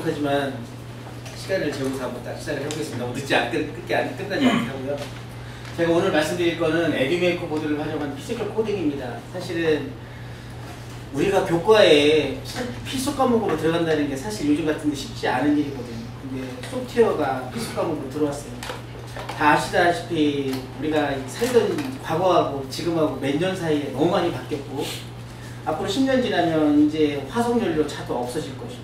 못하지만 시간을 재고서 한번 딱 시작을 해보겠습니다. 너무 늦지 끝나지 않게 하고요. 제가 오늘 말씀드릴 거는 에듀메이커 보드를 활용한 피지컬 코딩입니다. 사실은 우리가 교과에 필수 과목으로 들어간다는 게 사실 요즘 같은 데 쉽지 않은 일이거든요. 근데 소프트웨어가 필수 과목으로 들어왔어요. 다 아시다시피 우리가 살던 과거하고 지금하고 몇 년 사이에 너무 많이 바뀌었고, 앞으로 10년 지나면 이제 화석연료 차도 없어질 것이고,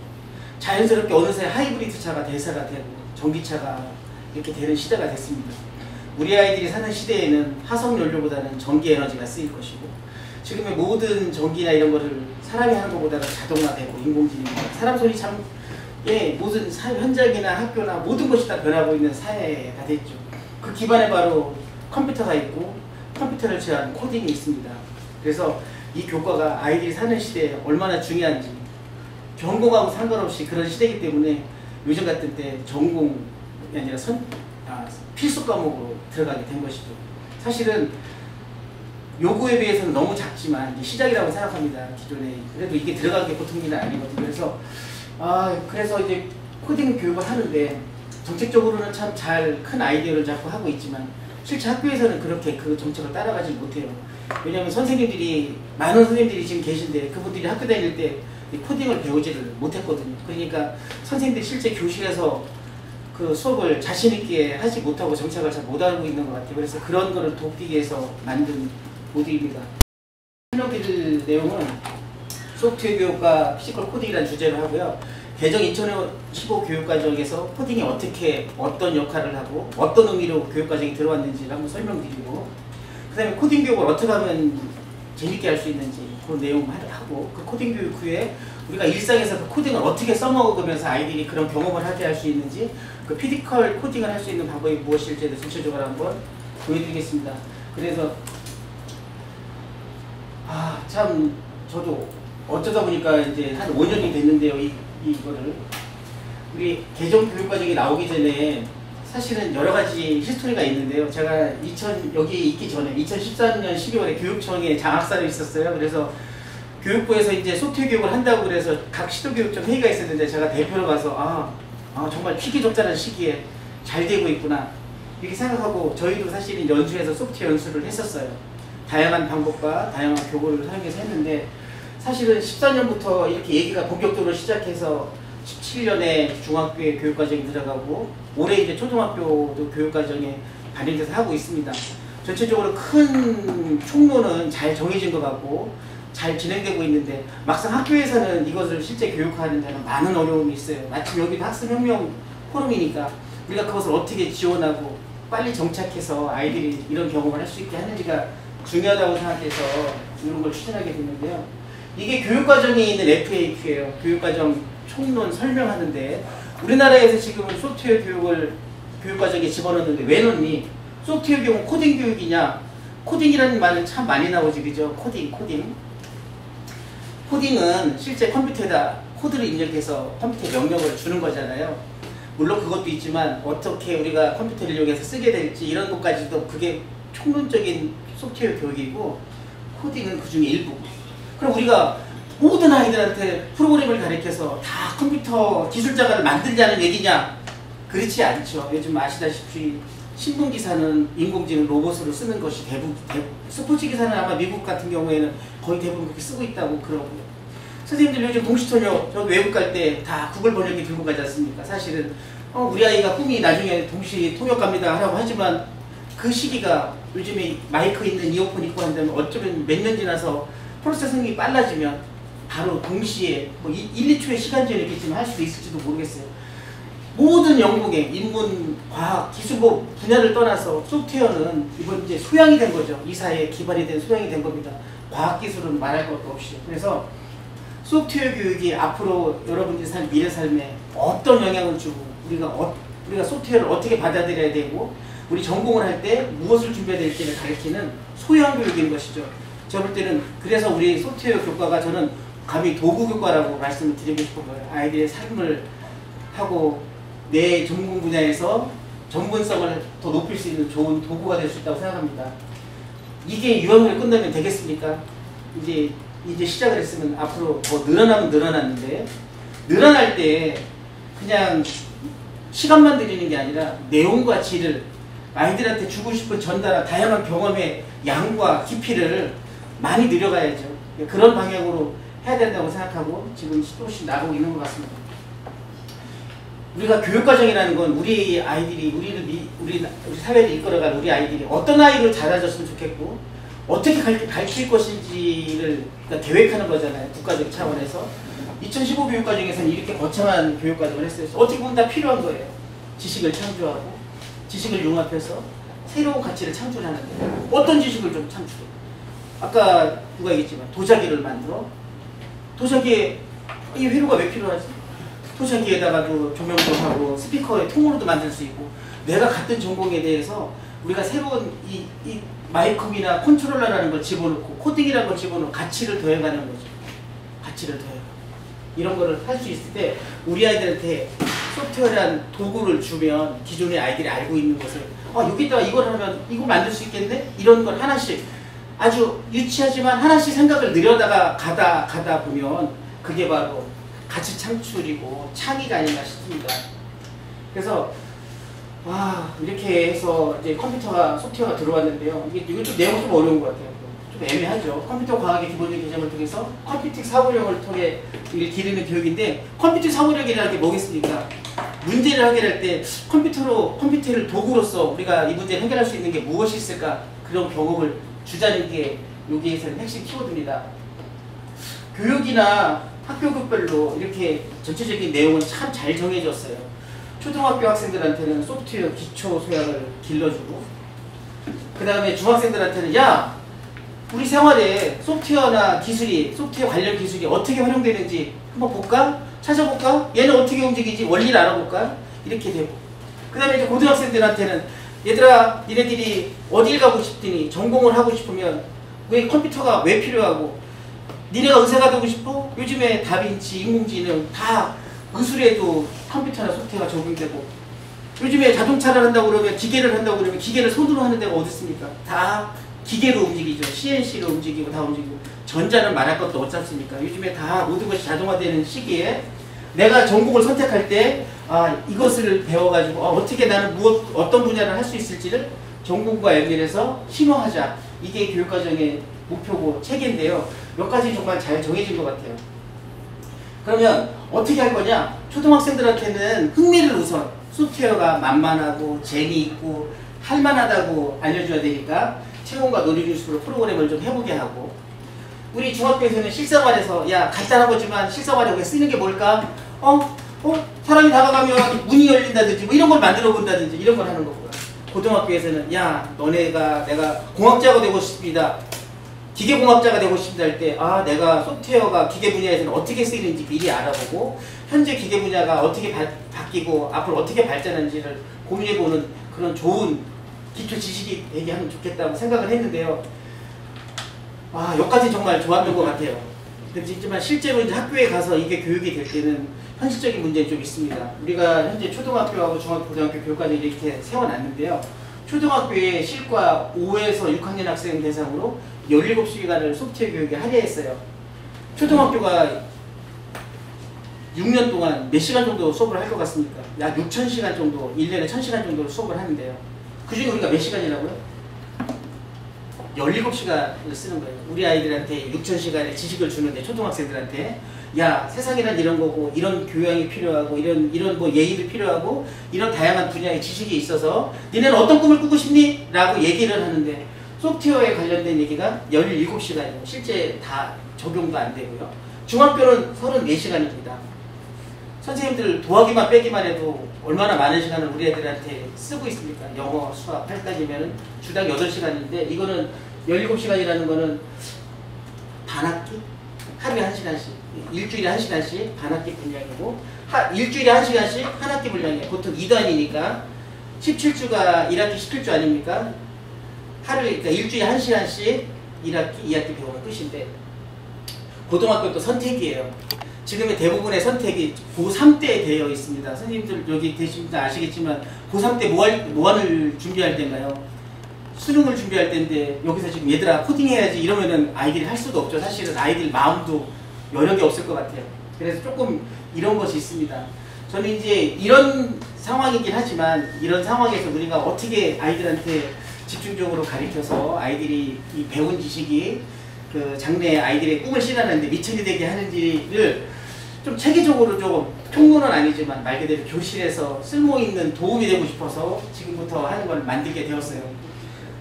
자연스럽게 어느새 하이브리드 차가 대세가 되고 전기차가 이렇게 되는 시대가 됐습니다. 우리 아이들이 사는 시대에는 화석연료보다는 전기에너지가 쓰일 것이고, 지금의 모든 전기나 이런 거를 사람이 하는 것보다는 자동화되고 인공지능입니다. 사람 손이 참 모든 현장이나 학교나 모든 것이 다 변하고 있는 사회가 됐죠. 그 기반에 바로 컴퓨터가 있고 컴퓨터를 취한 코딩이 있습니다. 그래서 이 교과가 아이들이 사는 시대에 얼마나 중요한지, 전공하고 상관없이 그런 시대이기 때문에 요즘 같은 때 전공이 아니라 필수 과목으로 들어가게 된 것이죠. 사실은 요구에 비해서는 너무 작지만 이제 시작이라고 생각합니다. 기존에. 그래도 이게 들어가는 게 보통 일은 아니거든요. 그래서 이제 코딩 교육을 하는데 정책적으로는 참 잘 큰 아이디어를 잡고 하고 있지만 실제 학교에서는 그렇게 그 정책을 따라가지 못해요. 왜냐하면 많은 선생님들이 지금 계신데 그분들이 학교 다닐 때 코딩을 배우지를 못했거든요. 그러니까 선생님들이 실제 교실에서 그 수업을 자신있게 하지 못하고 정책을 잘 못 알고 있는 것 같아요. 그래서 그런 거를 돕기 위해서 만든 보드입니다. 설명드릴 내용은 소프트웨어 교육과 피지컬 코딩이라는 주제로 하고요. 개정 2015 교육과정에서 코딩이 어떤 역할을 하고 어떤 의미로 교육과정이 들어왔는지를 한번 설명드리고, 그 다음에 코딩 교육을 어떻게 하면 재밌게 할 수 있는지 그런 내용을 하고, 그 코딩 교육 후에 우리가 일상에서 그 코딩을 어떻게 써먹으면서 아이들이 그런 경험을 하게 할 수 있는지, 그 피지컬 코딩을 할 수 있는 방법이 무엇일지에 대해서 전체적으로 한번 보여드리겠습니다. 그래서 참 저도 어쩌다 보니까 이제 한 5년이 됐는데요. 이거를 우리 개정 교육과정이 나오기 전에 사실은 여러 가지 히스토리가 있는데요. 제가 여기 있기 전에 2013년 12월에 교육청에 장학사로 있었어요. 그래서 교육부에서 이제 소프트웨어 교육을 한다고 그래서 각 시도교육청 회의가 있었는데 제가 대표로 가서 정말 희귀적절한 시기에 잘 되고 있구나 이렇게 생각하고, 저희도 사실은 연수에서 소프트웨어 연수를 했었어요. 다양한 방법과 다양한 교구를 사용해서 했는데, 사실은 14년부터 이렇게 얘기가 본격적으로 시작해서 17년에 중학교에 교육과정이 들어가고 올해 이제 초등학교도 교육과정에 반영돼서 하고 있습니다. 전체적으로 큰 총론은 잘 정해진 것 같고 잘 진행되고 있는데, 막상 학교에서는 이것을 실제 교육하는 데는 많은 어려움이 있어요. 마침 여기도 학습혁명 포럼이니까 우리가 그것을 어떻게 지원하고 빨리 정착해서 아이들이 이런 경험을 할 수 있게 하는지가 중요하다고 생각해서 이런 걸 추진하게 됐는데요. 이게 교육과정에 있는 FAQ예요. 교육과정 총론 설명하는데, 우리나라에서 지금은 소프트웨어 교육을 교육과정에 집어넣는데 왜 넣니? 소프트웨어 교육은 코딩 교육이냐? 코딩이라는 말은 참 많이 나오지, 그죠? 코딩. 코딩은 실제 컴퓨터에다 코드를 입력해서 컴퓨터에 명령을 주는 거잖아요. 물론 그것도 있지만 어떻게 우리가 컴퓨터를 이용해서 쓰게 될지 이런 것까지도 그게 총론적인 소프트웨어 교육이고, 코딩은 그 중에 일부. 그럼 우리가 모든 아이들한테 프로그램을 가르쳐서 다 컴퓨터 기술자가 만들자는 얘기냐? 그렇지 않죠. 요즘 아시다시피 신문기사는 인공지능 로봇으로 쓰는 것이 대부분, 스포츠 기사는 아마 미국 같은 경우에는 거의 대부분 그렇게 쓰고 있다고 그러고요. 선생님들 요즘 동시통역, 저기 외국 갈 때 다 구글 번역기 들고 가지 않습니까? 사실은 우리 아이가 꿈이 나중에 동시 통역 갑니다 하라고 하지만, 그 시기가 요즘에 마이크 있는 이어폰 입고 한다면 어쩌면 몇 년 지나서 프로세싱이 빨라지면 바로 동시에 1, 2초의 시간제는 있겠지만 할 수도 있을지도 모르겠어요. 모든 영국의 인문, 과학, 기술 분야를 떠나서 소프트웨어는 이번 이제 소양이 된 거죠. 이 사회에 기반이 된 소양이 된 겁니다. 과학기술은 말할 것도 없이. 그래서 소프트웨어 교육이 앞으로 여러분들이 살 미래 삶에 어떤 영향을 주고, 우리가 소프트웨어를 어떻게 받아들여야 되고, 우리 전공을 할 때 무엇을 준비해야 될지를 가르치는 소양 교육인 것이죠. 제가 볼 때는 그래서 우리 소프트웨어 교과가 저는 감히 도구 교과라고 말씀을 드리고 싶어요. 아이들의 삶을 하고 내 전공 분야에서 전문성을 더 높일 수 있는 좋은 도구가 될 수 있다고 생각합니다. 이게 유학을 끝나면 되겠습니까? 이제 시작을 했으면 앞으로 더 늘어나면 늘어났는데, 늘어날 때 그냥 시간만 들이는 게 아니라 내용과 질을 아이들한테 주고 싶은 전달한 다양한 경험의 양과 깊이를 많이 늘려가야죠. 그런 방향으로 해야 된다고 생각하고 지금 조금씩 나가고 있는 것 같습니다. 우리가 교육과정이라는 건 우리 아이들이 우리 사회를 이끌어갈 우리 아이들이 어떤 아이로 자라졌으면 좋겠고 어떻게 가르칠 것인지를 그러니까 계획하는 거잖아요. 국가적 차원에서 2015 교육과정에서는 이렇게 거창한 교육과정을 했어요. 어떻게 보면 다 필요한 거예요. 지식을 창조하고 지식을 융합해서 새로운 가치를 창출하는데 어떤 지식을 좀 창출해? 아까 누가 얘기했지만 도자기를 만들어? 도자기에 이 회로가 왜 필요하지? 도자기에다가도 조명도 하고 스피커에 통으로도 만들 수 있고 내가 같은 전공에 대해서 우리가 새로운 이 마이크이나 컨트롤러라는 걸 집어넣고 코딩이라는 걸 집어넣고 가치를 더해가는 거죠. 가치를 더해가. 이런 거를 할 수 있을 때 우리 아이들한테 소프트웨어라는 도구를 주면 기존의 아이들이 알고 있는 것을 여기다가 이걸 하면 이거 만들 수 있겠네? 이런 걸 하나씩 아주 유치하지만 하나씩 생각을 늘려다가 가다 보면 그게 바로 가치 창출이고 창의가 아닌가 싶습니다. 그래서 이렇게 해서 이제 컴퓨터가 소프트웨어가 들어왔는데요. 이게 좀 내용이 좀 어려운 것 같아요. 좀 애매하죠. 컴퓨터 과학의 기본적인 개념을 통해서 컴퓨팅 사고력을 통해 기르는 교육인데 컴퓨팅 사고력이라는 게 뭐겠습니까? 문제를 해결할 때 컴퓨터를 도구로서 우리가 이 문제를 해결할 수 있는 게 무엇이 있을까? 그런 경험을 주자는 게 여기에서는 핵심 키워드입니다. 교육이나 학교급별로 이렇게 전체적인 내용은 참 잘 정해졌어요. 초등학교 학생들한테는 소프트웨어 기초 소양을 길러주고 그 다음에 중학생들한테는 우리 생활에 소프트웨어 관련 기술이 어떻게 활용되는지 한번 볼까? 찾아볼까? 얘는 어떻게 움직이지? 원리를 알아볼까? 이렇게 되고 그 다음에 이제 고등학생들한테는 얘들아 니네들이 어딜 가고 싶더니 전공을 하고 싶으면 왜 컴퓨터가 왜 필요하고 니네가 의사가 되고 싶어? 요즘에 다빈치, 인공지능 다 의술에도 컴퓨터나 소프트웨어가 적용되고 요즘에 자동차를 한다고 그러면 기계를 한다고 그러면 기계를 손으로 하는 데가 어디 있습니까? 다 기계로 움직이죠. CNC로 움직이고 다 움직이고 전자는 말할 것도 없지 않습니까? 요즘에 다 모든 것이 자동화되는 시기에 내가 전공을 선택할 때 이것을 배워가지고 어떻게 나는 어떤 분야를 할 수 있을지를 전공과 연결해서 심화하자. 이게 교육과정의 목표고 체계인데요. 몇 가지 정말 잘 정해진 것 같아요. 그러면 어떻게 할 거냐? 초등학생들한테는 흥미를 우선 소프트웨어가 만만하고 재미있고 할만하다고 알려줘야 되니까 체험과 놀이기술로 프로그램을 좀 해보게 하고 우리 중학교에서는 실생활에서 간단한 거지만 실생활에 쓰는 게 뭘까? 사람이 다가가면 문이 열린다든지 이런 걸 만들어 본다든지 이런 걸 하는 거고요. 고등학교에서는 내가 공학자가 되고 싶습니다. 기계공학자가 되고 싶다 할 때 내가 소프트웨어가 기계 분야에서는 어떻게 쓰이는지 미리 알아보고 현재 기계 분야가 어떻게 바뀌고 앞으로 어떻게 발전하는지를 고민해보는 그런 좋은 기초 지식이 되게 하면 좋겠다고 생각을 했는데요. 여기까지 정말 좋았던 것 같아요. 그렇지만 실제로 이제 학교에 가서 이게 교육이 될 때는 현실적인 문제는 좀 있습니다. 우리가 현재 초등학교하고 중학교, 고등학교 교육과정을 이렇게 세워놨는데요. 초등학교에 실과 5에서 6학년 학생 대상으로 17시간을 소프트웨어 교육에 할애했어요. 초등학교가 6년 동안 몇 시간 정도 수업을 할 것 같습니까? 약 6,000시간 정도, 1년에 1,000시간 정도 수업을 하는데요. 그 중에 우리가 몇 시간이라고요? 17시간을 쓰는 거예요. 우리 아이들한테 6,000시간의 지식을 주는데 초등학생들한테 세상이란 이런 거고 이런 교양이 필요하고 이런 뭐 예의도 필요하고 이런 다양한 분야의 지식이 있어서 니네는 어떤 꿈을 꾸고 싶니? 라고 얘기를 하는데 소프트웨어에 관련된 얘기가 17시간이고 실제 다 적용도 안 되고요. 중학교는 34시간입니다. 선생님들 도하기만 빼기만 해도 얼마나 많은 시간을 우리 애들한테 쓰고 있습니까? 영어, 수학, 8까지면 주당 8시간인데 이거는 17시간이라는 거는 반학기? 하루에 1시간씩, 일주일에 1시간씩 반학기 분량이고 일주일에 1시간씩 한 학기 분량이에요. 보통 2단이니까 17주가 1학기 17주 아닙니까? 하루에, 그러니까 일주일에 1시간씩 1학기, 2학기 배우면 끝인데 고등학교도 선택이에요. 지금의 대부분의 선택이 고3 때 되어 있습니다. 선생님들 여기 계신 분들 아시겠지만 고3 때 뭐를 준비할 때인가요? 수능을 준비할 때인데 여기서 지금 얘들아 코딩해야지 이러면은 아이들이 할 수도 없죠. 사실은 아이들 마음도 여력이 없을 것 같아요. 그래서 조금 이런 것이 있습니다. 저는 이제 이런 상황이긴 하지만 이런 상황에서 우리가 어떻게 아이들한테 집중적으로 가르쳐서 아이들이 이 배운 지식이 그 장래 아이들의 꿈을 실현하는데 미천이 되게 하는지를 좀 체계적으로 좀 통로는 아니지만 말 그대로 교실에서 쓸모있는 도움이 되고 싶어서 지금부터 하는 걸 만들게 되었어요.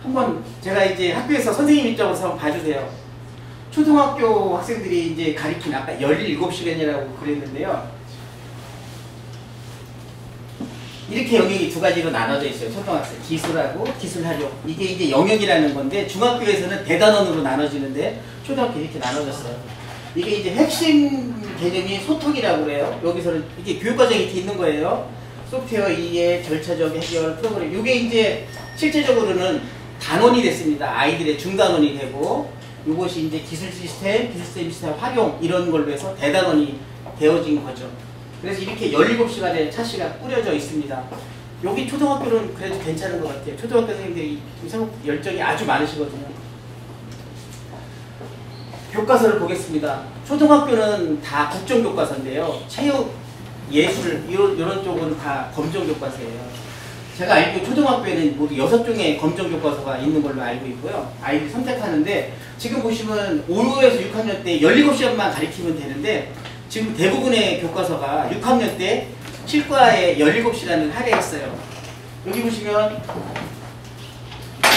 한번 제가 이제 학교에서 선생님 입장으로서 한번 봐주세요. 초등학교 학생들이 이제 가르친 아까 17시간이라고 그랬는데요. 이렇게 영역이 두 가지로 나눠져 있어요. 초등학생 기술하고 기술활용. 이게 이제 영역이라는 건데 중학교에서는 대단원으로 나눠지는데 초등학교 이렇게 나눠졌어요. 이게 이제 핵심 개념이 소통이라고 그래요. 여기서는 이게 교육과정이 이렇게 있는 거예요. 소프트웨어 이해, 절차적 해결, 프로그램. 이게 이제 실제적으로는 단원이 됐습니다. 아이들의 중단원이 되고 이것이 이제 기술 시스템 활용 이런 걸로 해서 대단원이 되어진 거죠. 그래서 이렇게 17시간의 차시가 꾸려져 있습니다. 여기 초등학교는 그래도 괜찮은 것 같아요. 초등학교 선생님들이 열정이 아주 많으시거든요. 교과서를 보겠습니다. 초등학교는 다 국정교과서인데요. 체육, 예술 이런 쪽은 다 검정교과서예요. 제가 알기로 초등학교에는 모두 6종의 검정교과서가 있는 걸로 알고 있고요. 아이들이 선택하는데 지금 보시면 5에서 6학년 때 17시간만 가르치면 되는데 지금 대부분의 교과서가 6학년 때 실과에 17시간을 할애했어요. 여기 보시면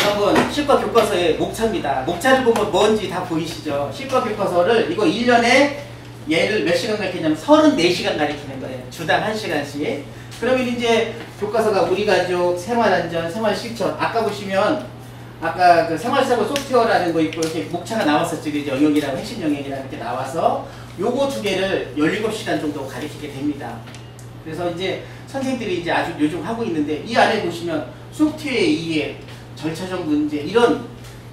여러분 실과 교과서의 목차입니다. 목차를 보면 뭔지 다 보이시죠? 실과 교과서를 이거 1년에 얘를 몇 시간 가르치냐면 34시간 가르치는 거예요. 주당 1시간씩. 그러면 이제 교과서가 우리 가족, 생활안전, 생활실천. 아까 보시면 아까 그 생활사고 소프트웨어라는 거 있고 이렇게 목차가 나왔었죠. 이제 영역이라고 핵심 영역이라고 이렇게 나와서 요거 두 개를 17시간 정도 가르치게 됩니다. 그래서 이제 선생님들이 이제 아주 요즘 하고 있는데 이 안에 보시면 소프트웨어 이해, 절차적 문제 이런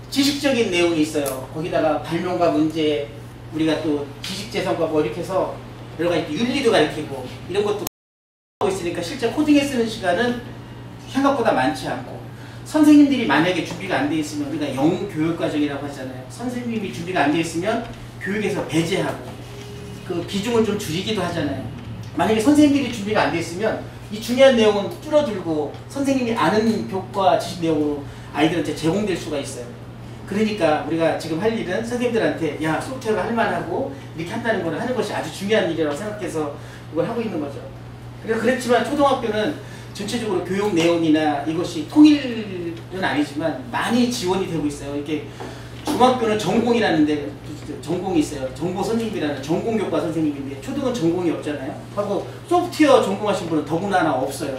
지식적인 내용이 있어요. 거기다가 발명가 문제, 우리가 또 지식재산과 뭐 이렇게 해서 여러 가지 윤리도 가르치고 이런 것도 하고 있으니까 실제 코딩에 쓰는 시간은 생각보다 많지 않고 선생님들이 만약에 준비가 안 돼 있으면 우리가 영교육과정이라고 하잖아요. 선생님이 준비가 안 돼 있으면 교육에서 배제하고 그 비중을 좀 줄이기도 하잖아요. 만약에 선생님들이 준비가 안 돼 있으면 이 중요한 내용은 줄어들고 선생님이 아는 교과 지식 내용으로 아이들한테 제공될 수가 있어요. 그러니까 우리가 지금 할 일은 선생님들한테 야 소프트웨어가 할만하고 이렇게 한다는 걸 하는 것이 아주 중요한 일이라고 생각해서 이걸 하고 있는 거죠. 그렇지만 초등학교는 전체적으로 교육 내용이나 이것이 통일은 아니지만 많이 지원이 되고 있어요. 이렇게 중학교는 전공이라는 데 전공이 있어요. 정보 선생님이라는 전공교과 선생님인데 초등은 전공이 없잖아요. 하고 소프트웨어 전공하신 분은 더구나 없어요.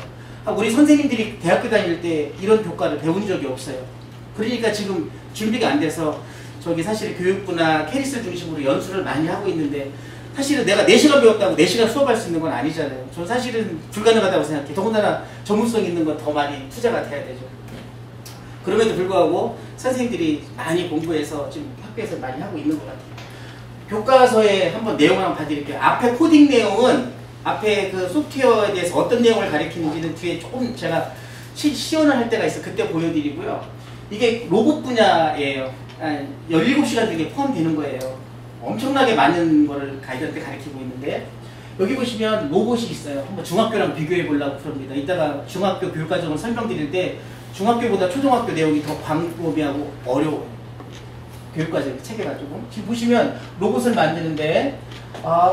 우리 선생님들이 대학교 다닐 때 이런 교과를 배운 적이 없어요. 그러니까 지금 준비가 안 돼서 저기 사실 교육부나 캐리스 중심으로 연수를 많이 하고 있는데 사실은 내가 4시간 배웠다고 4시간 수업할 수 있는 건 아니잖아요. 저는 사실은 불가능하다고 생각해요. 더군다나 전문성 있는 건 더 많이 투자가 돼야 되죠. 그럼에도 불구하고 선생님들이 많이 공부해서 지금 학교에서 많이 하고 있는 것 같아요. 교과서에 한번 내용을 한번 봐드릴게요. 앞에 코딩 내용은 앞에 그 소프트웨어에 대해서 어떤 내용을 가리키는지는 뒤에 조금 제가 시연을 할 때가 있어 그때 보여드리고요. 이게 로봇 분야예요. 17시간 중에 포함되는 거예요. 엄청나게 많은 거를 가이드한테 가르치고 있는데 여기 보시면 로봇이 있어요. 한번 중학교랑 비교해 보려고 그럽니다. 이따가 중학교 교육과정을 설명드릴 때 중학교보다 초등학교 내용이 더 광범위하고 어려워요. 교육과정 체계가 조금. 지금 보시면 로봇을 만드는데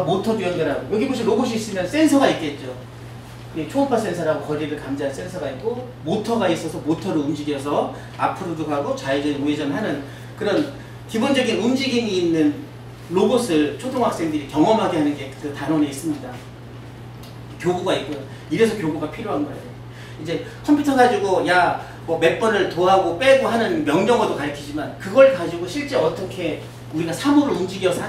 모터도 연결하고 여기 보시면 로봇이 있으면 센서가 있겠죠. 초음파 센서라고 거리를 감지하는 센서가 있고 모터가 있어서 모터를 움직여서 앞으로도 가고 좌회전 우회전 하는 그런 기본적인 움직임이 있는 로봇을 초등학생들이 경험하게 하는 게 그 단원에 있습니다. 교구가 있고요. 이래서 교구가 필요한 거예요. 이제 컴퓨터 가지고 야 뭐 몇 번을 더하고 빼고 하는 명령어도 가르치지만 그걸 가지고 실제 어떻게 우리가 사물을 움직여서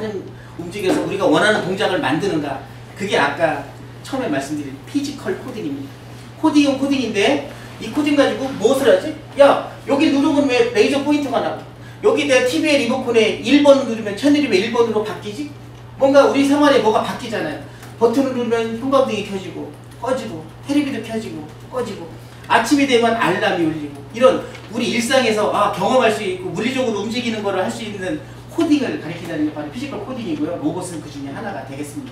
우리가 원하는 동작을 만드는가 그게 아까 처음에 말씀드린 피지컬 코딩입니다. 코딩은 코딩인데 이 코딩 가지고 무엇을 하지? 야 여기 누르면 왜 레이저 포인터가 나고 여기 내 TV의 리모컨에 1번 누르면 채널이 왜 1번으로 바뀌지? 뭔가 우리 생활에 뭐가 바뀌잖아요. 버튼을 누르면 형광등이 켜지고 꺼지고 테레비도 켜지고 꺼지고 아침이 되면 알람이 울리고 이런 우리 일상에서 경험할 수 있고 물리적으로 움직이는 거를 할 수 있는 코딩을 가리킨다는 게 바로 피지컬 코딩이고요. 로봇은 그 중에 하나가 되겠습니다.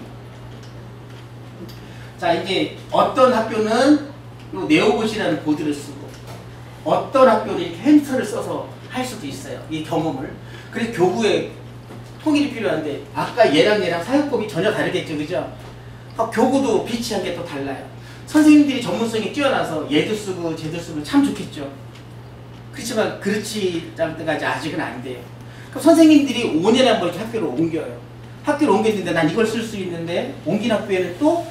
자, 이제 어떤 학교는 요 네오봇이라는 보드를 쓰고 어떤 학교는 이렇게 햄스터를 써서 할 수도 있어요. 이 경험을. 그래서 교구에 통일이 필요한데 아까 얘랑 사용법이 전혀 다르겠죠, 그죠? 교구도 비치한 게 또 달라요. 선생님들이 전문성이 뛰어나서 얘도 쓰고 쟤도 쓰고 참 좋겠죠. 그렇지만 그렇지 않다까지 아직은 안 돼요. 그럼 선생님들이 5년에 한 번씩 학교를 옮겨요. 학교를 옮겼는데 난 이걸 쓸 수 있는데 옮긴 학교에는 또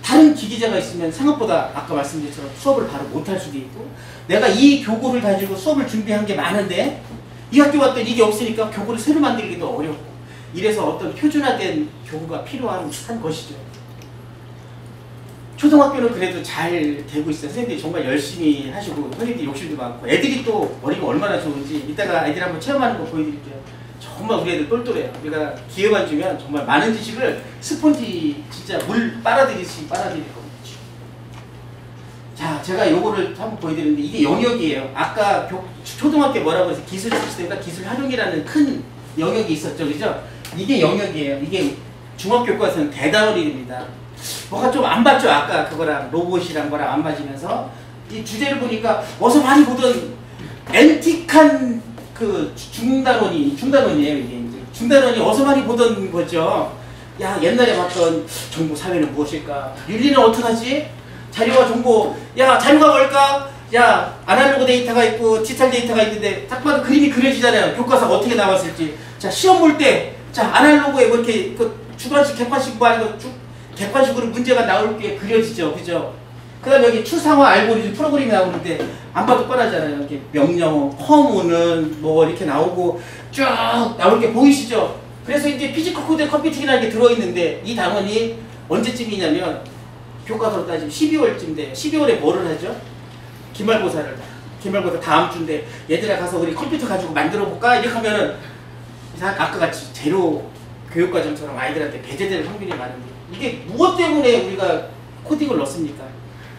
다른 기기자가 있으면 생각보다 아까 말씀드린 것처럼 수업을 바로 못할 수도 있고 내가 이 교구를 가지고 수업을 준비한 게 많은데 이 학교 왔더니 이게 없으니까 교구를 새로 만들기도 어렵고 이래서 어떤 표준화된 교구가 필요한 것이죠. 초등학교는 그래도 잘 되고 있어요. 선생님들이 정말 열심히 하시고 선생님들이 욕심도 많고 애들이 또 머리가 얼마나 좋은지 이따가 애들이 한번 체험하는 거 보여드릴게요. 정말 우리 애들 똘똘해요. 우리가 기회만 주면 정말 많은 지식을 스폰지 진짜 물 빨아들이듯이 빨아들일 겁니다. 자, 제가 요거를 한번 보여드리는데 이게 영역이에요. 아까 초등학교 뭐라고 해서 기술 시스템과 기술 활용이라는 큰 영역이 있었죠. 그죠? 이게 영역이에요. 이게 중학교과에서는 대단어린입니다. 뭐가 좀 안 맞죠? 아까 그거랑 로봇이랑 거랑 안 맞으면서 이 주제를 보니까 어서 많이 보던 앤틱한 그 중단원이에요. 이게 이제 중단원이 어서 많이 보던 거죠. 야, 옛날에 봤던 정보 사회는 무엇일까? 윤리는 어떡하지? 자료와 정보, 야, 자료가 뭘까? 야, 아날로그 데이터가 있고 디지털 데이터가 있는데 딱 봐도 그림이 그려지잖아요. 교과서가 어떻게 나왔을지. 자, 시험 볼 때, 자, 아날로그에 뭐 이렇게 그 주관식, 객관식 뭐 아니고 객관식으로 문제가 나올 게 그려지죠. 그죠? 그 다음에 여기 추상화 알고리즘 프로그램이 나오는데 안 봐도 뻔하잖아요. 이렇게 명령, 컴오는 뭐 이렇게 나오고 쭉 나올 게 보이시죠? 그래서 이제 피지컬 코드 컴퓨팅이라는 게 들어있는데 이 단원이 언제쯤이냐면 교과서로 따지면 12월쯤 돼요. 12월에 뭐를 하죠? 기말고사 다음 주인데 얘들아 가서 우리 컴퓨터 가지고 만들어 볼까? 이렇게 하면은 아까 같이 제로 교육과정처럼 아이들한테 배제될 확률이 많은데 이게 무엇 때문에 우리가 코딩을 넣습니까?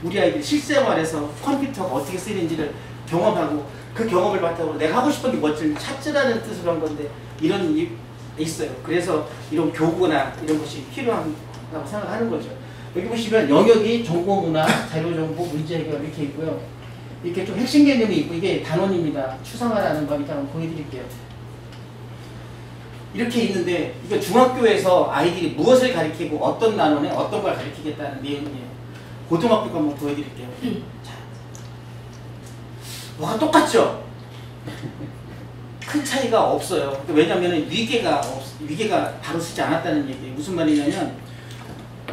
우리 아이들이 실생활에서 컴퓨터가 어떻게 쓰이는지를 경험하고 그 경험을 바탕으로 내가 하고 싶은 게 뭔지를 찾으라는 뜻으로 한 건데 이런 일이 있어요. 그래서 이런 교구나 이런 것이 필요하다고 생각하는 거죠. 여기 보시면 영역이 정보문화, 자료정보, 문제해결 이렇게 있고요. 이렇게 좀 핵심 개념이 있고 이게 단원입니다. 추상화라는 거 이따 한번 보여드릴게요. 이렇게 있는데 이거 중학교에서 아이들이 무엇을 가르치고 어떤 단원에 어떤 걸 가르치겠다는 내용이에요. 고등학교 거 한번 보여드릴게요. 자, 뭐가 똑같죠? 큰 차이가 없어요. 왜냐하면 위계가 바로 쓰지 않았다는 얘기예요. 무슨 말이냐면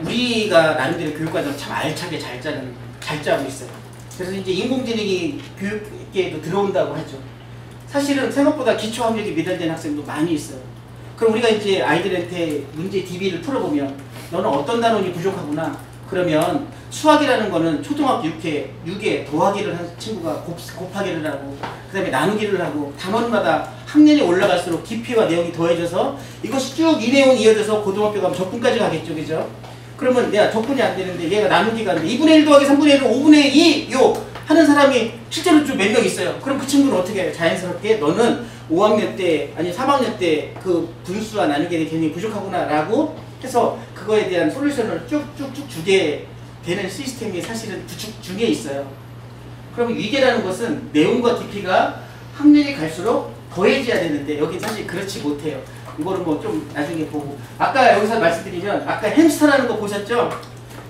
우리가 나름대로 교육과정 참 알차게 잘 짜고 있어요. 그래서 이제 인공지능이 교육계에도 들어온다고 하죠. 사실은 생각보다 기초학력이 미달된 학생도 많이 있어요. 그럼 우리가 이제 아이들한테 문제 DB를 풀어보면 너는 어떤 단원이 부족하구나. 그러면 수학이라는 거는 초등학교 6회 더하기를 한 친구가 곱하기를 하고 그 다음에 나누기를 하고 단원마다 학년이 올라갈수록 깊이와 내용이 더해져서 이것이 쭉 이 내용이 이어져서 고등학교 가면 적분까지 가겠죠. 그죠? 그러면 내가 적분이 안 되는데 얘가 나누기가 안 돼. 2분의 1 더하기 3분의 1은 5분의 2 하는 사람이 실제로 좀 몇 명 있어요. 그럼 그 친구는 어떻게 해요? 자연스럽게 너는 5학년 때 아니 3학년 때 그 분수와 나누기에 대해 굉장히 부족하구나 라고 해서 그거에 대한 솔루션을 쭉쭉쭉 주게 되는 시스템이 사실은 구축 중에 있어요. 그러면 위계라는 것은 내용과 깊이가 학년이 갈수록 더해져야 되는데 여기 사실 그렇지 못해요. 이거를 뭐 좀 나중에 보고 아까 여기서 말씀드리면 아까 햄스터라는 거 보셨죠?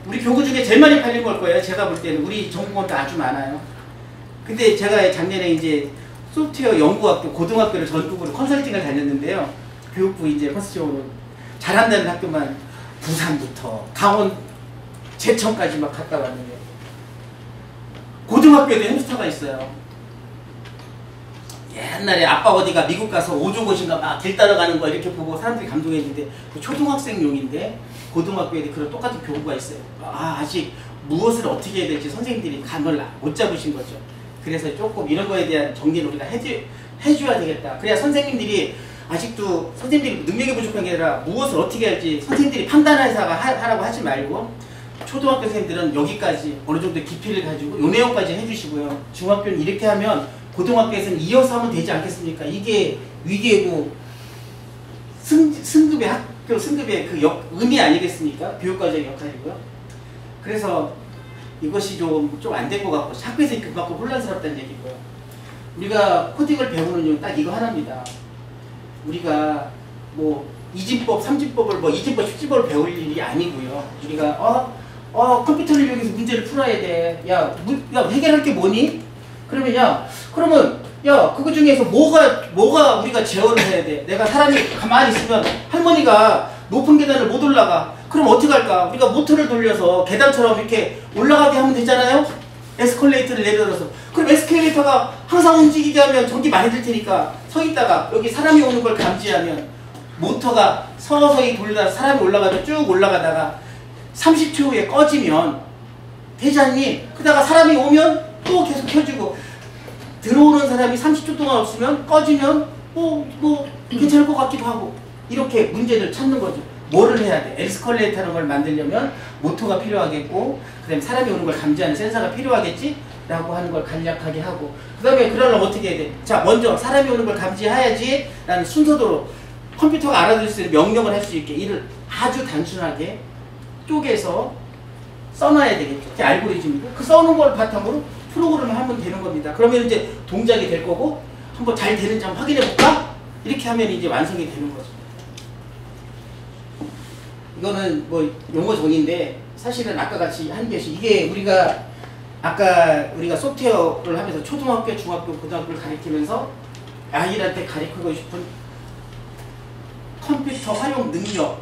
우리 교구 중에 제일 많이 팔린 걸 거예요. 제가 볼 때는 우리 전공원도 아주 많아요. 근데 제가 작년에 이제 소프트웨어 연구학교 고등학교를 전국으로 컨설팅을 다녔는데요. 교육부 이제 컨설팅으로 잘한다는 학교만 부산부터 강원 제천까지 막 갔다 왔는데 고등학교에도 햄스터가 있어요. 옛날에 아빠 어디가 미국 가서 오조고신가 막 길 따라가는 거 이렇게 보고 사람들이 감동했는데 그 초등학생용인데 고등학교에 그런 똑같은 교구가 있어요. 아직 무엇을 어떻게 해야 될지 선생님들이 감을 못 잡으신 거죠. 그래서 조금 이런 거에 대한 정리를 우리가 해줘야 되겠다. 그래야 선생님들이 아직도 선생님들이 능력이 부족한 게 아니라 무엇을 어떻게 할지 선생님들이 판단해서 하라고 하지 말고 초등학교 선생님들은 여기까지 어느 정도 깊이를 가지고 요 내용까지 해주시고요. 중학교는 이렇게 하면 고등학교에서는 이어서 하면 되지 않겠습니까? 이게 위계고 승급의 학교 승급의 그 의미 아니겠습니까? 교육과정의 역할이고요. 그래서 이것이 좀 안 된 것 같고 학교에서 그만큼 혼란스럽다는 얘기고요. 우리가 코딩을 배우는 이유는 딱 이거 하나입니다. 우리가 뭐 이진법, 삼진법을 뭐 이진법, 십진법을 배울 일이 아니고요. 우리가 컴퓨터를 이용해서 문제를 풀어야 돼. 야 해결할 게 뭐니? 그러면 그거 중에서 뭐가 우리가 제어를 해야 돼? 내가 사람이 가만히 있으면 할머니가 높은 계단을 못 올라가. 그럼 어떻게 할까? 우리가 모터를 돌려서 계단처럼 이렇게 올라가게 하면 되잖아요? 에스컬레이터를 내려들어서. 그럼 에스컬레이터가 항상 움직이게 하면 전기 많이 들 테니까 서 있다가 여기 사람이 오는 걸 감지하면 모터가 서서히 돌려서 사람이 올라가면 쭉 올라가다가 30초 후에 꺼지면 되지 않니? 그러다가 사람이 오면 또 계속 켜주고 들어오는 사람이 30초 동안 없으면 꺼지면 뭐 괜찮을 것 같기도 하고 이렇게 문제를 찾는 거죠. 뭐를 해야 돼? 에스컬레이터라는 걸 만들려면 모터가 필요하겠고 그 다음에 사람이 오는 걸 감지하는 센서가 필요하겠지? 라고 하는 걸 간략하게 하고 그 다음에 그러려면 어떻게 해야 돼? 자 먼저 사람이 오는 걸 감지해야지 라는 순서대로 컴퓨터가 알아들을 수 있는 명령을 할 수 있게 이를 아주 단순하게 쪼개서 써놔야 되겠죠. 그게 알고리즘이고 그 써놓은 걸 바탕으로 프로그램을 하면 되는 겁니다. 그러면 이제 동작이 될 거고 한번 잘 되는지 한번 확인해 볼까? 이렇게 하면 이제 완성이 되는 거죠. 이거는 뭐 용어 정의인데 사실은 아까 같이 한 것이 이게 우리가 아까 우리가 소프트웨어를 하면서 초등학교, 중학교, 고등학교를 가리키면서 아이들한테 가르치고 싶은 컴퓨터 활용 능력,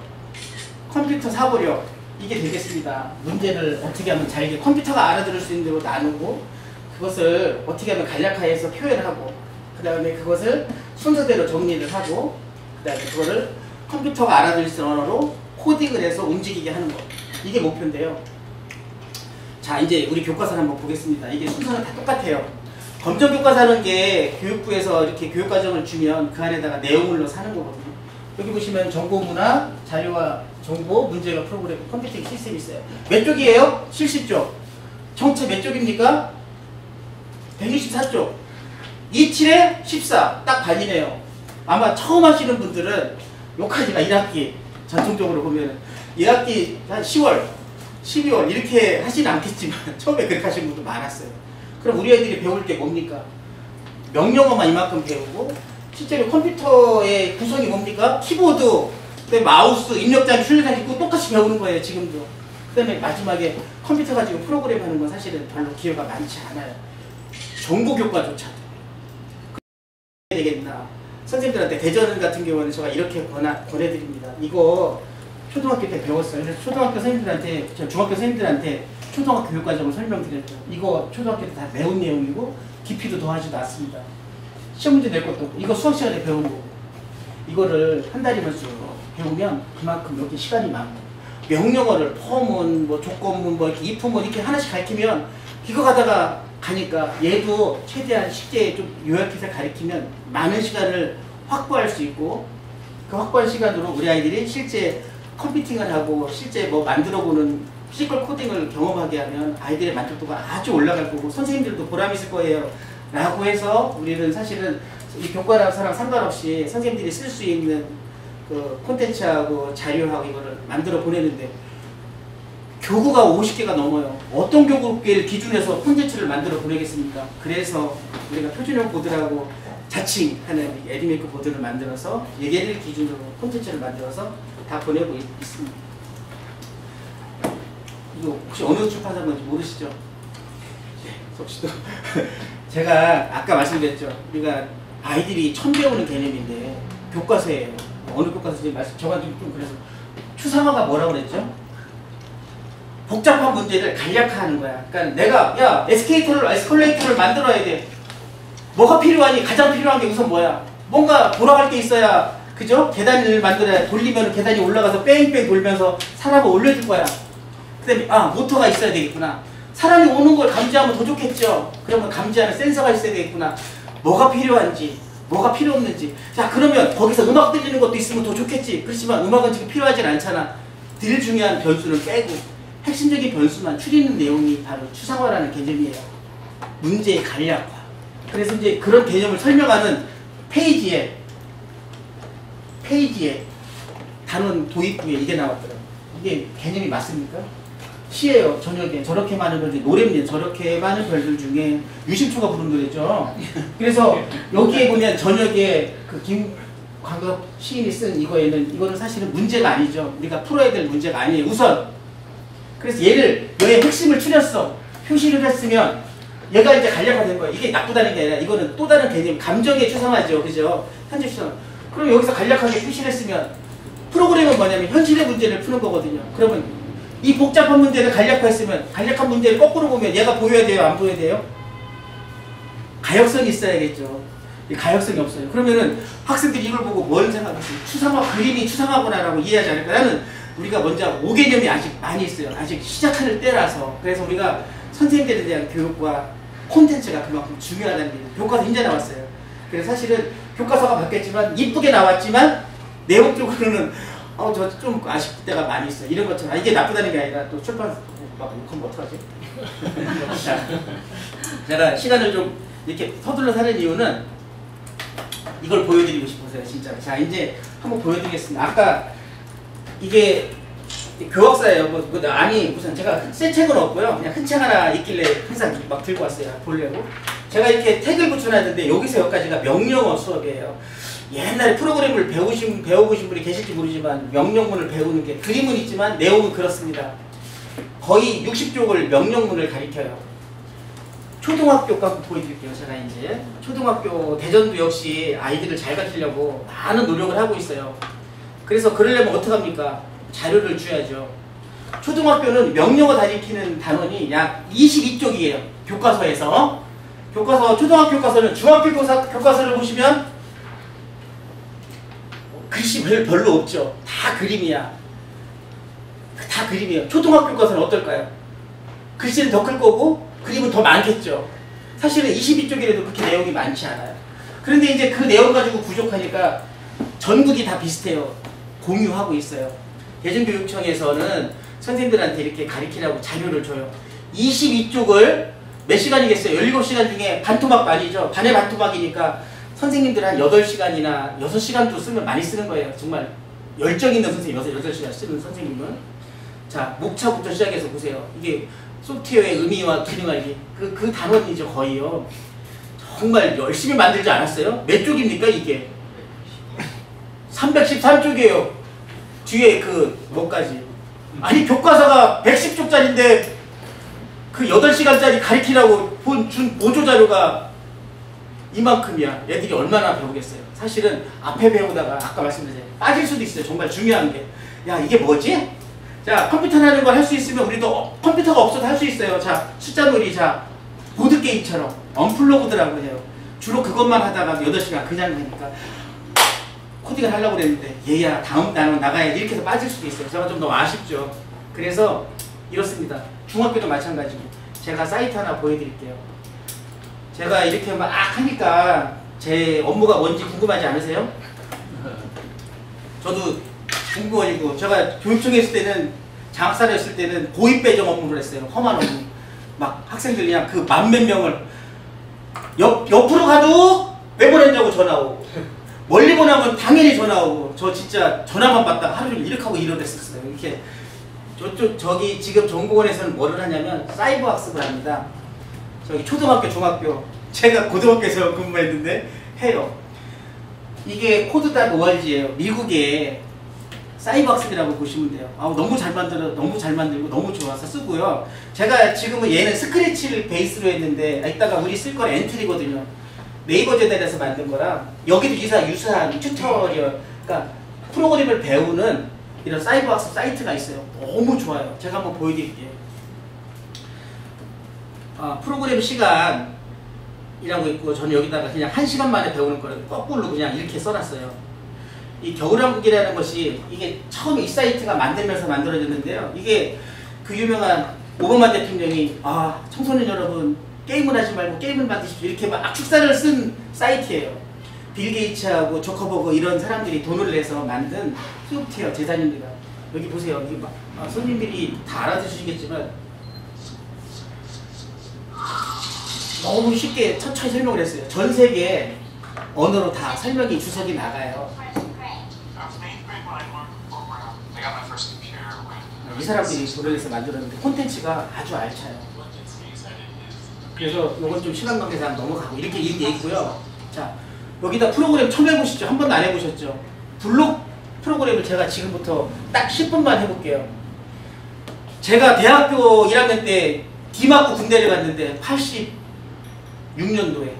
컴퓨터 사고력 이게 되겠습니다. 문제를 어떻게 하면 잘게 컴퓨터가 알아들을 수 있는 대로 나누고 그것을 어떻게 하면 간략화해서 표현하고 그 다음에 그것을 순서대로 정리를 하고 그 다음에 그거를 컴퓨터가 알아들을 수 있는 언어로 코딩을 해서 움직이게 하는 것. 이게 목표인데요. 자 이제 우리 교과서를 한번 보겠습니다. 이게 순서는 다 똑같아요. 검정교과서라는 게 교육부에서 이렇게 교육과정을 주면 그 안에다가 내용을 넣어서 하는 거거든요. 여기 보시면 정보문화, 자료와 정보, 문제가 프로그램, 컴퓨팅 시스템이 있어요. 몇 쪽이에요? 70쪽. 정체 몇 쪽입니까? 164쪽. 27에 14. 딱 반이네요. 아마 처음 하시는 분들은 욕하지마. 1학기 전통적으로 보면 1학기 한 10월, 12월 이렇게 하지는 않겠지만 처음에 그렇게 하시는 분도 많았어요. 그럼 우리 애들이 배울 게 뭡니까? 명령어만 이만큼 배우고 실제로 컴퓨터의 구성이 뭡니까? 키보드, 그다음에 마우스, 입력장, 출력장 있고 똑같이 배우는 거예요. 지금도. 그 다음에 마지막에 컴퓨터 가지고 프로그램 하는 건 사실은 별로 기회가 많지 않아요. 정보교과조차도. 되겠나. 선생님들한테 대전 같은 경우는 제가 이렇게 권해드립니다. 이거 초등학교 때 배웠어요. 그래서 초등학교 선생님들한테, 중학교 선생님들한테 초등학교 교육과정을 설명드렸죠. 이거 초등학교 때 다 배운 내용이고 깊이도 더하지도 않습니다. 시험 문제 낼 것도 없고 이거 수학 시간에 배운 거고 이거를 한 달이면 배우면 그만큼 이렇게 시간이 많고 명령어를 펌은 뭐 조건문 뭐 이렇게 if문 이렇게 하나씩 가르치면 이거 가다가 가니까 얘도 최대한 쉽게 좀 요약해서 가르치면 많은 시간을 확보할 수 있고 그 확보한 시간으로 우리 아이들이 실제 컴퓨팅을 하고 실제 뭐 만들어보는 피지컬 코딩을 경험하게 하면 아이들의 만족도가 아주 올라갈 거고 선생님들도 보람 있을 거예요. 라고 해서 우리는 사실은 이 교과랑 상관없이 선생님들이 쓸 수 있는 그 콘텐츠하고 자료하고 이거를 만들어 보내는데 교구가 50개가 넘어요. 어떤 교구를 기준해서 콘텐츠를 만들어 보내겠습니까? 그래서 우리가 표준형 보드라고 자칭하는 에듀메이크 보드를 만들어서 얘를 기준으로 콘텐츠를 만들어서 다 보내고 있습니다. 이거 혹시 어느 출판사 건지 모르시죠? 혹시도 제가 아까 말씀드렸죠. 우리가 아이들이 처음 배우는 개념인데 교과서예요. 어느 교과서인지 저한테 좀 그래서 추상화가 뭐라고 그랬죠? 복잡한 문제를 간략화하는 거야. 그러니까 내가 야 에스컬레이터를 만들어야 돼. 뭐가 필요하니? 가장 필요한 게 우선 뭐야? 뭔가 돌아갈 게 있어야 그죠? 계단을 만들어야 돌리면 계단이 올라가서 뺑뺑 돌면서 사람을 올려줄 거야. 그 다음에 모터가 있어야 되겠구나. 사람이 오는 걸 감지하면 더 좋겠죠. 그러면 감지하는 센서가 있어야 되겠구나. 뭐가 필요한지, 뭐가 필요 없는지. 자, 그러면 거기서 음악 들리는 것도 있으면 더 좋겠지. 그렇지만 음악은 지금 필요하진 않잖아. 들 중요한 변수는 빼고 핵심적인 변수만 추리는 내용이 바로 추상화라는 개념이에요. 문제의 간략화. 그래서 이제 그런 개념을 설명하는 페이지에 단원 도입부에 이게 나왔더라고요. 이게 개념이 맞습니까? 시예요. 저녁에 저렇게 많은 별들 노래입니다. 저렇게 많은 별들 중에 유심초가 부른 노래죠. 그래서 여기에 보면 저녁에 그 김광석 시인이 쓴 이거는 사실은 문제가 아니죠. 우리가 풀어야 될 문제가 아니에요. 우선 그래서 얘를 여기에 핵심을 추렸어. 표시를 했으면 얘가 이제 간략화된 거야. 이게 나쁘다는 게 아니라 이거는 또 다른 개념, 감정에 추상하죠. 그죠? 현재 추상. 그럼 여기서 간략하게 표시를 했으면 프로그램은 뭐냐면 현실의 문제를 푸는 거거든요. 그러면 이 복잡한 문제를 간략화했으면 간략한 문제를 거꾸로 보면 얘가 보여야 돼요? 안 보여야 돼요? 가역성이 있어야겠죠. 가역성이 없어요. 그러면은 학생들이 이걸 보고 뭘 생각했어요? 그림이 추상하구나라고 이해하지 않을까? 나는 우리가 먼저 5개념이 아직 많이 있어요. 아직 시작하는 때라서. 그래서 우리가 선생님들에 대한 교육과 콘텐츠가 그만큼 중요하다는 게 교과서 이제 나왔어요. 그래서 사실은 교과서가 바뀌었지만 이쁘게 나왔지만 내용적으로는 저 좀 아쉽을 때가 많이 있어요. 이런 것처럼 이게 나쁘다는 게 아니라 또 출판 막 욕하면 어떡하지? 자, 제가 시간을 좀 이렇게 서둘러서 하는 이유는 이걸 보여드리고 싶어서요. 진짜. 자, 이제 한번 보여드리겠습니다. 아까 이게 교학사예요. 아니 무슨 제가 새 책은 없고요. 그냥 큰 책 하나 있길래 항상 막 들고 왔어요. 보려고. 제가 이렇게 태그를 붙여놨는데 여기서 여기까지가 명령어 수업이에요. 옛날에 프로그램을 배워보신 분이 계실지 모르지만 명령문을 배우는 게 그림은 있지만 내용은 그렇습니다. 거의 60쪽을 명령문을 가리켜요. 초등학교까지 보여드릴게요. 제가 이제 초등학교 대전도 역시 아이들을 잘 가르치려고 많은 노력을 하고 있어요. 그래서 그러려면 어떡합니까? 자료를 줘야죠. 초등학교는 명령어 가리키는 단원이 약 22쪽이에요. 교과서에서. 초등학교 교과서는 중학교 교과서를 보시면 글씨 별로 없죠. 다 그림이야. 다 그림이에요. 초등학교 교과서는 어떨까요? 글씨는 더 클 거고 그림은 더 많겠죠. 사실은 22쪽이라도 그렇게 내용이 많지 않아요. 그런데 이제 그 내용 가지고 부족하니까 전국이 다 비슷해요. 공유하고 있어요. 대전교육청에서는 선생님들한테 이렇게 가르치라고 자료를 줘요. 22쪽을 몇 시간이겠어요? 17시간 중에 반토막 반이죠. 반의 반토막이니까 선생님들 한 8시간이나 6시간도 쓰면 많이 쓰는 거예요. 정말 열정 있는 선생님, 8시간 쓰는 선생님은. 자, 목차부터 시작해서 보세요. 이게 소프트웨어의 의미와 기능과 이게 그 단원이죠, 거의요. 정말 열심히 만들지 않았어요? 몇 쪽입니까, 이게? 313쪽이에요. 뒤에 뭐까지. 아니, 교과서가 110쪽짜리인데 그 8시간짜리 가르치라고 준 보조자료가 이만큼이야. 애들이 얼마나 배우겠어요. 사실은 앞에 배우다가 아까 말씀드렸잖아요. 빠질 수도 있어요. 정말 중요한 게. 야, 이게 뭐지? 자, 컴퓨터라는 걸 할 수 있으면 우리도 컴퓨터가 없어도 할 수 있어요. 자, 숫자놀이, 자, 보드게임처럼 언플러그드라고 해요. 주로 그것만 하다가 8시간 그냥 하니까 코딩을 하려고 그랬는데 얘야 다음 단원 나가야지 이렇게 해서 빠질 수도 있어요. 제가 좀 너무 아쉽죠. 그래서 이렇습니다. 중학교도 마찬가지고 제가 사이트 하나 보여드릴게요. 제가 이렇게 막 하니까 제 업무가 뭔지 궁금하지 않으세요? 저도 공무원이고 제가 교육청에 있을 때는 장학사를 했을 때는 고입 배정 업무를 했어요. 험한 업무. 막 학생들 그냥 그 만몇 명을 옆으로 가도 왜 보냈냐고 전화 오고 멀리 보내면 당연히 전화 오고 저 진짜 전화만 받다가 하루 종일 이렇게 하고 이러댔었어요. 이렇게 저기 지금 정보원에서는 뭐를 하냐면 사이버 학습을 합니다. 저기 초등학교, 중학교 제가 고등학교에서 근무했는데 해요. 이게 코드.org예요. 미국의 사이버 학습이라고 보시면 돼요. 너무 잘 만들고 너무 좋아서 쓰고요. 제가 지금은 얘는 스크래치를 베이스로 했는데 이따가 우리 쓸 건 엔트리거든요. 네이버 재단에서 만든 거라 여기도 유사한 튜토리얼, 그러니까 프로그램을 배우는 이런 사이버 학습 사이트가 있어요. 너무 좋아요. 제가 한번 보여드릴게요. 프로그램 시간이라고 있고 저는 여기다가 그냥 1시간 만에 배우는 거를 거꾸로 그냥 이렇게 써놨어요. 이 겨울왕국이라는 것이 이게 처음 이 사이트가 만들면서 만들어졌는데요. 이게 그 유명한 오바마 대통령이 청소년 여러분 게임을 하지 말고 게임을 만드십시오 이렇게 막 축사를 쓴 사이트예요. 빌 게이츠하고 조커버그 이런 사람들이 돈을 내서 만든 소프트웨어 재산입니다. 여기 보세요. 여기 막 손님들이 다 알아주시겠지만 너무 쉽게 천천히 설명을 했어요. 전 세계 언어로 다 설명이 주석이 나가요. 이 사람들이 돈을 내서 만들었는데 콘텐츠가 아주 알차요. 그래서 요건 좀 시간 관계상 넘어가고 이렇게 돼 있고요. 자, 여기다 프로그램 처음 해보시죠. 한 번도 안 해보셨죠? 블록 프로그램을 제가 지금부터 딱 10분만 해볼게요. 제가 대학교 1학년 때 D 맞고 군대를 갔는데 86년도에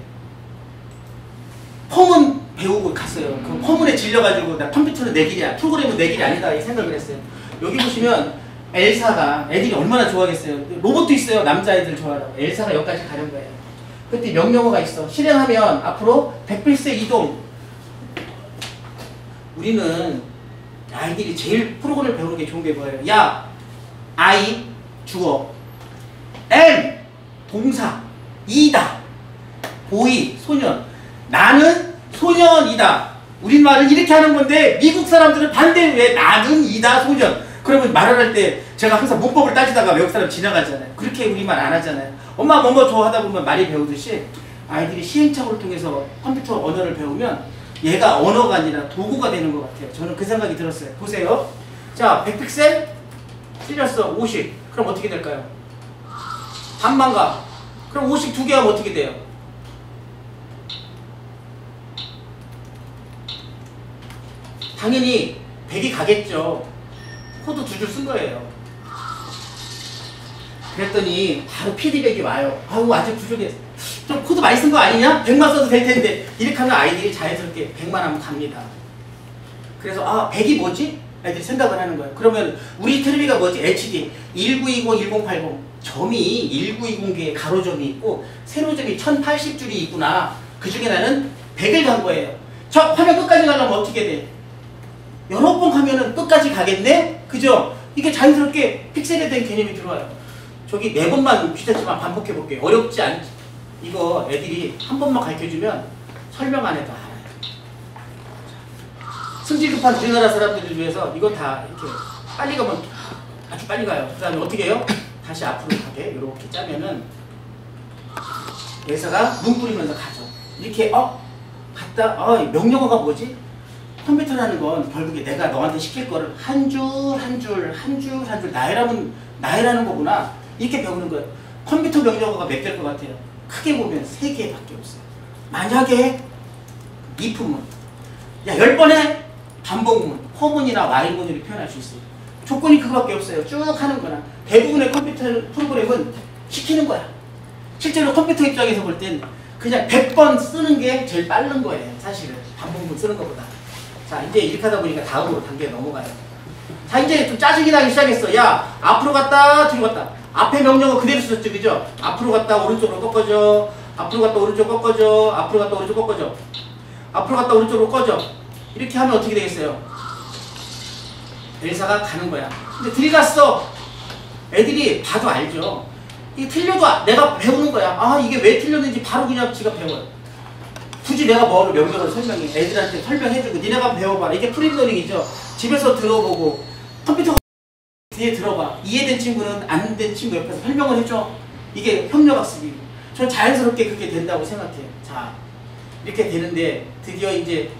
펌은 배우고 갔어요. 그 펌문에 질려가지고 나 컴퓨터는 내 길이야, 프로그램은 내 길이 아니다 이 생각을 했어요. 여기 보시면 엘사가 애들이 얼마나 좋아하겠어요. 로봇도 있어요. 남자애들 좋아하라고. 엘사가 여기까지 가는 거예요. 그때 명령어가 있어. 실행하면 앞으로 100필세 이동. 우리는 아이들이 제일 프로그램을 배우는 게 좋은 게 뭐예요? 야, I 주어, M 동사, 이다, 보이 소년, 나는 소년이다. 우리말은 이렇게 하는 건데 미국 사람들은 반대. 왜 나는 이다 소년. 그러면 말을 할 때 제가 항상 문법을 따지다가 외국 사람 지나가잖아요. 그렇게 우리말 안 하잖아요. 엄마 뭐뭐 좋아하다 보면 말이 배우듯이 아이들이 시행착오를 통해서 컴퓨터 언어를 배우면 얘가 언어가 아니라 도구가 되는 것 같아요. 저는 그 생각이 들었어요. 보세요. 자, 100픽셀 틀렸어. 50. 그럼 어떻게 될까요? 반만 가. 그럼 50 두 개 하면 어떻게 돼요? 당연히 100이 가겠죠. 코드 두 줄 쓴 거예요. 그랬더니 바로 피드백이 와요. 아우 아주 부족해. 좀 코드 많이 쓴 거 아니냐? 100만 써도 될 텐데. 이렇게 하면 아이들이 자연스럽게 100만 하면 갑니다. 그래서 아 100이 뭐지? 아이들이 생각을 하는 거예요. 그러면 우리 테레비가 뭐지? HD 1920, 1080 점이 1920개의 가로점이 있고 세로점이 1080줄이 있구나. 그 중에 나는 100을 간 거예요. 저 화면 끝까지 가려면 어떻게 돼? 여러 번 가면은 끝까지 가겠네? 그죠? 이게 자연스럽게 픽셀에 대한 개념이 들어와요. 저기 4번만 귀찮지만 반복해 볼게요. 어렵지 않지. 이거 애들이 한 번만 가르쳐주면 설명 안 해도 알아요. 승질 급한 우리나라 사람들을 위해서 이거 다 이렇게 빨리 가면 아주 빨리 가요. 그 다음에 어떻게 해요? 다시 앞으로 가게 이렇게 짜면은 회사가 눈 뿌리면서 가죠. 이렇게 갔다 명령어가 뭐지? 컴퓨터라는 건 결국에 내가 너한테 시킬 거를 한 줄 한 줄 나열하는 거구나. 이렇게 배우는 거예요. 컴퓨터 명령어가 몇 개일 것 같아요? 크게 보면 3개밖에 없어요. 만약에 if문, 야 10번 해? 반복문, for문이나 while문으로 표현할 수 있어요. 조건이 그거밖에 없어요. 쭉 하는 거나. 대부분의 컴퓨터 프로그램은 시키는 거야. 실제로 컴퓨터 입장에서 볼 땐 그냥 100번 쓰는 게 제일 빠른 거예요. 사실은 반복문 쓰는 것보다. 자, 이제 이렇게 하다 보니까 다음으로 단계 넘어가요. 자, 이제 좀 짜증이 나기 시작했어. 야, 앞으로 갔다, 뒤로 갔다. 앞에 명령어 그대로 쓰셨죠, 그죠? 앞으로 갔다, 오른쪽으로 꺾어줘. 앞으로 갔다, 오른쪽 꺾어줘. 앞으로 갔다, 오른쪽 꺾어줘. 앞으로 갔다, 오른쪽으로 꺼져. 이렇게 하면 어떻게 되겠어요? 엘사가 가는 거야. 근데 들이갔어. 애들이 봐도 알죠. 이게 틀려도 내가 배우는 거야. 아, 이게 왜 틀렸는지 바로 그냥 지가 배워요. 굳이 내가 뭐를 명령을 설명해. 애들한테 설명해주고 니네가 배워봐. 이게 프리러닝이죠. 집에서 들어보고 컴퓨터 뒤에 들어봐. 이해된 친구는 안 된 친구 옆에서 설명을 해줘. 이게 협력학습이고. 전 자연스럽게 그렇게 된다고 생각해요. 자, 이렇게 되는데 드디어 이제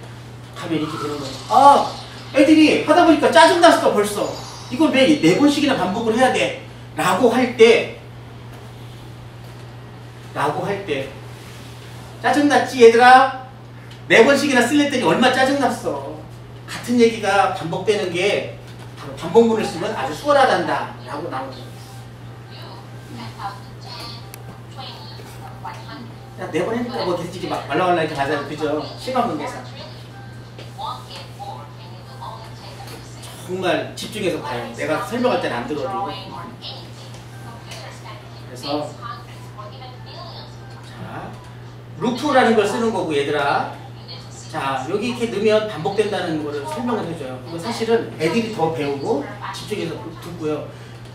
가면 이렇게 되는 거예요. 아, 애들이 하다 보니까 짜증났어 벌써. 이걸 왜 4번씩이나 반복을 해야 돼? 라고 할 때 짜증났지 얘들아? 4번씩이나 쓸랬더니 얼마 짜증났어. 같은 얘기가 반복되는 게 바로 반복문을 쓰면 아주 수월하단다 라고 나오죠. 야, 4번 했니까 뭐 계속 막 말라말라 이렇게 가잖아요. 그죠? 시간 문제상. 정말 집중해서 봐요. 내가 설명할 때는 안 들어도. 그래서 자, 루프라는 걸 쓰는 거고 얘들아. 자, 여기 이렇게 넣으면 반복된다는 거를 설명을 해줘요. 이거 사실은 애들이 더 배우고 집중해서 듣고요.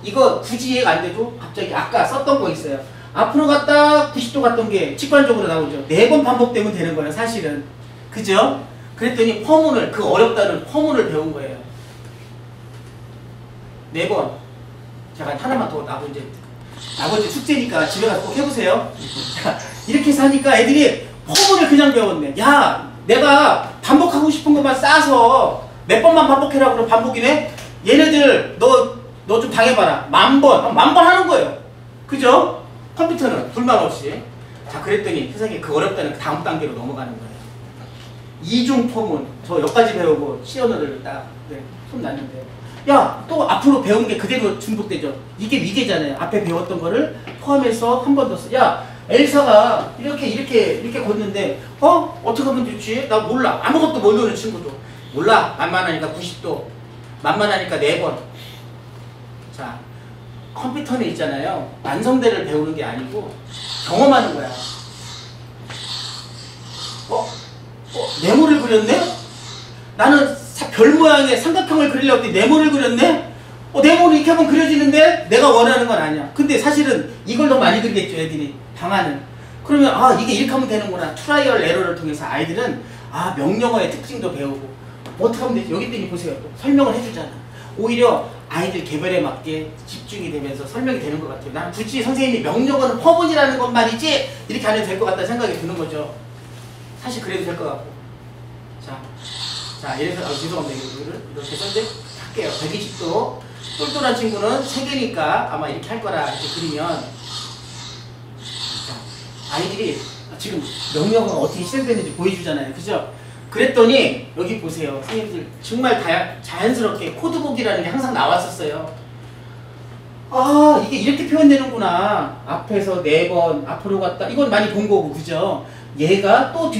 이거 굳이 이해가 안 돼도 갑자기 아까 썼던 거 있어요. 앞으로 갔다 90도 갔던 게 직관적으로 나오죠. 4번 반복되면 되는 거예요. 사실은. 그죠? 그랬더니 퍼문을, 그 어렵다는 퍼문을 배운 거예요. 4번. 제가 하나만 더 나머지 숙제니까 집에 가서 꼭 해보세요. 이렇게 해서 하니까 애들이 퍼문을 그냥 배웠네. 야, 내가 반복하고 싶은 것만 싸서 몇 번만 반복해라 그러면 반복이네? 얘네들 너 너 좀 당해봐라. 10,000번, 10,000번 하는 거예요. 그죠? 컴퓨터는 불만 없이. 자, 그랬더니 세상에 그 어렵다는 다음 단계로 넘어가는 거예요. 이중 포문, 저 여기까지 배우고 시언어를 딱 손 놨는데, 야, 또 앞으로 배운 게 그대로 중복되죠. 이게 위계잖아요. 앞에 배웠던 거를 포함해서 한 번 더 써. 야, 엘사가 이렇게 걷는데, 어떻게 하면 좋지? 나 몰라. 아무것도 모르는 친구도. 몰라. 만만하니까 90도. 만만하니까 4번. 자, 컴퓨터는 있잖아요. 완성대를 배우는 게 아니고, 경험하는 거야. 네모를 그렸네? 나는 별 모양의 삼각형을 그리려고 했더니 네모를 그렸네? 네모는 이렇게 하면 그려지는데 내가 원하는 건 아니야. 근데 사실은 이걸 더 많이 그리겠죠, 애들이. 방안은. 그러면 이게 이렇게 하면 되는구나. 트라이얼 에러를 통해서 아이들은 명령어의 특징도 배우고 어떻게 하면 되지? 여기 있더니 보세요. 또 설명을 해주잖아. 오히려 아이들 개별에 맞게 집중이 되면서 설명이 되는 것 같아요. 난 굳이 선생님이 명령어는 퍼문이라는 것만이지 이렇게 안 해도 될 것 같다는 생각이 드는 거죠. 사실 그래도 될 것 같고. 자, 이래서, 죄송합니다. 이렇게 선택 할게요. 120도. 똘똘한 친구는 3개니까 아마 이렇게 할 거라 이렇게 그리면. 자, 아이들이 지금 명령어가 어떻게 시작되는지 보여주잖아요. 그죠? 그랬더니, 여기 보세요. 선생님들 정말 자연스럽게 코드북이라는 게 항상 나왔었어요. 이게 이렇게 표현되는구나. 앞에서 4번, 앞으로 갔다. 이건 많이 본 거고, 그죠? 얘가 또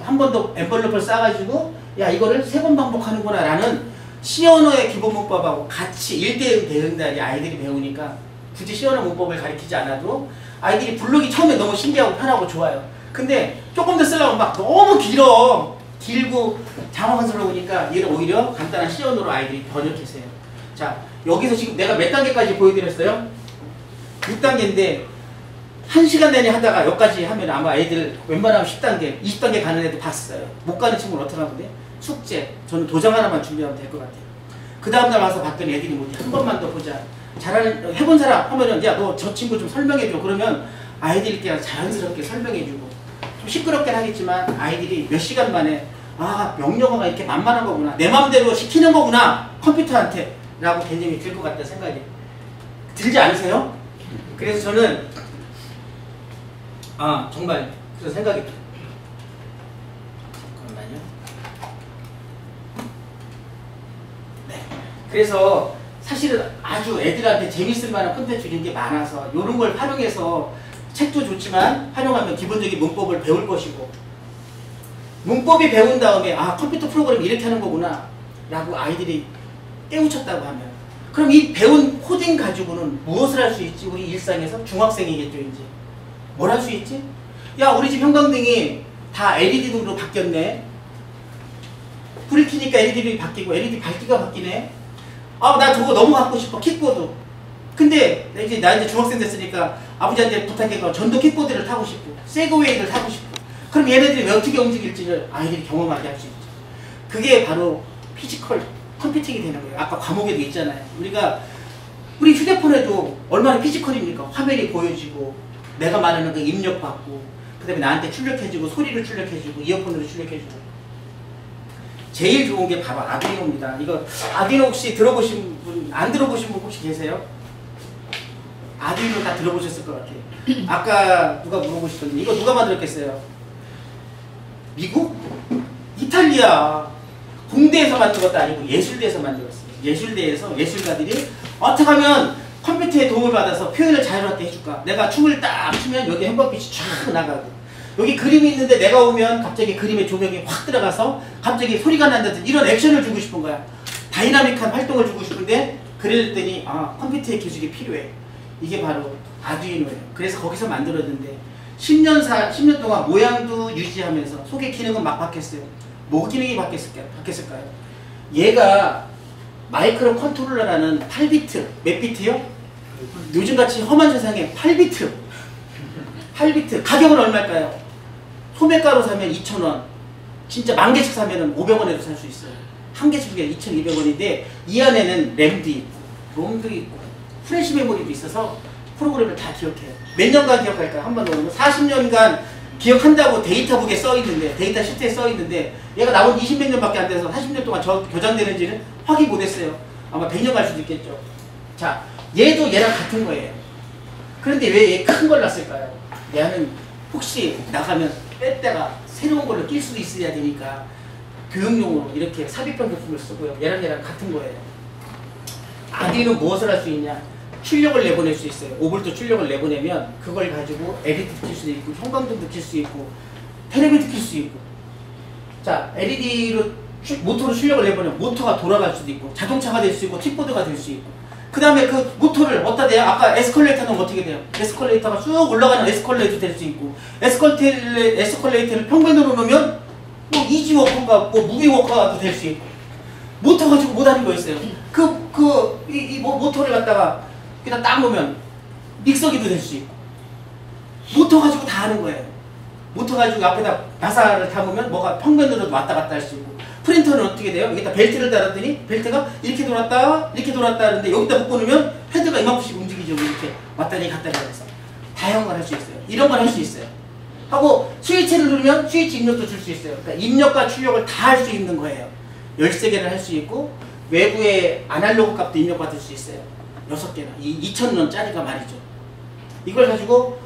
한 번 더 엠벌러프를 싸가지고 야 이거를 3번 반복하는구나 라는 시언어의 기본 문법하고 같이 1대1 대응단이 아이들이 배우니까 굳이 시언어 문법을 가르치지 않아도 아이들이 블록이 처음에 너무 신기하고 편하고 좋아요. 근데 조금 더 쓰려면 막 너무 길고 장황스러우니까 얘를 오히려 간단한 시언어로 아이들이 번역했어요. 자, 여기서 지금 내가 몇 단계까지 보여드렸어요? 6단계인데 1시간 내내 하다가 여기까지 하면 아마 애들 웬만하면 10단계, 20단계 가는 애도 봤어요. 못 가는 친구는 어떻게 하면 돼? 숙제. 저는 도장 하나만 준비하면 될 것 같아요. 그 다음날 와서 봤더니 애들이 뭐지? 한 번만 더 보자. 해본 사람 하면은 야, 너 저 친구 좀 설명해줘. 그러면 아이들끼리 자연스럽게 설명해주고 좀 시끄럽긴 하겠지만 아이들이 몇 시간 만에 명령어가 이렇게 만만한 거구나. 내 마음대로 시키는 거구나. 컴퓨터한테. 라고 개념이 들 것 같다는 생각이 들지 않으세요? 그래서 저는 정말 그런 생각이 들어요. 잠깐만요. 네. 그래서 사실은 아주 애들한테 재밌을 만한 콘텐츠 이런 게 많아서 이런 걸 활용해서 책도 좋지만 활용하면 기본적인 문법을 배울 것이고 문법이 배운 다음에 컴퓨터 프로그램이 이렇게 하는 거구나 라고 아이들이 깨우쳤다고 하면 그럼 이 배운 코딩 가지고는 무엇을 할 수 있지? 우리 일상에서 중학생이겠죠 이제. 뭘 할 수 있지? 야 우리 집 형광등이 다 LED 등으로 바뀌었네. 불이 켜니까 LED로 바뀌고 LED 밝기가 바뀌네. 나 저거 너무 갖고 싶어. 킥보드. 근데 나 이제 중학생 됐으니까 아버지한테 부탁해서 전동 킥보드를 타고 싶고 세그웨이를 타고 싶고 그럼 얘네들이 왜 어떻게 움직일지를 아이들이 경험하게 할 수 있죠. 그게 바로 피지컬 컴퓨팅이 되는 거예요. 아까 과목에도 있잖아요. 우리 휴대폰에도 얼마나 피지컬입니까? 화면이 보여지고 내가 말하는 거 입력받고 그 다음에 나한테 출력해주고 소리를 출력해주고 이어폰으로 출력해주고 제일 좋은 게 바로 아두이노입니다. 이거 아두이노 혹시 들어보신 분, 안 들어보신 분 혹시 계세요? 아두이노 다 들어보셨을 것 같아요. 아까 누가 물어보시던데 이거 누가 만들었겠어요? 미국? 이탈리아 공대에서 만든 것도 아니고 예술대에서 만들었어요. 예술대에서 예술가들이 어떻게 하면 컴퓨터에 도움을 받아서 표현을 자유롭게 해줄까? 내가 춤을 딱 추면 여기 행복빛이 쫙 나가고 여기 그림이 있는데 내가 오면 갑자기 그림의 조명이 확 들어가서 갑자기 소리가 난다든지 이런 액션을 주고 싶은 거야. 다이나믹한 활동을 주고 싶은데 그랬더니 컴퓨터의 기술이 필요해. 이게 바로 아두이노예요. 그래서 거기서 만들었는데 10년 동안 모양도 유지하면서 속의 기능은 막 바뀌었어요. 뭐 기능이 바뀌었을까요? 얘가 마이크로 컨트롤러라는 8비트, 몇 비트요? 요즘같이 험한 세상에 8비트. 가격은 얼마일까요? 소매가로 사면 2,000원. 진짜 만 개씩 사면 500원에도 살 수 있어요. 한 개씩 2,200원인데 이 안에는 램도 있고 플래시 메모리도 있어서 프로그램을 다 기억해요. 몇 년간 기억할까요? 한번 넣으면 40년간 기억한다고 데이터북에 써있는데 데이터 시트에 써있는데 얘가 나온 20몇 년밖에 안 돼서 40년 동안 저장되는지는 확인 못했어요. 아마 100년 갈 수도 있겠죠. 자, 얘도 얘랑 같은 거예요. 그런데 왜 얘 큰 걸 놨을까요? 얘는 혹시 나가면 뺐다가 새로운 걸로 낄 수도 있어야 되니까 교육용으로 이렇게 삽입형 부품을 쓰고요. 얘랑 같은 거예요. 아두이노 무엇을 할 수 있냐? 출력을 내보낼 수 있어요. 5V 출력을 내보내면 그걸 가지고 LED 킬 수도 있고 형광등도 킬 수 있고 텔레비도 킬 수 있고. 자, LED로 모터로 출력을 내보내면 모터가 돌아갈 수도 있고 자동차가 될 수 있고 킥보드가 될 수 있고. 그 다음에 그 모터를 어디다 대요? 아까 에스컬레이터는 어떻게 돼요? 에스컬레이터가 쭉 올라가는 에스컬레이터 될 수 있고 에스컬레이터를 평면으로 놓으면 뭐 이지워커인가 뭐 무비워커가 될 수 있고. 모터 가지고 못하는 거 있어요. 모터를 갖다가 그냥 딱 놓으면 믹서기도 될 수 있고. 모터 가지고 다 하는 거예요. 모터 가지고 앞에다 나사를 담으면 뭐가 평면으로 왔다 갔다 할 수 있고. 프린터는 어떻게 돼요? 여기다 벨트를 달았더니 벨트가 이렇게 돌았다 하는데 여기다 묶어놓으면 헤드가 이만큼씩 움직이죠. 이렇게 왔다리 갔다리 하면서 다양한 걸 할 수 있어요. 이런 걸 할 수 있어요. 하고 스위치를 누르면 스위치 입력도 줄 수 있어요. 그러니까 입력과 출력을 다 할 수 있는 거예요. 13개를 할 수 있고 외부의 아날로그 값도 입력받을 수 있어요. 6개나 2,000원짜리가 말이죠. 이걸 가지고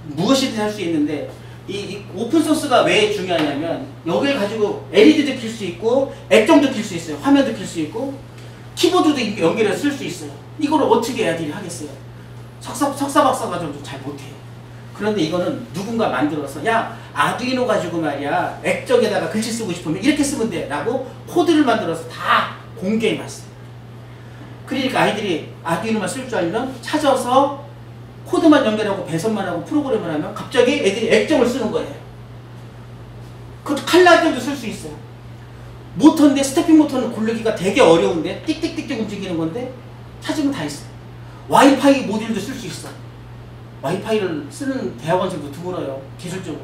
무엇이든 할 수 있는데 이 오픈소스가 왜 중요하냐면 여기를 가지고 LED도 킬 수 있고 액정도 킬 수 있어요. 화면도 킬 수 있고 키보드도 연결해서 쓸 수 있어요. 이거를 어떻게 애들이 하겠어요? 석사박사가 좀 잘 못해요. 그런데 이거는 누군가 만들어서 야 아두이노 가지고 말이야 액정에다가 글씨 쓰고 싶으면 이렇게 쓰면 돼 라고 코드를 만들어서 다 공개해놨어요. 그러니까 아이들이 아두이노만 쓸 줄 알면 찾아서 코드만 연결하고 배선만 하고 프로그램을 하면 갑자기 애들이 액정을 쓰는 거예요. 그 칼라 액정도 쓸 수 있어요. 모터인데 스태핑 모터는 고르기가 되게 어려운데 띡띡띡띡 움직이는 건데 찾으면 다 있어요. 와이파이 모듈도 쓸 수 있어. 와이파이를 쓰는 대학원생도 드물어요. 기술적으로.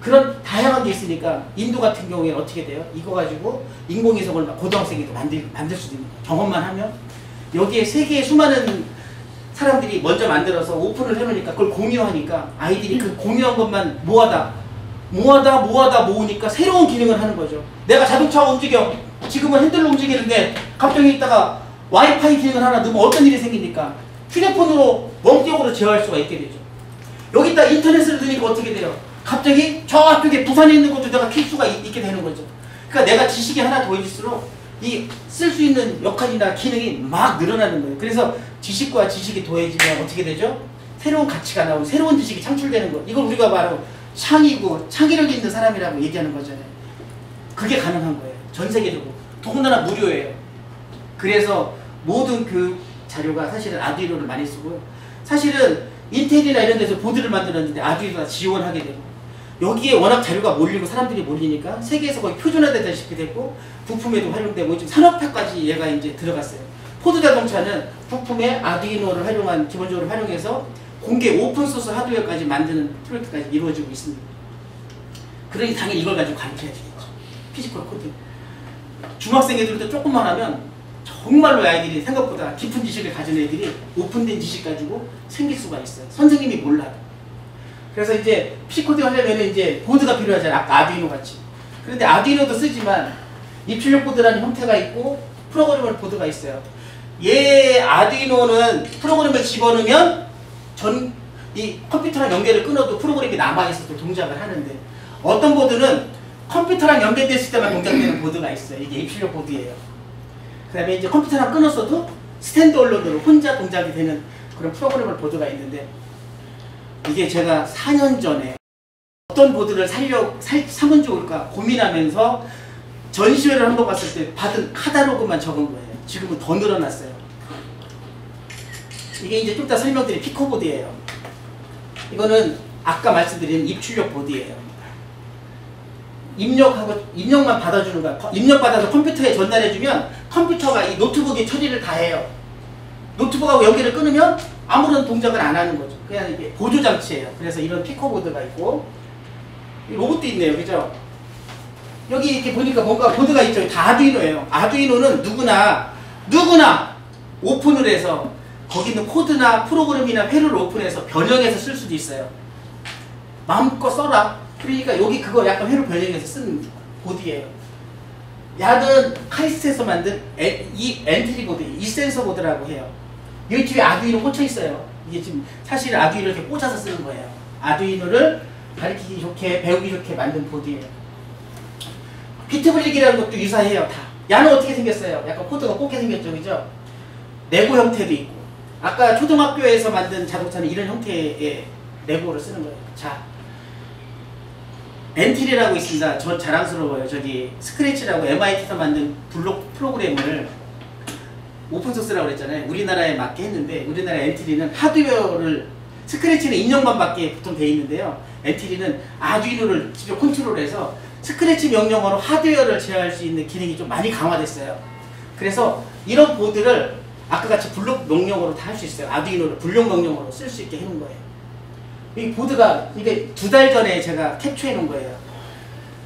그런 다양한 게 있으니까 인도 같은 경우에 어떻게 돼요? 이거 가지고 인공위성을 고등학생이도 만들 수도 있는 거예요. 경험만 하면. 여기에 세계의 수많은 사람들이 먼저 만들어서 오픈을 해놓으니까 그걸 공유하니까 아이들이 그 공유한 것만 모으니까 새로운 기능을 하는 거죠. 내가 자동차가 움직여. 지금은 핸들로 움직이는데 갑자기 있다가 와이파이 기능을 하나 넣으면 어떤 일이 생깁니까? 휴대폰으로 원격으로 제어할 수가 있게 되죠. 여기다 인터넷을 넣으니까 어떻게 돼요? 갑자기 저쪽에 부산에 있는 것도 내가 킬 수가 있게 되는 거죠. 그러니까 내가 지식이 하나 더해질수록 이 쓸 수 있는 역할이나 기능이 막 늘어나는 거예요. 그래서 지식과 지식이 더해지면 어떻게 되죠? 새로운 가치가 나오고 새로운 지식이 창출되는 거. 이걸 우리가 바로 창의력 있는 사람이라고 얘기하는 거잖아요. 그게 가능한 거예요. 전 세계적으로. 더군다나 무료예요. 그래서 모든 그 자료가 사실은 아두이노를 많이 쓰고요. 사실은 인텔이나 이런 데서 보드를 만들었는데 아두이노가 지원하게 되고 여기에 워낙 자료가 몰리고 사람들이 몰리니까 세계에서 거의 표준화되다시피 됐고 부품에도 활용되고 지금 산업화까지 얘가 이제 들어갔어요. 포드 자동차는 부품에 아두이노를 기본적으로 활용해서 공개 오픈소스 하드웨어까지 만드는 프로젝트까지 이루어지고 있습니다. 그러니 당연히 이걸 가지고 가르쳐야 되겠죠. 피지컬 코드. 중학생 애들도 조금만 하면 정말로 아이들이 생각보다 깊은 지식을 가진 애들이 오픈된 지식 가지고 생길 수가 있어요. 선생님이 몰라도. 그래서 이제 피지코딩 하려면 이제 보드가 필요하잖아요. 아까 아두이노 같이. 그런데 아두이노도 쓰지만 입출력 보드라는 형태가 있고 프로그래머 보드가 있어요. 얘 아두이노는 프로그램을 집어넣으면 이 컴퓨터랑 연결을 끊어도 프로그램이 남아있어도 동작을 하는데 어떤 보드는 컴퓨터랑 연결됐을 때만 동작되는 보드가 있어요. 이게 입출력 보드예요. 그 다음에 이제 컴퓨터랑 끊었어도 스탠드얼론으로 혼자 동작이 되는 그런 프로그래머 보드가 있는데 이게 제가 4년 전에 어떤 보드를 사면 좋을까 고민하면서 전시회를 한번 갔을 때 받은 카탈로그만 적은 거예요. 지금은 더 늘어났어요. 이게 이제 좀 이따 설명드린 피코보드예요. 이거는 아까 말씀드린 입출력 보드예요. 입력만 받아주는 거야. 입력받아서 컴퓨터에 전달해주면 컴퓨터가 이 노트북의 처리를 다 해요. 노트북하고 연결을 끊으면 아무런 동작을 안 하는 거죠. 그냥 이게 보조장치예요. 그래서 이런 피코보드가 있고 로봇도 있네요. 그죠? 여기 이렇게 보니까 뭔가 보드가 있죠. 다 아두이노예요. 아두이노는 누구나 오픈을 해서 거기 있는 코드나 프로그램이나 회로를 오픈해서 변형해서 쓸 수도 있어요. 마음껏 써라. 그러니까 여기 그거 약간 회로 변형해서 쓴 보드예요. 야는 카이스트에서 만든 이 엔트리 보드, 이 센서 보드라고 해요. UHB에 아두이노 꽂혀 있어요. 이게 지금 사실 아두이노를 이렇게 꽂아서 쓰는 거예요. 아두이노를 가르치기 좋게, 배우기 좋게 만든 보드예요. 비트블릭이라는 것도 유사해요. 다. 야는 어떻게 생겼어요? 약간 코드가 꽂게 생겼죠, 그죠? 레고 형태도 있고. 아까 초등학교에서 만든 자동차는 이런 형태의 레고를 쓰는 거예요. 자, 엔틸이라고 있습니다. 저 자랑스러워요. 저기 스크래치라고 MIT에서 만든 블록 프로그램을 오픈소스라고 그랬잖아요. 우리나라에 맞게 했는데, 우리나라 엔틸리는 하드웨어를, 스크래치는 인형만밖에 보통 돼 있는데요. 엔틸리는 아두이노를 직접 컨트롤해서 스크래치 명령어로 하드웨어를 제어할 수 있는 기능이 좀 많이 강화됐어요. 그래서 이런 보드를 아까 같이 블록 명령어로 다 할 수 있어요. 아두이노를 블록 명령어로 쓸 수 있게 해놓은 거예요. 이 보드가 이게 2달 전에 제가 캡처해 놓은 거예요.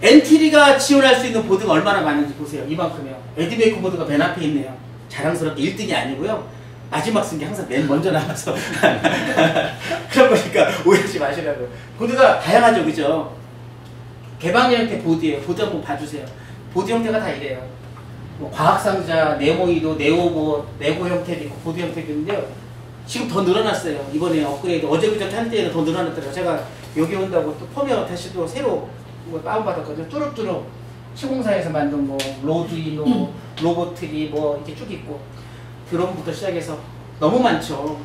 엔티리가 지원할 수 있는 보드가 얼마나 많은지 보세요. 이만큼이요. 에듀메이커 보드가 맨 앞에 있네요. 자랑스럽게 1등이 아니고요. 마지막 쓴 게 항상 맨 먼저 나와서 그런 거니까 오해하지 마시라고. 보드가 다양하죠, 그죠? 개방 형태 보드예요. 보드 한번 봐주세요. 보드 형태가 다 이래요. 뭐 과학상자, 네모이도, 네오보, 레고 형태도 있고 보드 형태도 있는데요. 지금 더 늘어났어요. 이번에 업그레이드 어제 그저께 할 때는 더 늘어났더라고요. 제가 여기 온다고 또 펌웨어 다시도 새로 다운받았거든요. 뚜룩뚜룩 시공사에서 만든 뭐 로드이노, 로보트리 뭐 이렇게 쭉 있고 드럼부터 시작해서 너무 많죠.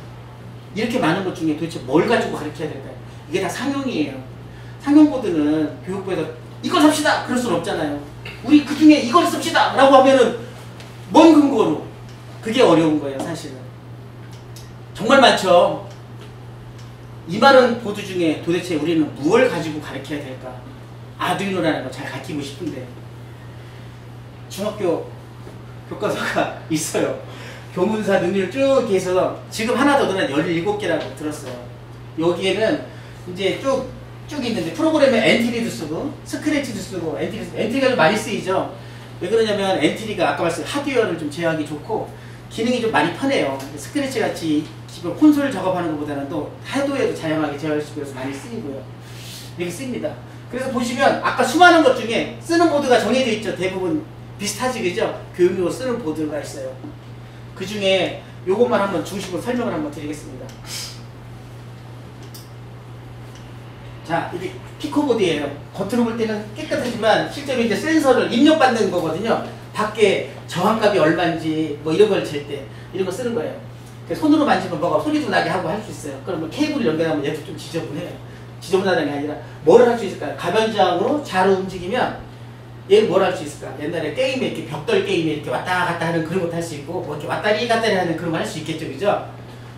이렇게 많은 것 중에 도대체 뭘 가지고 가르쳐야 될까요? 이게 다 상용이에요. 상용보드는 교육부에서 이걸 삽시다! 그럴 수는 없잖아요. 우리 그 중에 이걸 씁시다! 라고 하면은 뭔 근거로? 그게 어려운 거예요, 사실은. 정말 많죠. 이 많은 보드 중에 도대체 우리는 무엇을 가지고 가르쳐야 될까? 아두이노라는 걸 잘 가르치고 싶은데 중학교 교과서가 있어요. 교문사 능률 쭉 이렇게 해서 지금 하나 더 늘어난 17개라고 들었어요. 여기에는 이제 쭉 있는데 프로그램에 엔티리도 쓰고 스크래치도 쓰고 엔티리가 좀 많이 쓰이죠. 왜 그러냐면 엔티리가 아까 말씀 하드웨어를 좀 제어하기 좋고 기능이 좀 많이 편해요. 스크래치 같이 지금 콘솔 작업하는 것보다는 또 하드웨어도 다양하게 제어할 수 있어서 많이 쓰이고요. 이렇게 씁니다. 그래서 보시면 아까 수많은 것 중에 쓰는 보드가 정해져 있죠. 대부분 비슷하지, 그죠? 교육용으로 쓰는 보드가 있어요. 그 중에 요것만 한번 중심으로 설명을 한번 드리겠습니다. 자, 이게 피코보드예요. 겉으로 볼 때는 깨끗하지만 실제로 이제 센서를 입력받는 거거든요. 밖에 저항값이 얼마인지 뭐 이런 걸 잴 때 이런 거 쓰는 거예요. 손으로 만지면 뭐가 소리도 나게 하고 할 수 있어요. 그러면 케이블을 연결하면 얘도 좀 지저분해요. 지저분하다는 게 아니라 뭘 할 수 있을까요? 가변저항으로 좌로 움직이면 얘는 뭘 할 수 있을까? 옛날에 게임에 이렇게 벽돌 게임에 이렇게 왔다 갔다 하는 그런 것도 할 수 있고 뭐 이렇게 왔다리 갔다리 하는 그런 거 할 수 있겠죠, 그죠?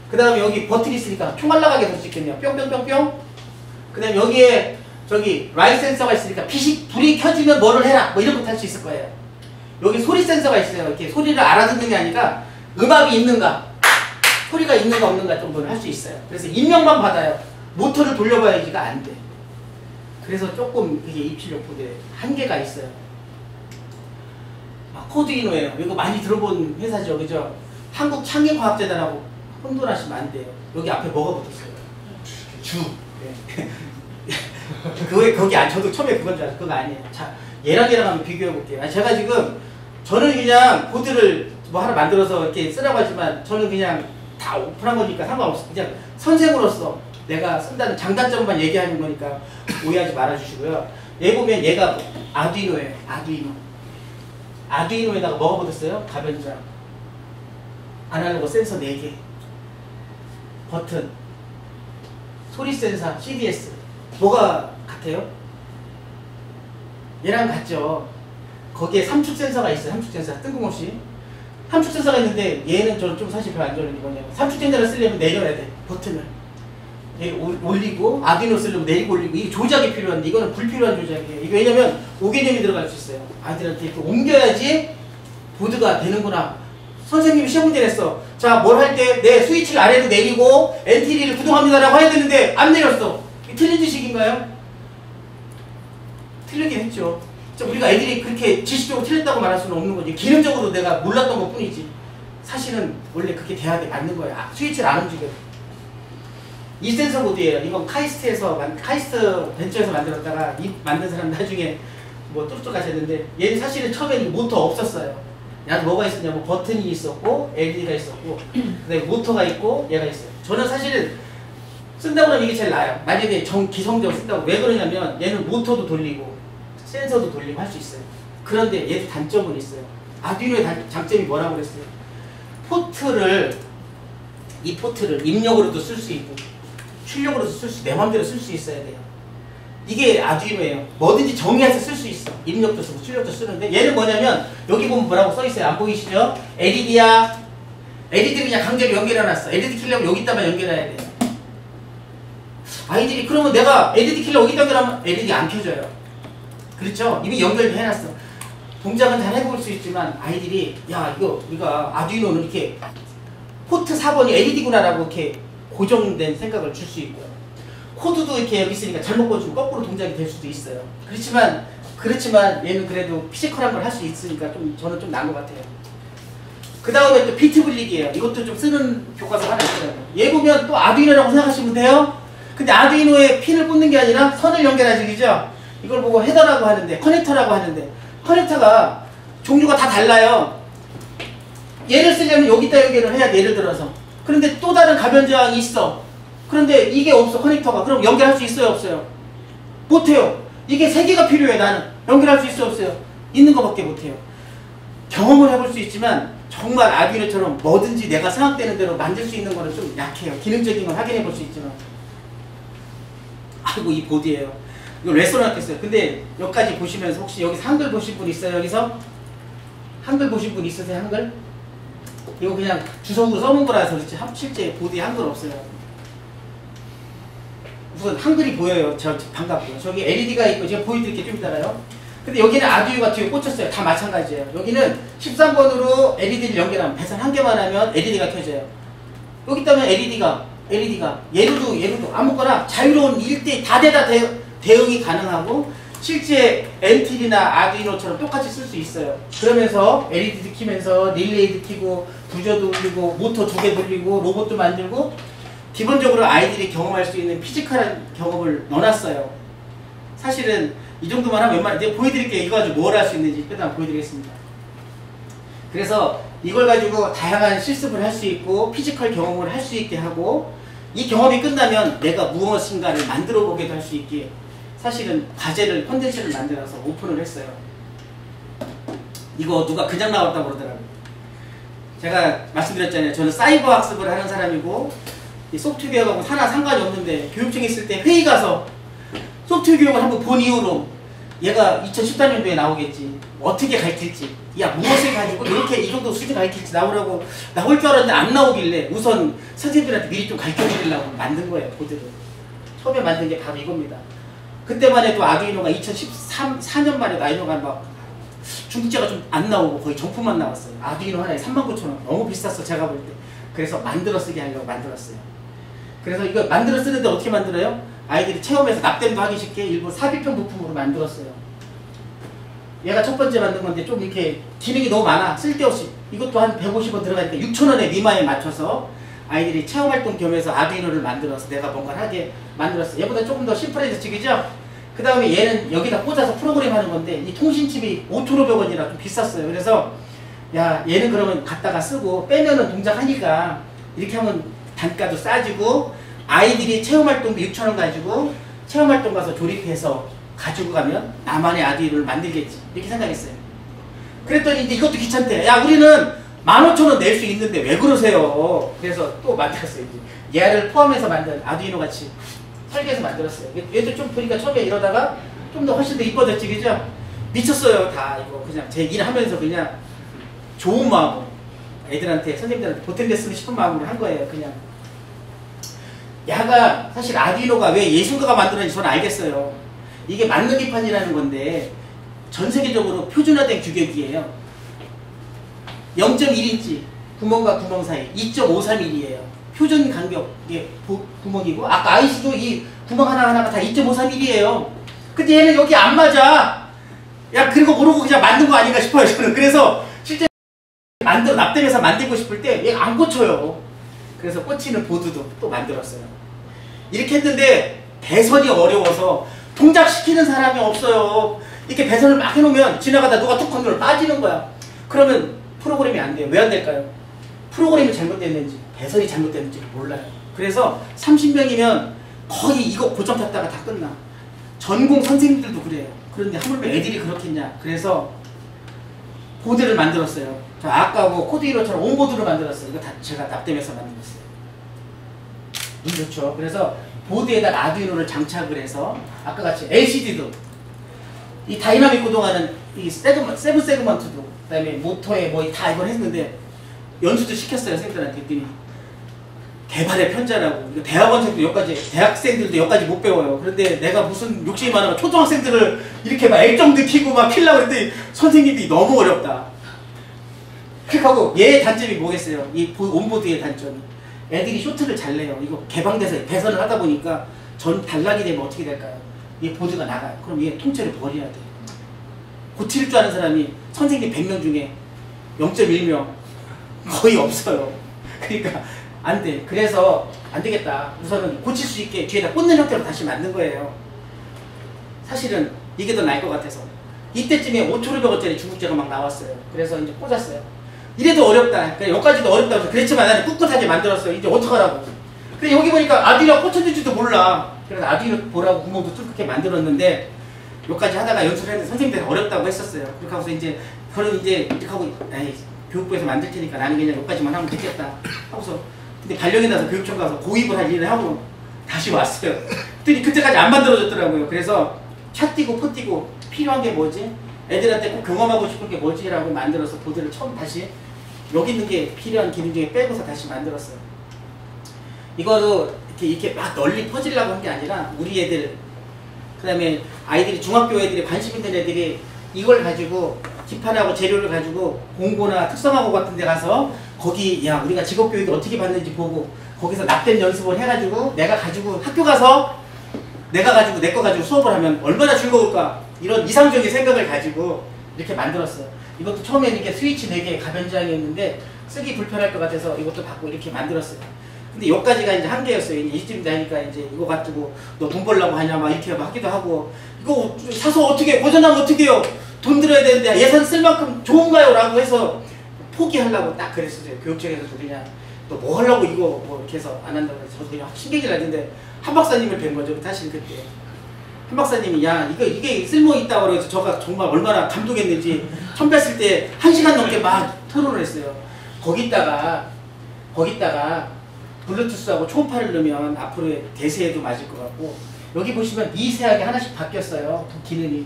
그 다음에 여기 버튼이 있으니까 총 날라가게 될 수 있겠네요. 뿅뿅뿅뿅. 그 다음에 여기에 저기 라이트 센서가 있으니까 불이 켜지면 뭐를 해라 뭐 이런 것도 할 수 있을 거예요. 여기 소리 센서가 있어요. 이렇게 소리를 알아듣는 게 아니라 음악이 있는가 소리가 있는가 없는가 정도는 할 수 있어요. 그래서 입력만 받아요. 모터를 돌려봐야지가 안 돼. 그래서 조금 이게 입출력 보드에 한계가 있어요. 코드이노예요. 이거 많이 들어본 회사죠, 그죠? 한국 창의과학재단하고 혼돈하시면 안 돼요. 여기 앞에 뭐가 붙었어요? 주. 네. 거기 저도 처음에 그건 줄 알았어요. 그거 아니에요. 자, 얘랑 한번 비교해 볼게요. 제가 지금 저는 그냥 보드를 뭐 하나 만들어서 이렇게 쓰라고 하지만 저는 그냥 다 오픈한 거니까 상관없어요. 그냥 선생으로서 내가 쓴다는 장단점만 얘기하는 거니까 오해하지 말아주시고요. 얘 보면 얘가 아두이노예요. 아두이노에다가 뭐가 붙었어요? 가변장, 아날로그 센서 4개, 버튼, 소리 센서, CDS. 뭐가 같아요? 얘랑 같죠. 거기에 삼축 센서가 있어요. 삼축 센서 뜬금없이 삼축 센서가 있는데 얘는 저는 좀 사실 별로 안 좋아하는 게 뭐냐면 삼축 센서를 쓰려면 내려야 돼. 버튼을 올리고 아두이노 쓰려면 내리고 올리고 이게 조작이 필요한데 이거는 불필요한 조작이에요. 이거 왜냐면 5개념이 들어갈 수 있어요. 아이들한테 이렇게 옮겨야지 보드가 되는구나. 선생님이 시험 문제 냈어. 자, 뭘 할 때 내 스위치를 아래로 내리고 엔티리를 구동합니다라고 해야 되는데 안 내렸어. 틀린 지식인가요? 틀리긴 했죠. 우리가 애들이 그렇게 지식적으로 틀렸다고 말할 수는 없는 거지. 기능적으로 내가 몰랐던 것 뿐이지. 사실은 원래 그렇게 돼야 돼. 맞는 거야. 스위치를 안 움직여. 이 센서 보드예요. 이건 카이스트 벤처에서 만들었다가 만든 사람 나중에 뭐 뚜루뚜루 가셨는데 얘는 사실은 처음에는 모터 없었어요. 야, 뭐가 있었냐면 버튼이 있었고 LED가 있었고 그다음에 모터가 있고 얘가 있어요. 저는 사실은 쓴다고 하면 이게 제일 나아요. 만약에 기성적으로 쓴다고. 왜 그러냐면 얘는 모터도 돌리고 센서도 돌리고 할 수 있어요. 그런데 얘도 단점은 있어요. 아두이노의 장점이 뭐라고 그랬어요? 이 포트를 입력으로도 쓸 수 있고 출력으로도 내 맘대로 쓸 수 있어야 돼요. 이게 아두이노예요. 뭐든지 정의해서 쓸 수 있어. 입력도 쓰고 출력도 쓰는데 얘는 뭐냐면 여기 보면 뭐라고 써있어요. 안 보이시죠? LED야. LED 그냥 강제로 연결해놨어. LED 킬려면 여기다만 연결해야 돼요. 아이들이 그러면 내가 LED 킬러 여기다 연결하면 LED 안 켜져요. 그렇죠? 이미 연결해놨어. 동작은 잘 해볼 수 있지만 아이들이 야 이거 아두이노는 이렇게 포트 4번이 LED구나 라고 이렇게 고정된 생각을 줄 수 있고요. 코드도 이렇게 여기 있으니까 잘못 꽂으면 거꾸로 동작이 될 수도 있어요. 그렇지만 얘는 그래도 피지컬한 걸 할 수 있으니까 저는 좀 나은 것 같아요. 그 다음에 또 비트 분리기예요. 이것도 좀 쓰는 교과서가 하나 있더라고요. 얘 보면 또 아두이노라고 생각하시면 돼요. 근데 아두이노에 핀을 꽂는 게 아니라 선을 연결하지, 그죠? 이걸 보고 헤더라고 하는데, 커넥터라고 하는데, 커넥터가 종류가 다 달라요. 얘를 쓰려면 여기다 연결을 해야 돼, 예를 들어서. 그런데 또 다른 가변 저항이 있어. 그런데 이게 없어, 커넥터가. 그럼 연결할 수 있어요, 없어요? 못해요. 이게 3개가 필요해, 나는. 연결할 수 있어요, 없어요? 있는 것밖에 못해요. 경험을 해볼 수 있지만 정말 아두이노처럼 뭐든지 내가 생각되는 대로 만들 수 있는 거는 좀 약해요. 기능적인 건 확인해 볼 수 있지만. 아이고, 이 보드예요. 이거 왜 써놨겠어요? 근데 여기까지 보시면서 혹시 여기서 한글 보신 분 있어요? 여기서? 한글 보신 분 있으세요? 한글? 이거 그냥 주석으로 써놓은 거라서 그렇지 실제 보드에 한글 없어요. 우선 한글이 보여요. 반갑고요. 저기 LED가 있고 제가 보여드릴게요. 좀 이따가요. 근데 여기는 아두이노가 뒤에 꽂혔어요. 다 마찬가지예요. 여기는 13번으로 LED를 연결하면 배선 한 개만 하면 LED가 켜져요. 여기 있다면 LED가 얘로도 아무거나 자유로운 일대 다 대응이 가능하고 실제 엔틸이나 아두이노처럼 똑같이 쓸 수 있어요. 그러면서 LED도 키면서 릴레이도 키고 부저도 올리고 모터 2개 돌리고 로봇도 만들고 기본적으로 아이들이 경험할 수 있는 피지컬한 경험을 넣어놨어요. 사실은 이 정도만 하면 웬만하면 내가 보여드릴게요. 이거 가지고 뭘 할 수 있는지 일단 보여드리겠습니다. 그래서 이걸 가지고 다양한 실습을 할 수 있고 피지컬 경험을 할 수 있게 하고 이 경험이 끝나면 내가 무엇인가를 만들어 보게도 할 수 있게 사실은 과제를 컨텐츠를 만들어서 오픈을 했어요. 이거 누가 그냥 나왔다고 그러더라고요. 제가 말씀드렸잖아요. 저는 사이버 학습을 하는 사람이고 이 소프트웨어하고 하나 상관이 없는데 교육청에 있을 때 회의 가서 소프트웨어 교육을 한번 본 이후로 얘가 2014년도에 나오겠지. 어떻게 가르칠지. 야, 무엇을 가지고 이렇게 이 정도 수준 가르칠지 나오라고 나올 줄 알았는데 안 나오길래 우선 선생님들한테 미리 좀 가르쳐 드리려고 만든 거예요, 보드를. 처음에 만든 게 바로 이겁니다. 그때만 해도 아두이노가 2014년 만에 아두이노가 막 중국제가 좀 안 나오고 거의 정품만 나왔어요. 아두이노 하나에 39,000원. 너무 비쌌어, 제가 볼 때. 그래서 만들어 쓰게 하려고 만들었어요. 그래서 이거 만들어 쓰는데 어떻게 만들어요? 아이들이 체험해서 납땜도 하기 쉽게 일부 삽입형 부품으로 만들었어요. 얘가 첫 번째 만든 건데 좀 이렇게 기능이 너무 많아. 쓸데없이. 이것도 한 150원 들어가니까 6,000원의 미만에 맞춰서 아이들이 체험활동 겸해서 아두이노를 만들어서 내가 뭔가를 하게 만들었어요. 얘보다 조금 더 심플해졌지, 그죠? 그 다음에 얘는 여기다 꽂아서 프로그램 하는 건데 이 통신칩이 5,500원이라 좀 비쌌어요. 그래서 야, 얘는 그러면 갖다가 쓰고 빼면은 동작하니까 이렇게 하면 단가도 싸지고 아이들이 체험활동도 6,000원 가지고 체험활동 가서 조립해서 가지고 가면 나만의 아두이노를 만들겠지. 이렇게 생각했어요. 그랬더니 이제 이것도 귀찮대. 야, 우리는 15,000원 낼 수 있는데 왜 그러세요? 그래서 또 만들었어요. 이제 얘를 포함해서 만든 아두이노 같이 설계해서 만들었어요. 얘도 좀 보니까 처음에 이러다가 좀 더 훨씬 더 이뻐졌지, 그죠? 미쳤어요. 다 이거 그냥 제 일하면서 그냥 좋은 마음으로 애들한테 선생님들한테 보탬됐으면 싶은 마음으로 한 거예요. 그냥 야가 사실 아두이노가 왜 예술가가 만들었는지 저는 알겠어요. 이게 만능기판이라는 건데 전 세계적으로 표준화된 규격이에요. 0.1인치 구멍과 구멍 사이 2.531이에요. 표준 간격의 구멍이고 아까 IC도 이 구멍 하나하나가 다 2.531이에요. 근데 얘는 여기 안 맞아. 야, 그리고 모르고 그냥 만든 거 아닌가 싶어요, 저는. 그래서 실제 납땜해서 만들고 싶을 때 얘가 안 꽂혀요. 그래서 꽂히는 보드도 또 만들었어요. 이렇게 했는데 배선이 어려워서 동작시키는 사람이 없어요. 이렇게 배선을 막 해놓으면 지나가다 누가 툭 건드려 빠지는 거야. 그러면 프로그램이 안 돼요. 왜 안 될까요? 프로그램이 잘못됐는지 배선이 잘못됐는지 몰라요. 그래서 30명이면 거의 이거 고점 탔다가 다 끝나. 전공 선생님들도 그래요. 그런데 하물며 애들이 그렇겠냐. 그래서 보드를 만들었어요. 저 아까 뭐 코드 1호처럼 온보드를 만들었어요. 이거 다 제가 납땜해서 만들었어요. 좋죠. 그래서 보드에다 아두이노를 장착을 해서 아까 같이 LCD도 이 다이나믹 구동하는 이 세븐 세그먼트도 그다음에 모터에 뭐 다 이걸 했는데 연수도 시켰어요. 선생님들한테 했더니 개발의 편자라고. 대학원생도 여기까지, 대학생들도 여기까지 못 배워요. 그런데 내가 무슨 욕심이 많아서 초등학생들을 이렇게 막 액정 느끼고 막 키려고 했더니 선생님이 너무 어렵다. 그렇게 하고 얘의 단점이 뭐겠어요? 이 온보드의 단점이. 애들이 쇼트를 잘 내요. 이거 개방돼서 배선을 하다 보니까 전 단락이 되면 어떻게 될까요? 이 보드가 나가요. 그럼 얘 통째로 버려야 돼요. 고칠 줄 아는 사람이 선생님 100명 중에 0.1명 거의 없어요. 그러니까 안 돼. 그래서 안 되겠다. 우선은 고칠 수 있게 뒤에다 꽂는 형태로 다시 만든 거예요. 사실은 이게 더 나을 것 같아서. 이때쯤에 5,500원짜리 중국제가 막 나왔어요. 그래서 이제 꽂았어요. 이래도 어렵다. 그러니까 여기까지도 어렵다고 해서 그랬지만 나는 꿋꿋하게 만들었어요. 이제 어떡하라고. 근데 여기 보니까 아두이노 꽂혔는지도 몰라. 그래서 아두이노 보라고 구멍도 뚫게 만들었는데 여기까지 하다가 연습을 했는데 선생님들이 어렵다고 했었어요. 그렇게 하고서 이제 저는 이제 이렇게 하고 에이, 교육부에서 만들 테니까 나는 그냥 여기까지만 하면 되겠다 하고서 근데 발령이 나서 교육청 가서 고입을 할 일을 하고 다시 왔어요. 그랬더니 그때까지 안 만들어졌더라고요. 그래서 차 띄고 포 띄고 필요한 게 뭐지? 애들한테 꼭 경험하고 싶은 게 뭐지? 라고 만들어서 보드를 처음 다시 여기 있는 게 필요한 기능 중에 빼고서 다시 만들었어요. 이거도 이렇게 막 널리 퍼지려고 한 게 아니라 우리 애들 그 다음에 아이들이 중학교 애들이 관심 있는 애들이 이걸 가지고 기판하고 재료를 가지고 공고나 특성화고 같은 데 가서 거기 야 우리가 직업교육을 어떻게 받는지 보고 거기서 납땜 연습을 해가지고 내가 가지고 학교 가서 내가 가지고 내 거 가지고 수업을 하면 얼마나 즐거울까 이런 이상적인 생각을 가지고 이렇게 만들었어요. 이것도 처음에는 이렇게 스위치 4개 가변장이었는데 쓰기 불편할 것 같아서 이것도 받고 이렇게 만들었어요. 근데 여기까지가 이제 한계였어요. 이제 이쯤 되니까 이제 이거 가지고 너 돈 벌려고 하냐 막 이렇게 막 하기도 하고 이거 사서 어떻게 고전하면 어떻게 해요? 돈 들어야 되는데 예산 쓸 만큼 좋은가요? 라고 해서 포기하려고 딱 그랬어요. 교육청에서도 그냥 또 뭐 하려고 이거 뭐 이렇게 해서 안 한다고 해서 저도 그냥 신경질 났는데 한 박사님을 뵌 거죠. 사실 그때 한 박사님이 야 이게 쓸모 있다고 그래서 저가 정말 얼마나 감동했는지 처음 뵀을 때 1시간 넘게 막 토론을 했어요. 거기다가 블루투스하고 초음파를 넣으면 앞으로의 대세에도 맞을 것 같고 여기 보시면 미세하게 하나씩 바뀌었어요. 기능이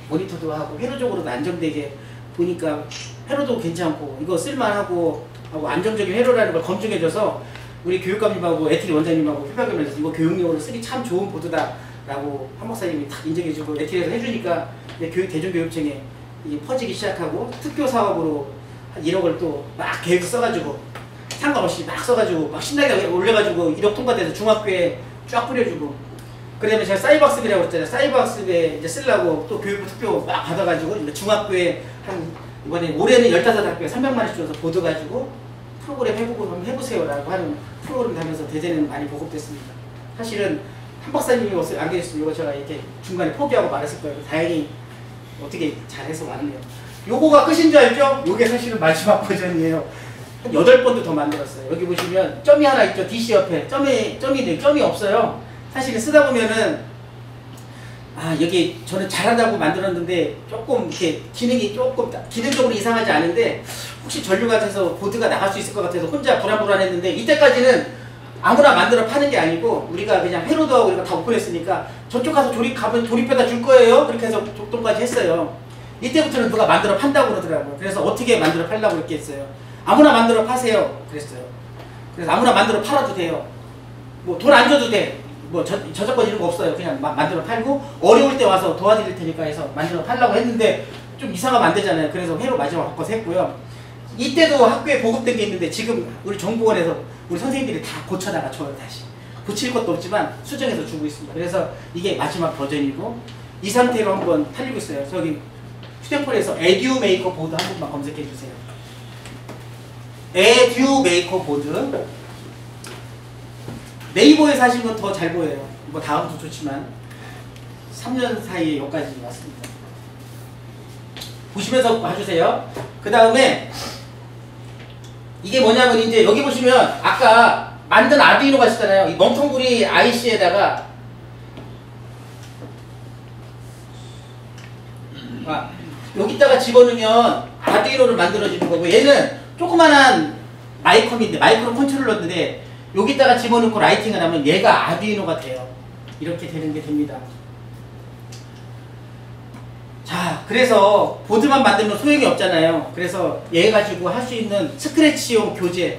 모니터도 하고 회로적으로도 안정되게 보니까 회로도 괜찮고 이거 쓸만하고 하고 안정적인 회로라는 걸 검증해줘서 우리 교육감님하고 에티리 원장님하고 협약하면서 이거 교육용으로 쓰기 참 좋은 보드다 라고 한 박사님이 딱 인정해주고 에티리에서 해주니까 대중교육청에 이게 퍼지기 시작하고 특교 사업으로 한 1억을 또 막 계획 써가지고 상관없이 막 써가지고 막 신나게 올려가지고 1억 통과돼서 중학교에 쫙 뿌려주고 그 다음에 제가 사이버학습이라고 그랬잖아요. 사이버학습에 이제 쓰려고 또 교육부 특교 막 받아가지고 중학교에 한 이번에 올해는 15학교에 300만원씩 줘서 보드 가지고 프로그램 해보고 한번 해보세요 라고 하는 프로그램 하면서 대전에는 많이 보급됐습니다. 사실은 한 박사님이 안 계셨으면 이거 제가 이렇게 중간에 포기하고 말았을 거예요. 다행히 어떻게 잘해서 왔네요. 요거가 끝인 줄 알죠? 요게 사실은 마지막 버전이에요. 한 8번도 더 만들었어요. 여기 보시면 점이 하나 있죠. DC 옆에 점이 없어요. 사실은 쓰다 보면은 여기 저는 잘한다고 만들었는데 조금 이렇게 기능이 조금 기능적으로 이상하지 않은데 혹시 전류 같아서 보드가 나갈 수 있을 것 같아서 혼자 불안불안했는데 이때까지는 아무나 만들어 파는 게 아니고 우리가 그냥 회로도 하고 우리가 다 오픈했으니까 저쪽 가서 가면 조립해다 줄 거예요. 그렇게 해서 족동까지 했어요. 이때부터는 누가 만들어 판다고 그러더라고요. 그래서 어떻게 만들어 팔라고 그렇게 했어요. 아무나 만들어 파세요. 그랬어요. 그래서 아무나 만들어 팔아도 돼요. 뭐 돈 안 줘도 돼. 뭐 저작권 이런 거 없어요. 그냥 만들어 팔고 어려울 때 와서 도와드릴 테니까 해서 만들어 팔라고 했는데 좀 이상하면 안 되잖아요. 그래서 회로 마지막 바꿔서 했고요. 이때도 학교에 보급된 게 있는데 지금 우리 정보원에서 우리 선생님들이 다 고쳐다가 줘요. 다시 고칠 것도 없지만 수정해서 주고 있습니다. 그래서 이게 마지막 버전이고 이 상태로 한번 팔리고 있어요. 저기 휴대폰에서 에듀메이커 보드 한 번만 검색해 주세요. 에듀메이커 보드 네이버에서 하신 건 더 잘 보여요. 뭐 다음도 좋지만 3년 사이에 여기까지 왔습니다. 보시면서 봐주세요. 그 다음에 이게 뭐냐면 이제 여기 보시면 아까 만든 아두이노가 있잖아요. 이 멍텅구리 IC에다가 여기다가 집어넣으면 아두이노를 만들어주는 거고, 얘는 조그만한 마이컴인데 마이크로 컨트롤러인데 여기다가 집어넣고 라이팅을 하면 얘가 아두이노가 돼요. 이렇게 되는 게 됩니다. 자, 그래서 보드만 만들면 소용이 없잖아요. 그래서 얘 가지고 할 수 있는 스크래치용 교재,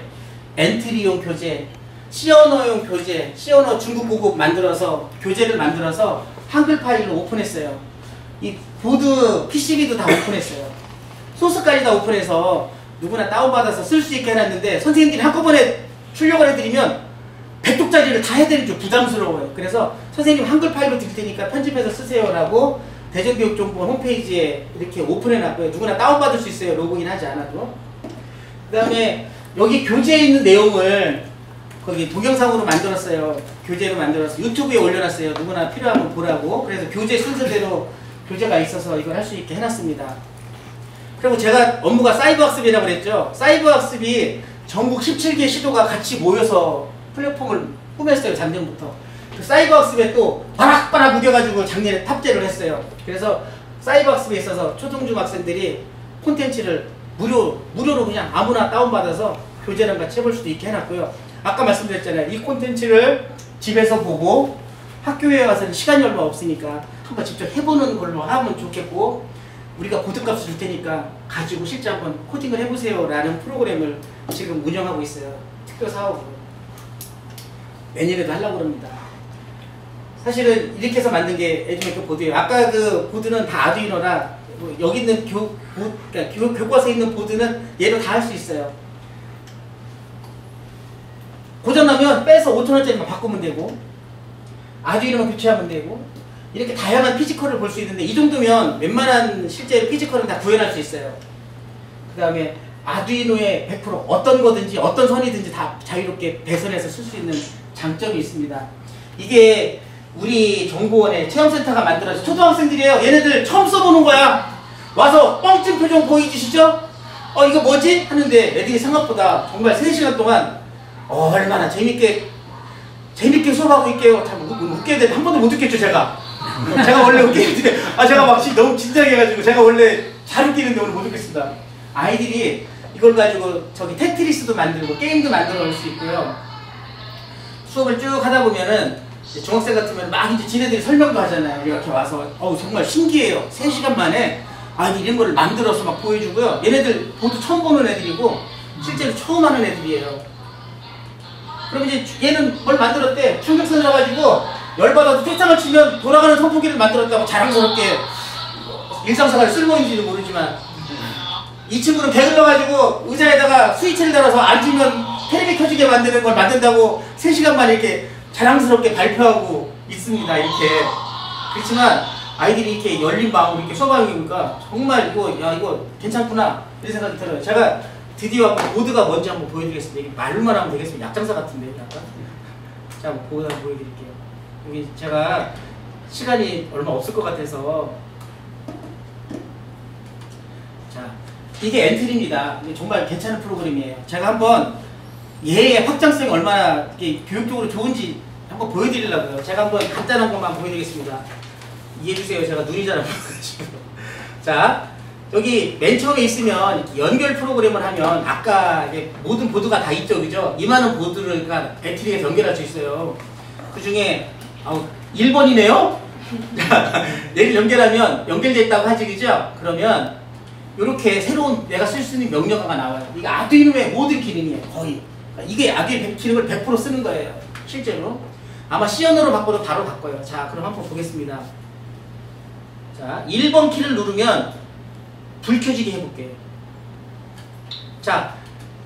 엔트리용 교재, 시어너용 교재, 시어너 중국 고급 만들어서 교재를 만들어서 한글 파일로 오픈했어요. 이 보드 PCB도 다 오픈했어요. 소스까지 다 오픈해서 누구나 다운받아서 쓸 수 있게 해놨는데, 선생님들이 한꺼번에 출력을 해드리면 100쪽짜리를 다 해드리면 좀 부담스러워요. 그래서 선생님 한글 파일로 드릴 테니까 편집해서 쓰세요라고 대전교육정보원 홈페이지에 이렇게 오픈해놨고요. 누구나 다운받을 수 있어요. 로그인 하지 않아도. 그 다음에 여기 교재에 있는 내용을 거기 동영상으로 만들었어요. 교재로 만들어서 유튜브에 올려놨어요. 누구나 필요하면 보라고. 그래서 교재 순서대로 교재가 있어서 이걸 할 수 있게 해놨습니다. 그리고 제가 업무가 사이버 학습이라고 그랬죠. 사이버 학습이 전국 17개 시도가 같이 모여서 플랫폼을 꾸몄어요. 작년부터. 그 사이버 학습에 또 바락바락 우겨가지고 작년에 탑재를 했어요. 그래서 사이버 학습에 있어서 초중중학생들이 콘텐츠를 무료로 그냥 아무나 다운받아서 교재랑 같이 해볼 수도 있게 해놨고요. 아까 말씀드렸잖아요. 이 콘텐츠를 집에서 보고 학교에 와서는 시간이 얼마 없으니까 한번 직접 해보는 걸로 하면 좋겠고, 우리가 보드값을 줄 테니까 가지고 실제 한번 코딩을 해보세요 라는 프로그램을 지금 운영하고 있어요. 특별 사업으로. 내년에도 하려고 합니다. 사실은 이렇게 해서 만든 게 에듀메이커 보드예요. 아까 그 보드는 다 아두이노라, 뭐 여기 있는 그러니까 교과서에 있는 보드는 얘로 다 할 수 있어요. 고장나면 빼서 5,000원짜리만 바꾸면 되고, 아두이노만 교체하면 되고, 이렇게 다양한 피지컬을 볼 수 있는데, 이 정도면 웬만한 실제로 피지컬은 다 구현할 수 있어요. 그 다음에 아두이노의 100% 어떤 거든지 어떤 선이든지 다 자유롭게 배선해서 쓸 수 있는 장점이 있습니다. 이게 우리 정보원에 체험센터가 만들어서 초등학생들이에요. 얘네들 처음 써보는 거야. 와서 뻥찐 표정 보이시죠? 이거 뭐지? 하는데 애들이 생각보다 정말 3시간 동안 얼마나 재밌게 수업하고 있게요. 참 웃게 되는데 한 번도 못 웃겠죠, 제가. 제가 원래 웃기는데, 제가 막 너무 진지하게 해가지고 제가 원래 잘 웃기는데 오늘 못 웃겠습니다. 아이들이 이걸 가지고 저기 테트리스도 만들고 게임도 만들어 볼 수 있고요. 수업을 쭉 하다 보면은 중학생 같으면 막 이제 지네들이 설명도 하잖아요. 이렇게 와서 정말 신기해요. 3시간 만에 이런 거를 만들어서 막 보여주고요. 얘네들 보드 처음 보는 애들이고 실제로 처음 하는 애들이에요. 그럼 이제 얘는 뭘 만들었대. 충격선을 가지고 열받아서 퇴장을 치면 돌아가는 선풍기를 만들었다고 자랑스럽게 일상생활에 쓸모있는지는 모르지만, 이 친구는 게을러가지고 의자에다가 스위치를 달아서 앉으면 텔레비 켜지게 만드는 걸 만든다고 3시간 만에 이렇게 자랑스럽게 발표하고 있습니다. 이렇게. 그렇지만 아이들이 이렇게 열린 마음으로 이렇게 수업하는 게 보니까 정말 이거 괜찮구나 이런 생각이 들어요. 제가 드디어 한번 보드가 뭔지 한번 보여드리겠습니다. 이게 말로만 하면 되겠습니다. 약장사 같은데 약간. 자, 보드 한번 보여드릴게요. 여기 제가 시간이 얼마 없을 것 같아서, 자, 이게 엔트리입니다. 이게 정말 괜찮은 프로그램이에요. 제가 한번 얘의 확장성이 얼마나 이게 교육적으로 좋은지 한번 보여드리려고요. 제가 한번 간단한 것만 보여드리겠습니다. 이해해주세요. 제가 눈이 잘 안 보여가지고. 자, 여기 맨 처음에 있으면 연결 프로그램을 하면 아까 모든 보드가 다 있죠, 그죠? 이만한 보드를 엔트리에 연결할 수 있어요. 그 중에 1번이네요? 얘를 연결하면 연결됐다고 하지, 그죠? 그러면 이렇게 새로운 내가 쓸 수 있는 명령어가 나와요. 이게 아두이노의 모든 기능이에요, 거의. 이게 아두이노 기능을 100% 쓰는 거예요, 실제로. 아마 시연으로 바꿔도 바로 바꿔요. 자, 그럼 한번 보겠습니다. 자, 1번 키를 누르면 불 켜지게 해볼게요. 자,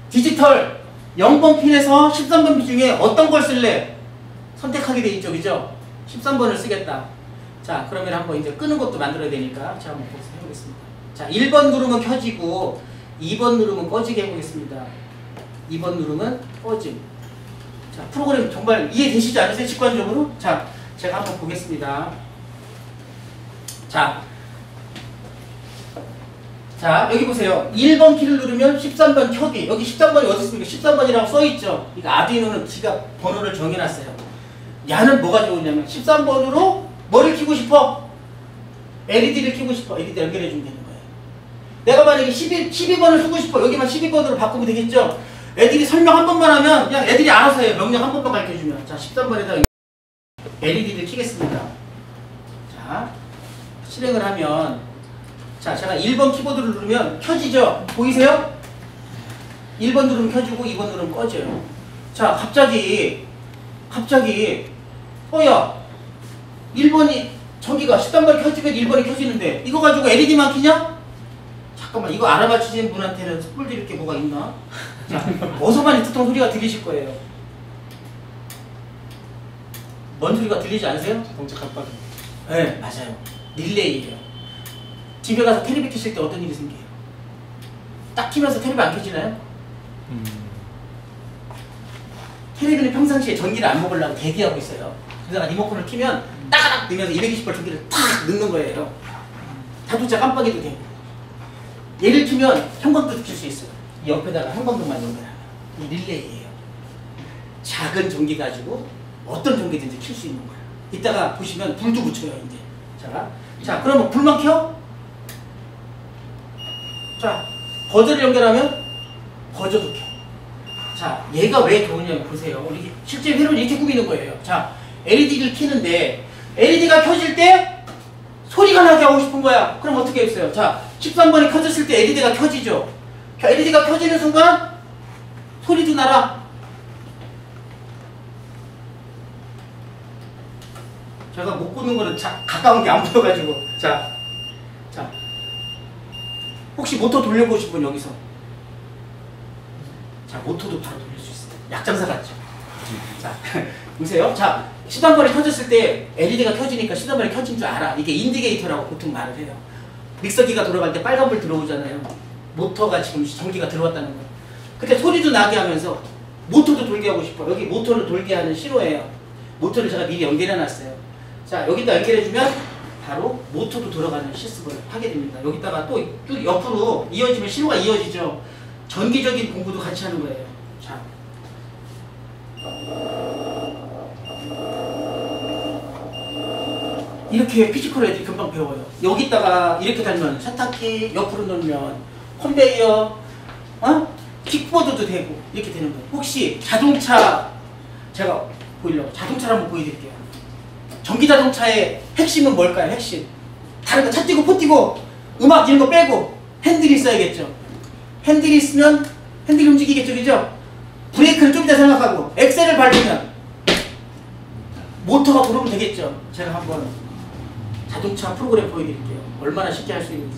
디지털 0번 핀에서 13번 핀 중에 어떤 걸 쓸래? 선택하게 돼 있죠, 그죠? 13번을 쓰겠다. 자, 그러면 한번 이제 끄는 것도 만들어야 되니까 제가 한번 해보겠습니다. 자, 1번 누르면 켜지고 2번 누르면 꺼지게 해보겠습니다. 2번 누르면 꺼짐. 자, 프로그램 정말 이해되시지 않으세요? 직관적으로? 자, 제가 한번 보겠습니다. 자, 자, 여기 보세요. 1번 키를 누르면 13번 켜기. 여기 13번이 어디 있습니까? 13번이라고 써있죠. 그러니까 아두이노는 지가 번호를 정해놨어요. 야는 뭐가 좋으냐면 13번으로 뭐를 켜고 싶어? LED를 켜고 싶어. LED 연결해주면 되는 거예요. 내가 만약에 12번을 쓰고 싶어. 여기만 12번으로 바꾸면 되겠죠? 애들이 설명 한 번만 하면 그냥 애들이 알아서 해요. 명령 한 번만 가르쳐주면. 자, 13번에다 LED를 켜겠습니다. 자, 실행을 하면 자, 제가 1번 키보드를 누르면 켜지죠? 보이세요? 1번 누르면 켜지고 2번 누르면 꺼져요. 자, 갑자기 야 1번이 전기가 13번이 켜지면 1번이 켜지는데 이거 가지고 LED만 켜냐? 잠깐만, 이거 알아맞히신 분한테는 선물 드릴 게 뭐가 있나? 자, 어서 많이 듣던 소리가 들리실 거예요. 뭔 소리가 들리지 않으세요? 자동차 깜빡이. 네, 맞아요. 릴레이예요. 집에 가서 테레비 켜실 때 어떤 일이 생겨요? 딱 키면서 테레비 안 켜지나요? 테레비는 평상시에 전기를 안 먹으려고 대기하고 있어요. 그래서 리모컨을 키면 따가닥 넣으면서 220V 전기를 탁 넣는 거예요. 자동차 깜빡이도 되고. 얘를 키면 형광등도 켤 수 있어요. 이 옆에다가 형광등만 연결하면. 이 릴레이예요. 작은 전기 가지고 어떤 전기든지 켤 수 있는 거예요. 이따가 보시면 불도 붙여요, 이제. 자, 그러면 불만 켜? 자, 버저를 연결하면 버저도 켜. 자, 얘가 왜 좋으냐면 보세요. 우리 실제 회로를 이렇게 꾸미는 거예요. 자, LED를 켜는데 LED가 켜질 때 소리가 나게 하고 싶은 거야. 그럼 어떻게 했어요? 자, 13번이 켜졌을 때 LED가 켜지죠. LED가 켜지는 순간 소리도 나라. 제가 못 꽂는 거는 가까운 게 안 보여가지고. 자. 혹시 모터 돌려보신 분 여기서? 자, 모터도 바로 돌릴 수 있어요. 약장사 같죠? 자, 보세요. 자, 13번이 켜졌을 때 LED가 켜지니까 13번이 켜진 줄 알아. 이게 인디게이터라고 보통 말을 해요. 믹서기가 돌아갈 때 빨간불 들어오잖아요. 모터가 지금 전기가 들어왔다는 거예요. 그때 소리도 나게 하면서 모터도 돌게 하고 싶어. 여기 모터를 돌게 하는 신호예요. 모터를 제가 미리 연결해 놨어요. 자, 여기다 연결해주면 바로 모터도 돌아가는 실습을 하게 됩니다. 여기다가 또 쭉 옆으로 이어지면 신호가 이어지죠. 전기적인 공부도 같이 하는 거예요. 자, 이렇게 피지컬 애들이 금방 배워요. 여기다가 이렇게 달면 세탁기, 옆으로 놓으면 컨베이어, 킥보드도 되고 이렇게 되는 거예요. 혹시 자동차, 제가 보이려고 자동차를 한번 보여드릴게요. 전기자동차의 핵심은 뭘까요? 핵심. 다른 거 차 띄고 포 띄고 음악 이런 거 빼고 핸들이 있어야겠죠. 핸들이 있으면 핸들이 움직이겠죠. 그죠? 브레이크를 좀 이따 생각하고 엑셀을 밟으면 모터가 돌으면 되겠죠. 제가 한번 자동차 프로그램 보여드릴게요. 얼마나 쉽게 할 수 있는지.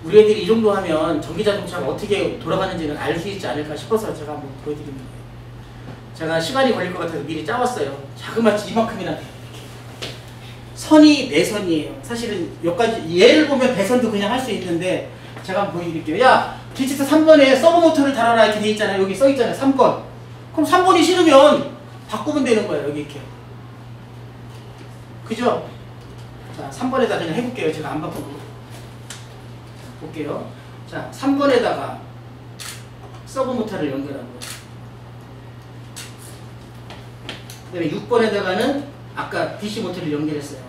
우리 애들이 이 정도 하면 전기자동차가 어떻게 돌아가는지는 알 수 있지 않을까 싶어서 제가 한번 보여드리는 거예요. 제가 시간이 걸릴 것 같아서 미리 짜왔어요. 자그마치 이만큼이나 돼요. 선이 내선이에요. 사실은 여기까지 얘를 보면 배선도 그냥 할 수 있는데 제가 한번 보여드릴게요. 야, 디지트 3번에 서브 모터를 달아라 이렇게 돼 있잖아요. 여기 써 있잖아요. 3번. 그럼 3번이 싫으면 바꾸면 되는 거예요. 여기 이렇게. 그죠? 자, 3번에다 그냥 해볼게요. 제가 안 바꾸고. 볼게요. 자, 3번에다가 서브 모터를 연결한 거예요. 그 다음에 6번에다가는 아까 DC 모터를 연결했어요.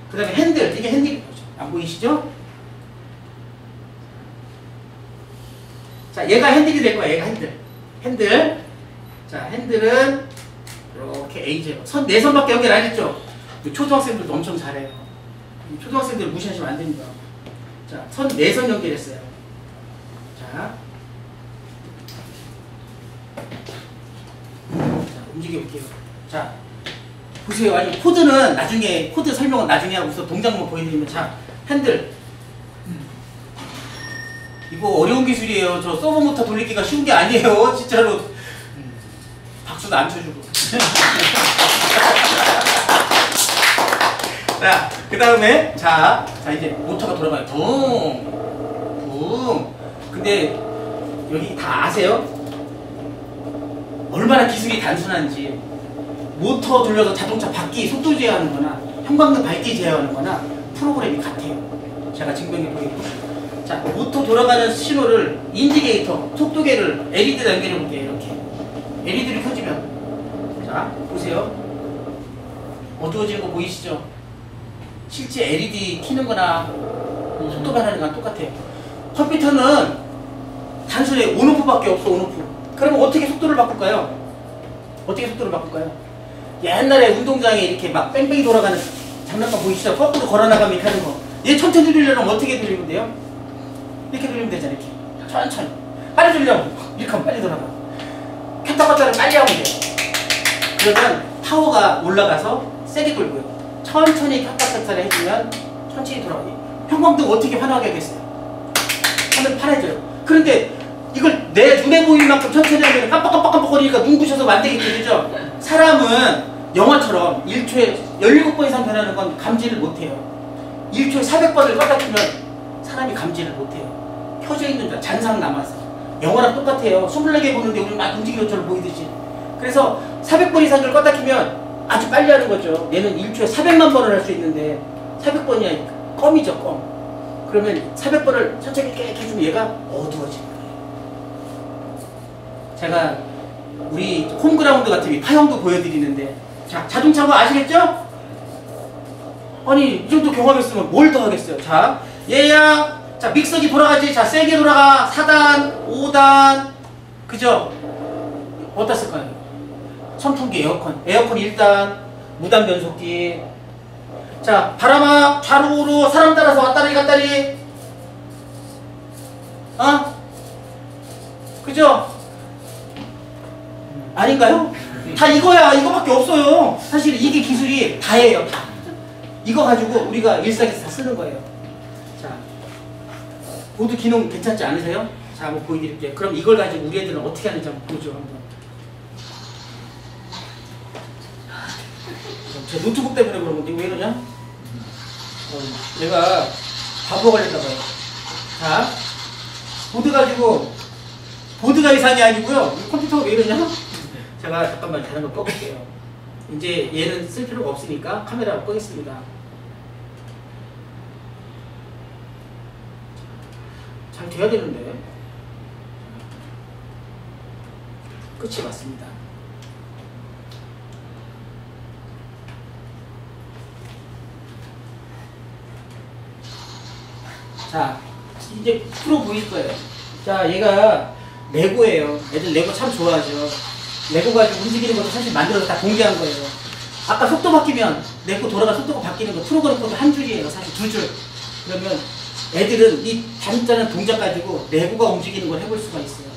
그 다음에 핸들, 이게 핸들이 안 보이시죠? 자, 얘가 핸들이 될 거야. 얘가 핸들. 자, 핸들은 이렇게 A제로. 내선밖에 연결 안 했죠? 초등학생들도 엄청 잘해요. 초등학생들 무시하시면 안 됩니다. 자, 내선 연결했어요. 자, 움직여볼게요. 자, 보세요. 아니, 코드는 나중에, 코드 설명은 나중에 하고 우선 동작만 보여드리면, 자, 핸들. 이거 어려운 기술이에요. 저 서버 모터 돌리기가 쉬운 게 아니에요. 진짜로. 박수도 안 쳐주고. 자, 그 다음에, 자, 이제 모터가 돌아가요. 붕. 근데, 여기 다 아세요? 얼마나 기술이 단순한지. 모터 돌려서 자동차 바퀴 속도 제어하는 거나 형광등 밝기 제어하는 거나 프로그램이 같아요. 제가 증명해 보이고. 자, 모터 돌아가는 신호를 인디게이터, 속도계를 LED에다 연결해 볼게요. 이렇게 LED를 켜주면, 자 보세요. 어두워지는 거 보이시죠? 실제 LED 켜는 거나 속도 변하는 거랑 똑같아요. 컴퓨터는 단순히 온오프밖에 없어. 온오프. 그러면 어떻게 속도를 바꿀까요? 어떻게 속도를 바꿀까요? 옛날에 운동장에 이렇게 막 뺑뺑이 돌아가는 장난감 보이시죠? 거꾸로 걸어나가면 이렇게 하는 거. 얘 천천히 돌리려면 어떻게 돌리면 돼요? 이렇게 돌리면 되잖아요. 이렇게 천천히. 빨리 돌리려면 이렇게 하면 빨리 돌아가. 켰다 껐다를 빨리 하면 돼요. 그러면 파워가 올라가서 세게 돌고요. 천천히 켰다 껐다를 해주면 천천히 돌아가요. 형광등 어떻게 환하게 하겠어요? 하면 파래져요. 그런데 이걸 내 눈에 보이는 만큼 천천히 하면 깜빡깜빡깜빡거리니까 눈 부셔서 만들겠죠. 그죠? 사람은 영화처럼 1초에 17번 이상 변하는 건 감지를 못해요. 1초에 400번을 껐다 켜면 사람이 감지를 못해요. 켜져 있는 줄 잔상 남아서. 영화랑 똑같아요. 24개 보는데 우리 막 움직이는 것처럼 보이듯이. 그래서 400번 이상을 껐다 켜면 아주 빨리 하는 거죠. 얘는 1초에 400만 번을 할 수 있는데 400번이 껌이죠. 껌. 그러면 400번을 천천히 이렇게 해주면 얘가 어두워지는 거예요. 제가 우리 홈그라운드 같은 이 파형도 보여드리는데, 자, 자동차고 아시겠죠? 아니 이 정도 경험했으면 뭘 더 하겠어요. 자, 얘야, 자 믹서기 돌아가지. 자, 세게 돌아가. 4단 5단 그죠? 어디다 쓸까요? 선풍기, 에어컨 1단, 무단 변속기. 자, 바람아 좌우로 사람 따라서 왔다리 갔다리. 어? 그죠? 아닌가요? 다 이거야. 이거밖에 없어요. 사실 이게 기술이 다예요. 다. 이거 가지고 우리가 일상에서 다 쓰는 거예요. 자, 모두 기능 괜찮지 않으세요? 자, 한번 보여드릴게요. 그럼 이걸 가지고 우리 애들은 어떻게 하는지 한번 보죠. 한번. 제 노트북 때문에 그런 건데 왜 이러냐? 얘가 바보 걸렸나봐요. 자, 보드가 이상이 아니고요. 컴퓨터가 왜 이러냐? 제가 잠깐만 다른 거 꺼볼게요. 이제 얘는 쓸 필요가 없으니까 카메라 끄겠습니다. 잘 돼야 되는데. 끝이 맞습니다. 자, 이제 프로 보일 거예요. 자, 얘가 레고예요. 애들 레고 참 좋아하죠. 레고 가지고 움직이는 것도 사실 만들어서 다 공개한 거예요. 아까 속도 바뀌면 레고 돌아가 속도가 바뀌는 거 프로그램 코드 한 줄이에요. 사실 2줄. 그러면 애들은 이 단단한 동작 가지고 레고가 움직이는 걸 해볼 수가 있어요.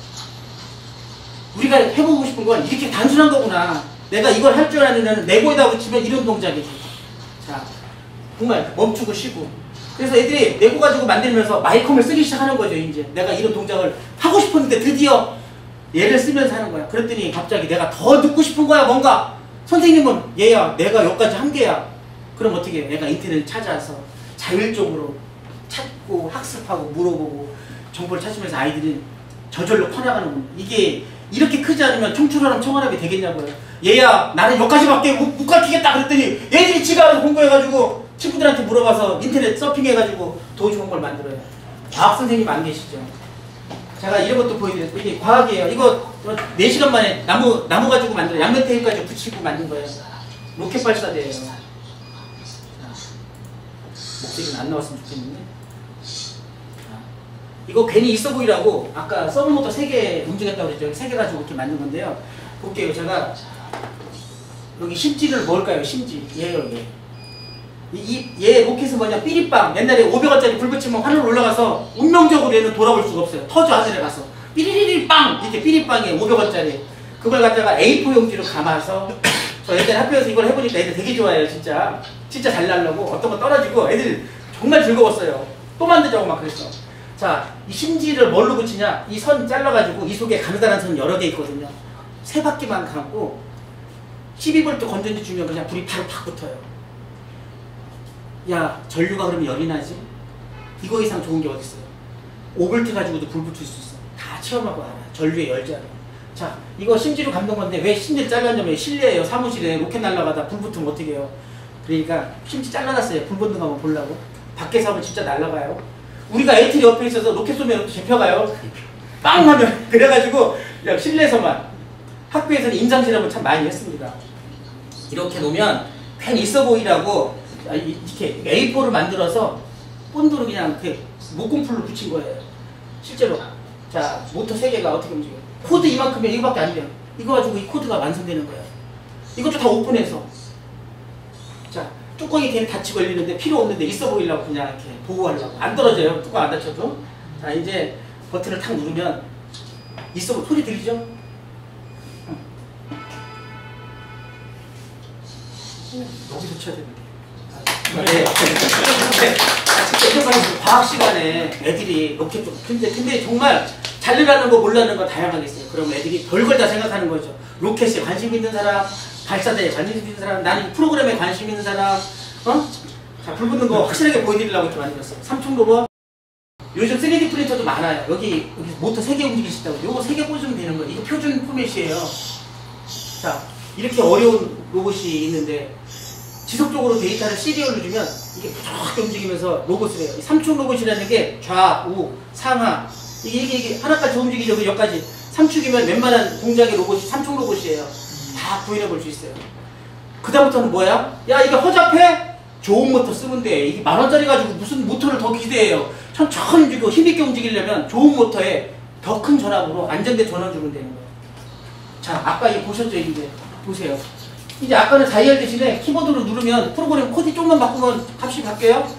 우리가 해보고 싶은 건 이렇게 단순한 거구나. 내가 이걸 할 줄 아는 애는 레고에다 붙이면 이런 동작이 돼요. 자, 정말 멈추고 쉬고. 그래서 애들이 레고 가지고 만들면서 마이컴을 쓰기 시작하는 거죠. 이제 내가 이런 동작을 하고 싶었는데 드디어 얘를 쓰면서 하는 거야. 그랬더니 갑자기 내가 더 듣고 싶은 거야. 뭔가 선생님은 얘야 내가 여기까지 한 개야. 그럼 어떻게 해? 내가 인터넷 찾아서 자율적으로 찾고 학습하고 물어보고 정보를 찾으면서 아이들이 저절로 커나가는 겁니다. 이게 이렇게 크지 않으면 청출어람 청아람이 되겠냐고요. 얘야 나는 여기까지밖에 못 가르치겠다 그랬더니 얘들이 지가 알아서 공부해가지고 친구들한테 물어봐서 인터넷 서핑해가지고 더 좋은 걸 만들어요. 과학 선생님 안 계시죠? 제가 이런 것도 보여드렸어요. 이게 과학이에요. 이거 4시간 만에 나무 가지고 만들어요. 양면 테이프까지 붙이고 만든 거예요. 로켓 발사대예요. 목소리는 안 나왔으면 좋겠는데. 이거 괜히 있어 보이라고 아까 서브모터 3개 움직였다고 그랬죠. 3개 가지고 이렇게 만든 건데요. 볼게요. 제가 여기 심지를 뭘까요? 심지. 얘예요, 얘. 얘 로켓은 뭐냐? 삐리빵. 옛날에 500원짜리 불 붙이면 하늘 올라가서 운명적으로 얘는 돌아올 수가 없어요. 터져 하늘에 가서. 삐리리리 빵! 이렇게 삐리빵이에요. 500원짜리. 그걸 갖다가 A4 용지로 감아서 저 옛날에 학교에서 이걸 해보니까 애들 되게 좋아해요. 진짜. 진짜 잘 날라고. 어떤 거 떨어지고 애들 정말 즐거웠어요. 또 만들자고 막 그랬어. 자, 이 심지를 뭘로 붙이냐? 이 선 잘라가지고 이 속에 가느다란 선 여러 개 있거든요. 3바퀴만 감고 12V 건전지 주면 그냥 불이 바로 팍 붙어요. 야, 전류가 그러면 열이 나지? 이거 이상 좋은 게 어딨어요? 5V 가지고도 불 붙일 수 있어. 다 체험하고 알아. 전류의 열자를. 자, 이거 심지로 감는 건데 왜 심지를 잘랐냐면 실내에요. 사무실에 로켓 날아가다 불 붙으면 어떻게 해요? 그러니까 심지 잘라놨어요. 불 붙는 거 한번 보려고. 밖에서 하면 진짜 날아가요. 우리가 에이틀 옆에 있어서 로켓 쏘면 잡혀가요. 빵 하면. 그래가지고 그냥 실내에서만. 학교에서는 임상실험을 참 많이 했습니다. 이렇게 놓으면 괜히 있어 보이라고 이렇게 A4를 만들어서 본드로 그냥 이렇게 목공풀로 붙인 거예요. 실제로. 자, 모터 3개가 어떻게 움직여요? 코드 이만큼이면 이거밖에 안 돼요. 이거 가지고 이 코드가 완성되는 거예요. 이것도 다 오픈해서. 자, 뚜껑이 괜히 닫히 걸리는데 필요 없는데 있어 보이려고 그냥 이렇게 보호하려고. 안 떨어져요. 뚜껑 안 닫혀도. 자, 이제 버튼을 탁 누르면 있어 보이. 소리 들리죠? 여기서 쳐야 되는데. 네. 과학 시간에 애들이 로켓 쪽 근데 정말 잘나가는 거 몰라는 거 다양하게 있어요. 그럼 애들이 별걸 다 생각하는 거죠. 로켓에 관심 있는 사람, 발사대에 관심 있는 사람, 나는 프로그램에 관심 있는 사람, 자, 불 붙는 거 확실하게 보여드리려고 이렇게 만들었어요. 삼촌 로봇. 요즘 3D 프린터도 많아요. 여기 모터 3개 움직이시다고. 요거 3개 꽂으면 되는 거예요. 이거 표준 포맷이에요. 자, 이렇게 어려운 로봇이 있는데 지속적으로 데이터를 시리얼로 주면 이게 부드럽게 움직이면서 로봇을 해요. 3축 로봇이라는 게 좌우, 상하 이게 하나까지 움직이죠. 여기까지 3축이면 웬만한 공작의 로봇이 3축 로봇이에요. 다 구현해 볼 수 있어요. 그 다음부터는 뭐야? 야, 이게 허접해? 좋은 모터 쓰면 돼. 이게 10,000원짜리 가지고 무슨 모터를 더 기대해요. 천천히 움직이고 힘있게 움직이려면 좋은 모터에 더 큰 전압으로 안정된 전원 주면 되는 거예요. 자, 아까 이거 보셨죠? 이제 보세요. 이제 아까는 다이얼 대신에 키보드로 누르면 프로그램 코드 조금만 바꾸면 값이 바뀌어요.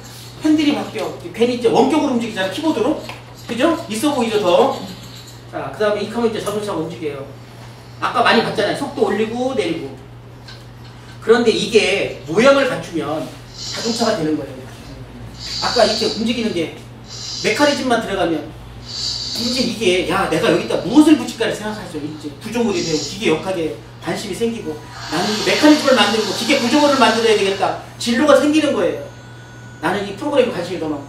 핸들이 바뀌어. 괜히 이제 원격으로 움직이잖아요. 키보드로. 그죠? 있어 보이죠, 더. 자, 그 다음에 이카면 이제 자동차가 움직여요. 아까 많이 봤잖아요. 속도 올리고 내리고. 그런데 이게 모양을 갖추면 자동차가 되는 거예요. 아까 이렇게 움직이는 게 메커니즘만 들어가면 이제 이게 야, 내가 여기다 무엇을 붙일까를 생각하죠. 이제 구조물이 되고 기계 역학에 관심이 생기고 나는 이 메커니즘을 만들고 기계 구조물을 만들어야 되겠다. 진로가 생기는 거예요. 나는 이 프로그램에 관심이 더 많고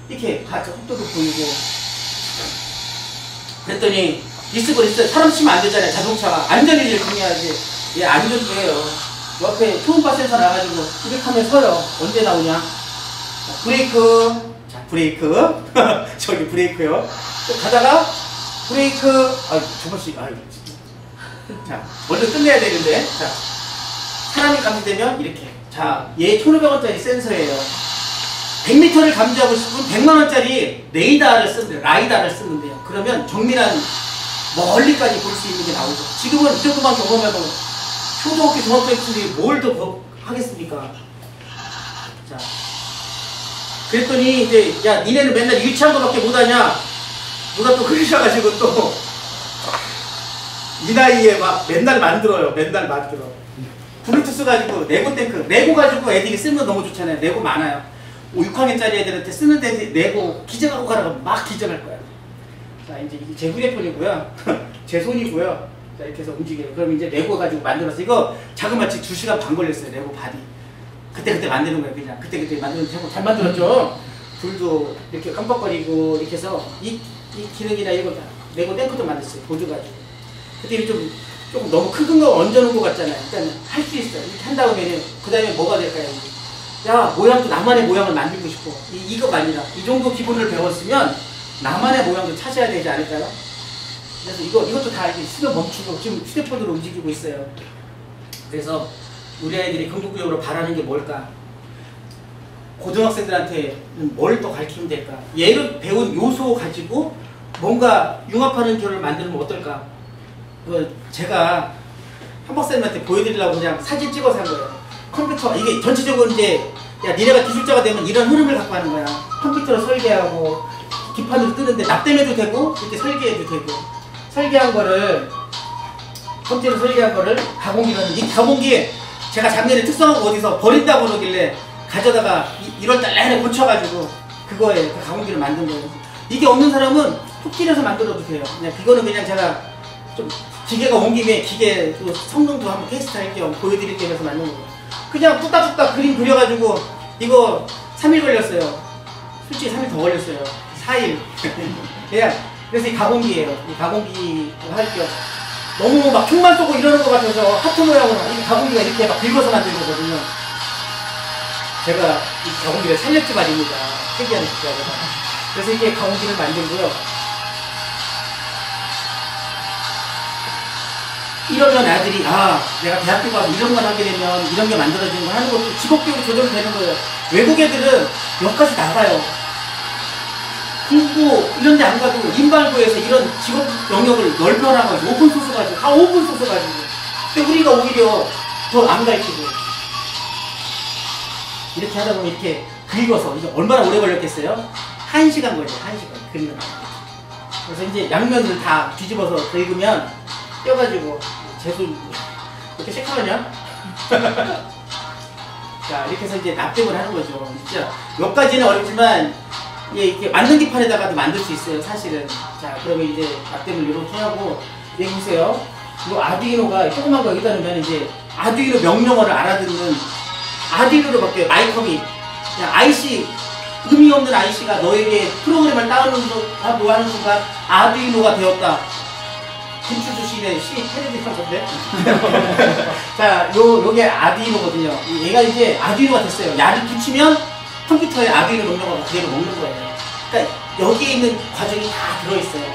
이렇게 속도도 보이고. 그랬더니 리스버리스 사람 치면 안 되잖아요. 자동차가 안전위를 중요하지. 얘 안전해요. 옆에 초음파 센서 나가지고 이렇게 하면 서요. 언제 나오냐? 자, 브레이크. 자, 브레이크. 저기 브레이크요. 또 가다가 브레이크. 아, 저번씩. 자, 얼른 끝내야 되는데. 자, 사람이 감지되면 이렇게. 자, 얘 1,500원짜리 센서예요. 100m를 감지하고 싶으면 100만원짜리 라이다를 쓰면 돼요. 그러면 정밀한 멀리까지 볼 수 있는 게 나오죠. 지금은 이 정도만 경험해도 초등학교, 중학교생들이 뭘 더 하겠습니까? 자, 그랬더니 이제 야, 니네는 맨날 유치한 거밖에 못하냐? 누가 또 그러셔가지고 또 이 나이에 막 맨날 만들어요. 블루투스 가지고 레고 탱크, 레고 가지고 애들이 쓰는 거 너무 좋잖아요. 레고 많아요. 6학년짜리 애들한테 쓰는데 레고 기증하고 가라고 막 기증할 거야. 자, 이제 이게 제 휴대폰이고요. 제 손이고요. 자, 이렇게 해서 움직여요. 그럼 이제 레고 가지고 만들어서 이거 자그마치 2시간 반 걸렸어요. 레고 바디. 그때 만드는 거예요. 그냥 그때 만드는 잘 만들었죠. 불도 이렇게 깜빡거리고 이렇게 해서 이 기능이나 이거 다 레고 탱크도 만들었어요. 보드 가지고. 그때 조금 너무 큰 거 얹어놓은 것 같잖아요. 일단 할 수 있어요. 이렇게 한 다음에는 그 다음에 뭐가 될까요? 야, 모양도 나만의 모양을 만들고 싶어. 이거가 아니라 이 정도 기본을 배웠으면 나만의 모양도 찾아야 되지 않을까요? 그래서 이것도 다 이렇게 수면 멈추고 지금 휴대폰으로 움직이고 있어요. 그래서 우리 아이들이 긍정적으로 바라는 게 뭘까? 고등학생들한테는 뭘 또 가르치면 될까? 얘를 배운 요소 가지고 뭔가 융합하는 교를 만들면 어떨까? 제가 한 박사님한테 보여드리려고 그냥 사진 찍어서 한 거예요. 컴퓨터, 이게 전체적으로 이제 야, 니네가 기술자가 되면 이런 흐름을 갖고 하는 거야. 컴퓨터로 설계하고 기판으로 뜨는데 납땜해도 되고 이렇게 설계해도 되고, 설계한 거를 컴퓨터로 설계한 거를 가공기로 하는, 이 가공기 제가 작년에 특성하고 어디서 버린다고 그러길래 가져다가 1월달 내내 고쳐가지고 그거에 그 가공기를 만든 거예요. 이게 없는 사람은 푹 찌려서 만들어도 돼요. 그냥 이거는 그냥 제가 좀 기계가 온 김에 기계 또 성능도 한번 테스트 할 겸 보여드릴 겸 해서 만든 거예요. 그냥 뚝딱뚝딱 그림 그려가지고 이거 3일 걸렸어요. 솔직히 3일 더 걸렸어요. 4일. 그래서 이 가공기예요. 이 가공기 할 겸 너무 막 총만 쏘고 이러는 것 같아서 하트 모양으로 이 가공기가 이렇게 막 긁어서 만든 거거든요. 제가 이 가공기를 살렸지 말입니다. 특이한 기자가. 그래서 이게 가공기를 만들고요. 이러면 아들이 내가 대학교 가서 이런 걸 하게 되면 이런 게 만들어지는 거 하는 것도 직업교육이 조절이 되는 거예요. 외국 애들은 여기까지 나가요. 공부 이런 데 안 가도 인발고에서 이런 직업 영역을 넓혀나가지고 오픈소스 가지고 다 오픈소스 가지고. 근데 우리가 오히려 더 안 가르치고 이렇게 하다 보면 이렇게 긁어서 이제 얼마나 오래 걸렸겠어요? 1시간 걸려요. 1시간 긁는 거. 그래서 이제 양면을 다 뒤집어서 긁으면 떼어가지고 재수 이렇게 시커하냐? 자 이렇게 해서 이제 납땜을 하는 거죠. 진짜 몇 가지는 어렵지만 이게 만능기 판에다가도 만들 수 있어요. 사실은. 자 그러면 이제 납땜을 이렇게 하고 여기 보세요. 이 아두이노가 조그만 거 여기다 놓으면 이제 아두이노 명령어를 알아듣는 아두이노로 바뀌어요. 마이컴이 그냥 IC 의미 없는 IC가 너에게 프로그램을 다운로드하고 하는 순간 아두이노가 되었다. 김추주시네 시 테레비전 건데. 자, 요게 아두이노거든요. 얘가 이제 아두이노가 됐어요. 야를 붙이면 컴퓨터에 아두이노 명령어가 그대로 먹는 거예요. 그러니까 여기에 있는 과정이 다 들어있어요.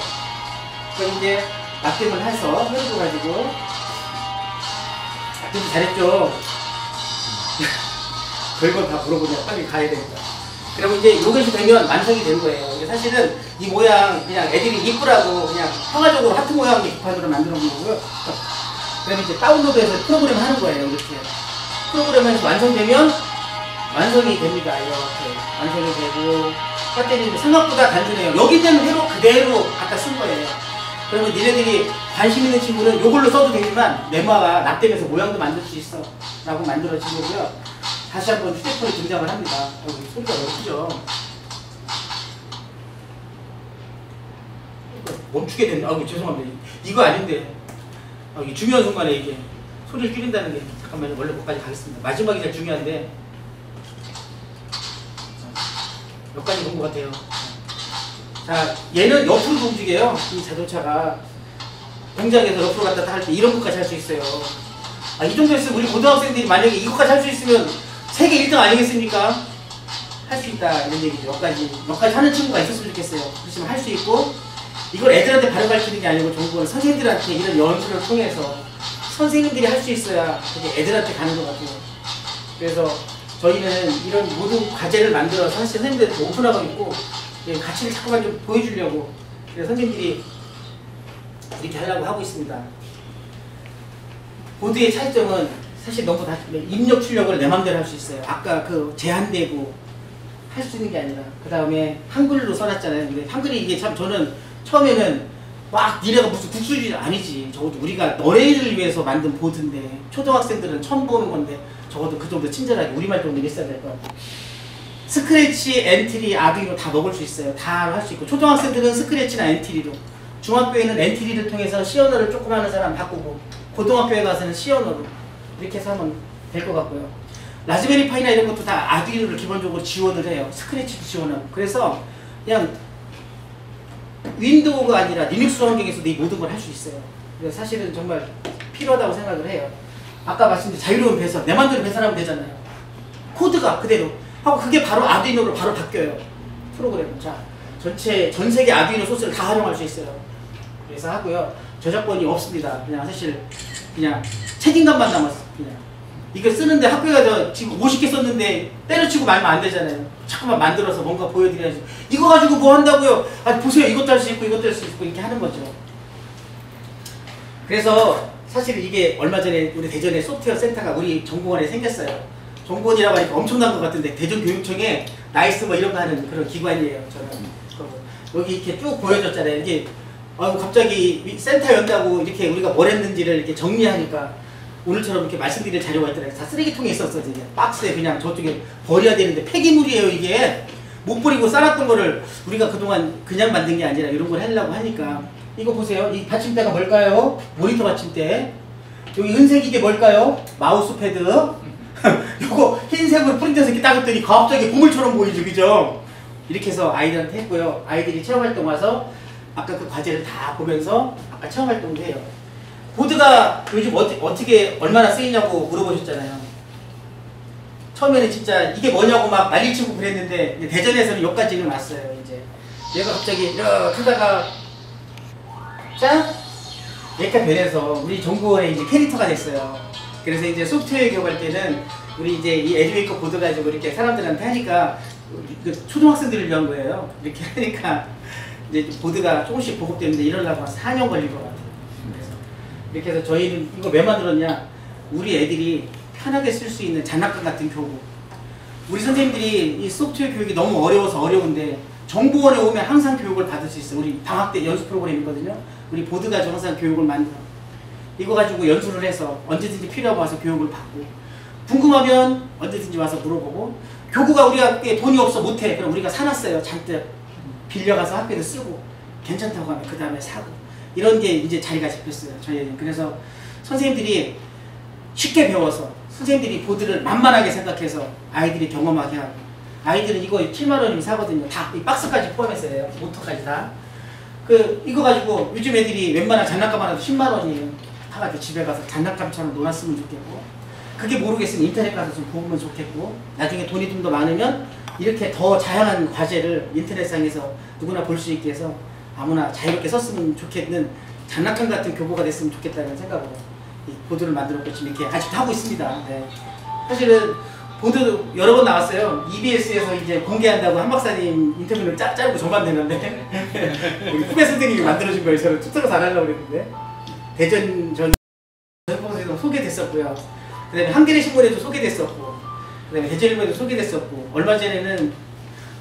그럼 이제 납땜을 해서 흐르고 가지고 납땜 잘했죠. 별걸 다 물어보냐. 빨리 가야 되니까. 그러면 이제 요것이 되면 완성이 되는 거예요. 이게 사실은 이 모양 그냥 애들이 이쁘라고 그냥 평화적으로 하트 모양의 기판으로 만들어 놓은 거고요. 그러면 이제 다운로드해서 프로그램 하는 거예요. 이렇게 프로그램에서 완성되면 완성이 됩니다. 이렇게 완성이 되고 배터리도 생각보다 단순해요. 여기 있는 회로 그대로 갖다 쓴 거예요. 그러면 니네들이 관심 있는 친구는 이걸로 써도 되지만 네모가 납땜해서 모양도 만들 수 있어 라고 만들어진 거고요. 다시 한번 휴대폰이 등장을 합니다. 소리가 너무 크죠? 멈추게 됐네. 죄송합니다. 이거 아닌데. 이 중요한 순간에 이게 소리를 줄인다는 게 잠깐만요. 원래 거기까지 가겠습니다. 마지막이 제일 중요한데 몇 가지 본 것 같아요. 자, 얘는 옆으로 움직여요. 이 자동차가 공장에서 옆으로 갔다 할 때 이런 것까지 할 수 있어요. 이 정도 했으면 우리 고등학생들이 만약에 이것까지 할 수 있으면 세계 1등 아니겠습니까? 할 수 있다 이런 얘기죠. 몇 가지 하는 친구가 있었으면 좋겠어요. 그렇지만 할 수 있고 이걸 애들한테 바로 가르치는 게 아니고 정부는 선생님들한테 이런 연수를 통해서 선생님들이 할 수 있어야 그게 애들한테 가는 것 같아요. 그래서 저희는 이런 모든 과제를 만들어서 사실 선생님들한테 오픈하고 있고 가치를 자꾸만 좀 보여주려고 그래서 선생님들이 이렇게 하려고 하고 있습니다. 보드의 차이점은 사실 너무 다 입력 출력을 내 맘대로 할 수 있어요. 아까 그 제한되고 할 수 있는 게 아니라 그 다음에 한글로 써놨잖아요. 근데 한글이 이게 참 저는 처음에는 막 니네가 무슨 국수주의 아니지. 적어도 우리가 너네를 위해서 만든 보드인데 초등학생들은 처음 보는 건데 적어도 그 정도 친절하게 우리말 정도는 있어야 될 것 같아요. 스크래치, 엔트리, 아두이노 다 먹을 수 있어요. 다 할 수 있고 초등학생들은 스크래치나 엔트리로 중학교에는 엔트리를 통해서 C 언어를 조금 하는 사람 바꾸고 고등학교에 가서는 C 언어로 이렇게 해서 하면 될 것 같고요. 라즈베리 파이나 이런 것도 다 아두이노를 기본적으로 지원을 해요. 스크래치도 지원하고 그래서 그냥 윈도우가 아니라 리눅스 환경에서도 이 모든 걸 할 수 있어요. 그래서 사실은 정말 필요하다고 생각을 해요. 아까 말씀드린 자유로운 배선, 내 맘대로 배선하면 되잖아요. 코드가 그대로 하고 그게 바로 아두이노로 바로 바뀌어요. 프로그램은. 자, 전 세계 아두이노 소스를 다 활용할 수 있어요. 그래서 하고요. 저작권이 없습니다. 그냥 사실 그냥 책임감만 남았어. 그냥 이걸 쓰는데 학교에 가서 지금 50개 썼는데 때려치고 말면 안 되잖아요. 자꾸만 만들어서 뭔가 보여드려야지. 이거 가지고 뭐 한다고요? 보세요. 이것도 할 수 있고 이것도 할 수 있고 이렇게 하는 거죠. 그래서 사실 이게 얼마 전에 우리 대전에 소프트웨어 센터가 우리 정보원에 생겼어요. 정보원이라고 하니까 엄청난 것 같은데 대전교육청에 나이스 뭐 이런 거 하는 그런 기관이에요. 저는 여기 이렇게 쭉 보여줬잖아요. 이게 갑자기 센터 연다고 이렇게 우리가 뭘 했는지를 이렇게 정리하니까 오늘처럼 이렇게 말씀드릴 자료가 있더라고요. 다 쓰레기통에 있었어. 이제 박스에 그냥 저쪽에 버려야 되는데 폐기물이에요. 이게 못 버리고 쌓았던 거를 우리가 그동안 그냥 만든 게 아니라 이런 걸 하려고 하니까 이거 보세요. 이 받침대가 뭘까요? 모니터 받침대. 여기 은색 이게 뭘까요? 마우스 패드. 요거 흰색으로 프린트해서 이렇게 따갔더니 갑자기 보물처럼 보이죠. 그죠? 이렇게 해서 아이들한테 했고요. 아이들이 체험활동 와서 아까 그 과제를 다 보면서 아까 체험활동도 해요. 보드가 요즘 어떻게 얼마나 쓰이냐고 물어보셨잖아요. 처음에는 진짜 이게 뭐냐고 막 난리치고 그랬는데 대전에서는 여기까지는 왔어요. 이제 얘가 갑자기 이렇게 하다가 짠! 얘가 변해서 우리 정보원의 이제 캐릭터가 됐어요. 그래서 이제 소프트웨어 교육할 때는 우리 이제 이 에듀메이커 보드 가지고 이렇게 사람들한테 하니까 초등학생들을 위한 거예요. 이렇게 하니까 이제 보드가 조금씩 보급되는데 이러려고 한 4년 걸린 것 같아요. 그래서 이렇게 해서 저희는 이거 왜 만들었냐? 우리 애들이 편하게 쓸 수 있는 장난감 같은 교구. 우리 선생님들이 이 소프트웨어 교육이 너무 어려워서 어려운데 정보원에 오면 항상 교육을 받을 수 있어요. 우리 방학 때 연수 프로그램이거든요. 우리 보드 가지고 항상 교육을 만들어. 이거 가지고 연수를 해서 언제든지 필요하고 와서 교육을 받고, 궁금하면 언제든지 와서 물어보고, 교구가 우리가 돈이 없어 못해. 그럼 우리가 사놨어요. 잔뜩 빌려가서 학교에서 쓰고, 괜찮다고 하면 그 다음에 사고, 이런 게 이제 자리가 잡혔어요. 저희는. 그래서 선생님들이 쉽게 배워서 선생님들이 보드를 만만하게 생각해서 아이들이 경험하게 하고, 아이들은 이거 7만 원이면 사거든요. 다 이 박스까지 포함해서요. 모터까지 다. 이거 가지고 요즘 애들이 웬만한 장난감 하나도 10만 원이에요. 다 가지고 집에 가서 장난감처럼 놀았으면 좋겠고, 그게 모르겠으면 인터넷 가서 좀 보면 좋겠고, 나중에 돈이 좀 더 많으면 이렇게 더 다양한 과제를 인터넷상에서 누구나 볼 수 있게 해서 아무나 자유롭게 썼으면 좋겠는 장난감 같은 교보가 됐으면 좋겠다는 생각으로 이 보드를 만들었고 지금 이렇게 아직도 하고 있습니다. 네. 사실은 보드 여러 번 나왔어요. EBS에서 이제 공개한다고 한 박사님 인터뷰는 짧고 저만되는데 우리 후배 선생님이 만들어준 거예요. 저를 쫓아서 잘하려고 그랬는데 대전 전공에도 소개됐었고요. 그 다음에 한겨레 신문에도 소개됐었고, 그 다음에 대전일보에도 소개됐었고, 얼마 전에는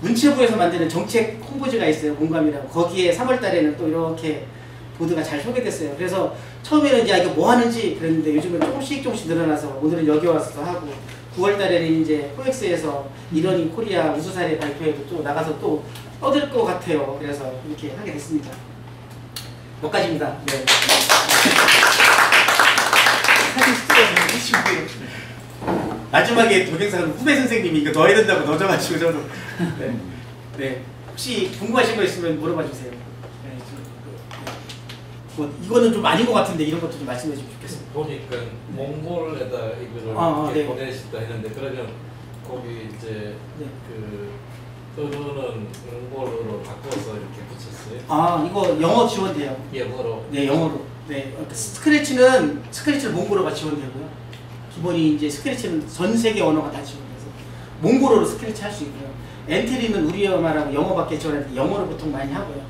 문체부에서 만드는 정책 홍보지가 있어요. 공감이라고. 거기에 3월 달에는 또 이렇게 보드가 잘 소개됐어요. 그래서 처음에는 이제 이거 뭐 하는지 그랬는데 요즘은 조금씩 늘어나서 오늘은 여기 와서 하고, 9월 달에는 이제 코엑스에서 이러닝 코리아 우수사례 발표회도 또 나가서 또 떠들 것 같아요. 그래서 이렇게 하게 됐습니다. 여기까지입니다. 네. 사진 찍어주시고요. 마지막에 동영상은 후배 선생님이 이거 넣어야 된다고 넣어줘가지고 저도 네. 네. 혹시 궁금하신 거 있으면 물어봐 주세요. 네, 뭐 이거는 좀 아닌 것 같은데 이런 것도 좀 말씀해 주시면 좋겠습니다. 보니까 몽골에다 이거를 네. 보내신다 했는데, 그러면 거기 이제 네. 언어는 몽골어로 바꿔서 이렇게 붙였어요? 이거 영어 지원돼요. 영어로? 네, 영어로. 네, 스크래치를 몽골어가 지원되고요. 기본이 이제 스크래치는 전 세계 언어가 다 지원돼서 몽골어로 스크래치 할 수 있고요. 엔트리는 우리 말하고 영어밖에 지원하는데 영어를 보통 많이 하고요.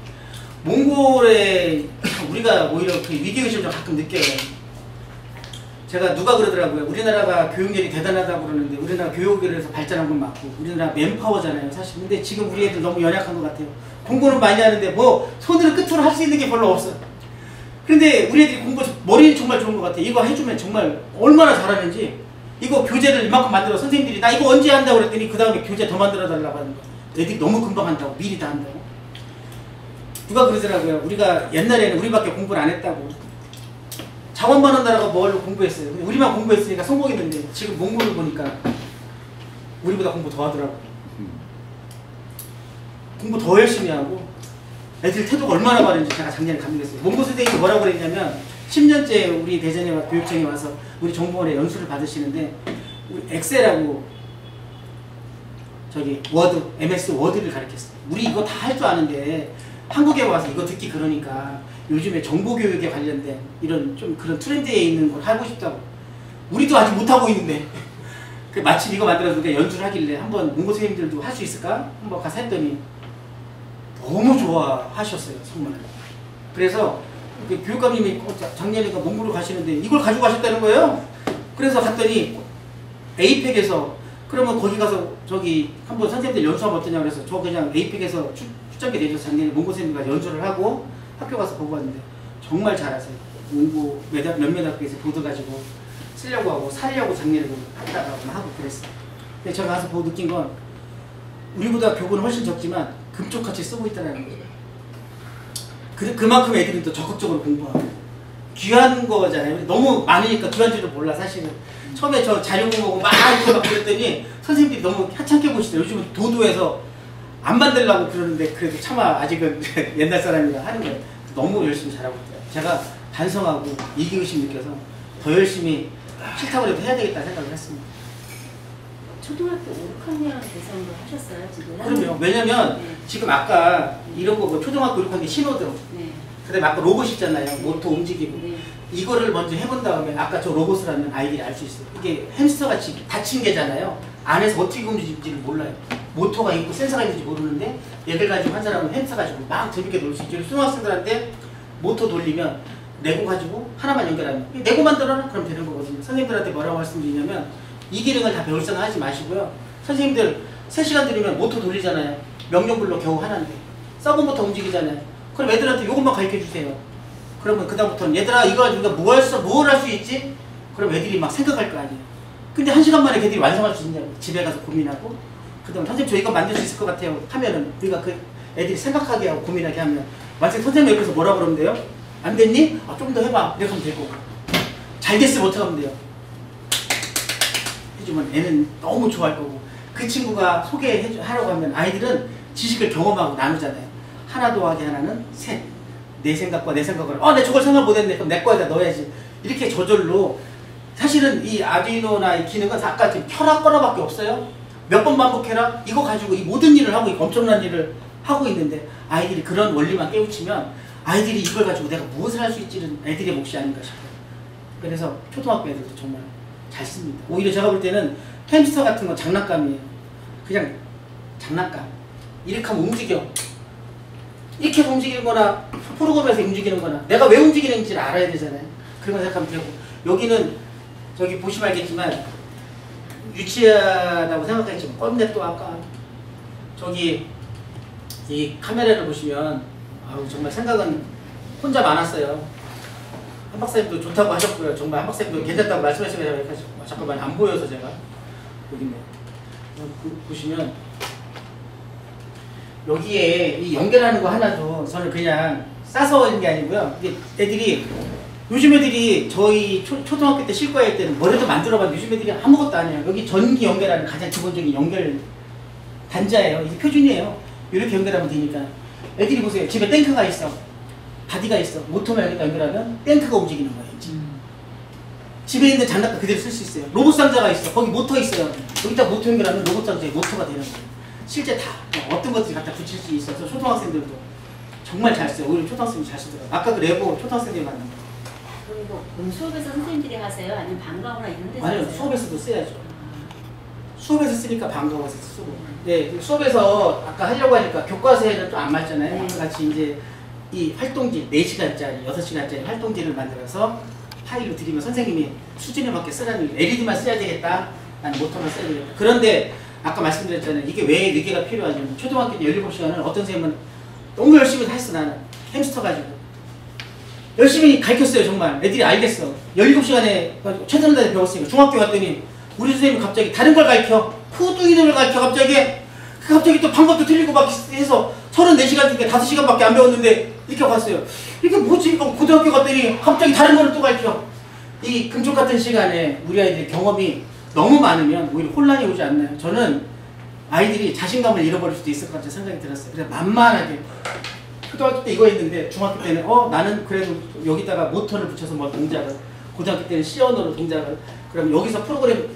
몽골에 우리가 오히려 그 위기의식을 좀 가끔 느껴요. 제가 누가 그러더라고요. 우리나라가 교육열이 대단하다고 그러는데 우리나라 교육열에서 발전한 건 맞고 우리나라 맨파워잖아요 사실. 근데 지금 우리 애들 너무 연약한 것 같아요. 공부는 많이 하는데 뭐 손으로 끝으로 할 수 있는 게 별로 없어요. 근데 우리 애들이 머리는 정말 좋은 것 같아요. 이거 해주면 정말 얼마나 잘하는지. 이거 교재를 이만큼 만들어 선생님들이 나 이거 언제 한다고 그랬더니 그 다음에 교재 더 만들어 달라고 하는 거예요. 애들이 너무 금방 한다고, 미리 다 한다고. 누가 그러더라고요. 우리가 옛날에는 우리밖에 공부를 안 했다고. 자원만 한 나라가 뭘로 공부했어요. 근데 우리만 공부했으니까 성공했는데 지금 몽골을 보니까 우리보다 공부 더 하더라고요. 공부 더 열심히 하고 애들 태도가 얼마나 바른지 제가 작년에 감격했어요. 몽골 선생님이 뭐라고 그랬냐면 10년째 우리 대전에 교육청에 와서 우리 정보원에 연수를 받으시는데 우리 엑셀하고 저기 워드, MS 워드를 가르쳤어요. 우리 이거 다 할 줄 아는데 한국에 와서 이거 듣기 그러니까 요즘에 정보교육에 관련된 이런 좀 그런 트렌드에 있는 걸 하고 싶다고. 우리도 아직 못하고 있는데 마침 이거 만들어서 우리가 연주를 하길래 한번 몽골 선생님들도 할 수 있을까? 한번 가서 했더니 너무 좋아하셨어요. 정말. 그래서 교육감님이 작년에 몽골을 가시는데 이걸 가지고 가셨다는 거예요. 그래서 갔더니 에이펙에서 그러면 거기 가서 저기 한번 선생님들 연수하면 어떠냐고 그래서 저 그냥 에이펙에서 출장비 내줘서 작년에 몽골 선생님과 연주를 하고 학교 가서 보고 왔는데 정말 잘하세요. 몽고 몇몇 학교에서 보드 가지고 쓰려고 하고 살려고 작년에 하다가 하고 그랬어요. 근데 제가 가서 보고 느낀 건 우리보다 교구는 훨씬 적지만 금쪽같이 쓰고 있다는 거예요. 그만큼 애들이 또 적극적으로 공부하고 귀한 거잖아요. 너무 많으니까 귀한 줄도 몰라 사실은. 처음에 저 자료 공부하고 막 이거 막 그랬더니 선생님들이 너무 하찮게 보시더라고요. 요즘은 도도해서 안 만들려고 그러는데 그래도 차마 아직은 옛날 사람이라 하는 거예요. 너무 열심히 잘하고 있어요. 제가 반성하고 이기의식 느껴서 더 열심히 싫다고 해도 해야 되겠다 생각을 했습니다. 초등학교 5학년 대상으로 하셨어요 지금? 그럼요. 왜냐면 네. 지금 아까 이런 거뭐 초등학교 6학년 신호등, 네. 그다음에 아까 로봇 있잖아요. 모터 움직이고. 네. 이거를 먼저 해본 다음에 아까 저 로봇을 하면 아이들이 알 수 있어요. 이게 햄스터같이 닫힌 게잖아요. 안에서 어떻게 움직이는지를 몰라요. 모터가 있고 센서가 있는지 모르는데 얘들 가지고 한 사람은 햄스터 가지고 막 재밌게 놀 수 있죠. 초등학생들한테 모터 돌리면 레고 가지고 하나만 연결하면 레고 만들어라? 그럼 되는 거거든요. 선생님들한테 뭐라고 말씀드리냐면 이 기능을 다 배울 생각 하지 마시고요. 선생님들 3시간 들으면 모터 돌리잖아요. 명령불로 겨우 하나인데 서브 모터 움직이잖아요. 그럼 애들한테 이것만 가르쳐 주세요. 그러면 그다음부터는 얘들아 이거 가지고 뭘 할 수 있지? 그럼 애들이 막 생각할 거 아니에요. 근데 1시간 만에 걔들이 완성할 수 있냐고 집에 가서 고민하고 그다음 선생님 저 이거 만들 수 있을 것 같아요 하면은 우리가 그 애들이 생각하게 하고 고민하게 하면 완전 선생님 옆에서 뭐라 그러면 돼요? 안 됐니? 아, 좀 더 해봐 이렇게 하면 되고 잘 됐으면 어떻게 하면 돼요? 해주면 애는 너무 좋아할 거고 그 친구가 소개하려고 하면 아이들은 지식을 경험하고 나누잖아요. 하나 더하기 하나는 셋. 내 생각과 내 생각을 내 저걸 생각 못했네 그럼 내 거에다 넣어야지 이렇게 저절로 사실은 이 아두이노나 이 기능은 아까 지금 켜라 꺼라밖에 없어요. 몇 번 반복해라 이거 가지고 이 모든 일을 하고 엄청난 일을 하고 있는데 아이들이 그런 원리만 깨우치면 아이들이 이걸 가지고 내가 무엇을 할 수 있지는 애들의 몫이 아닌가 싶어요. 그래서 초등학교 애들도 정말 잘 씁니다. 오히려 제가 볼 때는 햄스터 같은 건 장난감이에요. 그냥 장난감. 이렇게 하면 움직여. 이렇게 움직이는 거나 프로그램에서 움직이는 거나 내가 왜 움직이는지를 알아야 되잖아요. 그런 거 생각하면 되고 여기는 저기 보시면 알겠지만 유치하다고 생각했지만 껌내 또 아까 저기 이 카메라를 보시면 아우 정말 생각은 혼자 많았어요. 한 박사님도 좋다고 하셨고요. 정말 한 박사님도 괜찮다고 말씀하시면 잠깐만 안 보여서 제가 여기 있네. 보시면 여기에 이 연결하는 거 하나도 저는 그냥 싸서 하는 게 아니고요. 이게 애들이 요즘 애들이 저희 초등학교 때 실과에 할 때는 뭐라도 만들어봤는데 요즘 애들이 아무것도 안 해요. 여기 전기 연결하는 가장 기본적인 연결 단자예요. 이게 표준이에요. 이렇게 연결하면 되니까 애들이 보세요. 집에 탱크가 있어. 바디가 있어. 모터만 여기다 연결하면 탱크가 움직이는 거예요. 집에 있는 장난감 그대로 쓸 수 있어요. 로봇 상자가 있어. 거기 모터 있어요. 여기다 모터 연결하면 로봇 상자에 모터가 되는 거예요. 실제 다 어떤 것들이 갖다 붙일 수 있어서 초등학생들도 정말 잘 써요. 오히려 초등학생이 잘 쓰더라고요. 아까 그 레고 초등학생들이 만든 거. 그리고 수업에서 선생님들이 하세요? 아니면 방과후나 이런 데서 아니요. 하세요? 수업에서도 써야죠. 수업에서 쓰니까 방과후에서 쓰고. 네, 수업에서 아까 하려고 하니까 교과서에는 또 안 맞잖아요. 네. 아까 같이 이제 이 활동지 4시간짜리, 6시간짜리 활동지를 만들어서 파일로 드리면 선생님이 수준에 맞게 쓰라는 LED만 써야 되겠다. 나는 모터만 써야 되겠다. 그런데 아까 말씀드렸잖아요. 이게 왜 4개가 필요하냐면 초등학교 때 17시간을 어떤 선생님은 너무 열심히 했어. 나는 햄스터 가지고 열심히 가르쳤어요. 정말 애들이 알겠어. 17시간에 최선을 다해 배웠으니까 중학교 갔더니 우리 선생님이 갑자기 다른 걸 가르쳐. 푸둥이들을 가르쳐 갑자기 또 방법도 틀리고 막 해서 34시간 중에 5시간밖에 안 배웠는데 이렇게 갔어요. 이게 뭐지? 고등학교 갔더니 갑자기 다른 거를 또 가르쳐. 이 금쪽 같은 시간에 우리 아이들의 경험이 너무 많으면 오히려 혼란이 오지 않나요? 저는 아이들이 자신감을 잃어버릴 수도 있을 것 같은 생각이 들었어요. 그래서 만만하게 초등학교 때 이거 했는데 중학교 때는 나는 그래도 여기다가 모터를 붙여서 뭐 동작을 고등학교 때는 시언어로 동작을 그럼 여기서 프로그램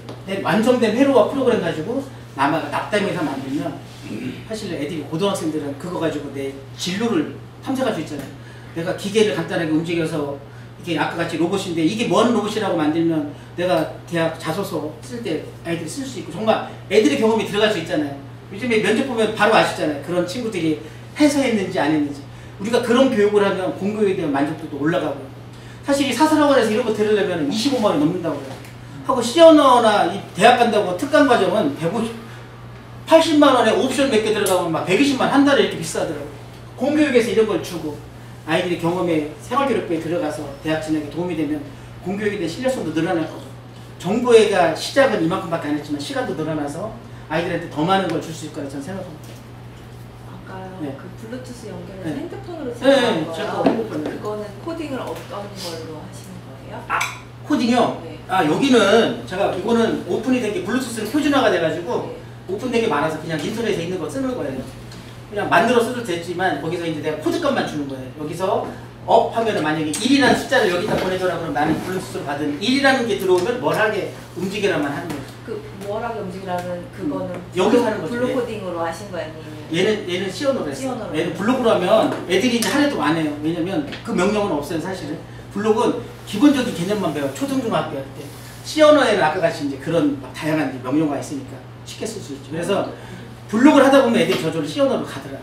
완성된 회로와 프로그램 가지고 남아가 납땜해서 만들면 사실 애들이 고등학생들은 그거 가지고 내 진로를 탐색할 수 있잖아요. 내가 기계를 간단하게 움직여서 이게 아까 같이 로봇인데 이게 뭔 로봇이라고 만들면 내가 대학 자소서 쓸 때 아이들이 쓸 수 있고 정말 애들의 경험이 들어갈 수 있잖아요. 요즘에 면접 보면 바로 아시잖아요. 그런 친구들이 해서 했는지 안 했는지. 우리가 그런 교육을 하면 공교육에 대한 만족도도 올라가고요. 사실 이 사설학원에서 이런 거 들으려면 25만 원 넘는다고 그래요. 하고 시언어나 이 대학 간다고 특강 과정은 80만 원에 옵션 몇 개 들어가면 막 120만 한 달에 이렇게 비싸더라고요. 공교육에서 이런 걸 주고 아이들이 경험에 생활교육부에 들어가서 대학 진학에 도움이 되면 공교육에 대한 신뢰성도 늘어날 거고 정부가 시작은 이만큼밖에 안 했지만 시간도 늘어나서 아이들한테 더 많은 걸 줄 수 있을 거라고 저는 생각합니다. 아까 네. 그 블루투스 연결해서 네. 핸드폰으로 네, 사용하는 제가 거예요. 핸드폰으로. 그거는 코딩을 어떤 걸로 하시는 거예요? 코딩이요? 네. 여기는 제가 이거는 오픈이 된 게 블루투스는 표준화가 돼가지고 네. 오픈된 게 많아서 그냥 인터넷에 있는 거 쓰는 거예요. 그냥 만들어 써도 됐지만 거기서 이제 내가 코드값만 주는 거예요. 여기서 업 하면은 만약에 1이라는 숫자를 여기다 보내줘라 그러면 나는 블루투스로 받은 1이라는 게 들어오면 뭘 하게 움직여라만 하는 거예요. 그 수월하게 움직이라는 그거는 여기서 하는 거죠. 블루 코딩으로 하신 거예요? 아니면 얘는 시어너로 했어요. 시어너로. 얘는 블록으로 하면 애들이 이제 하나도 안 해요. 왜냐면 그 명령은 없어요, 사실은. 블록은 기본적인 개념만 배워요. 초등중학교 할 때. 시어너에는 아까 같이 이제 그런 막 다양한 이제 명령어가 있으니까 쉽게 쓸 수 있죠. 그래서 블록을 하다 보면 애들이 저절로 시어너로 가더라.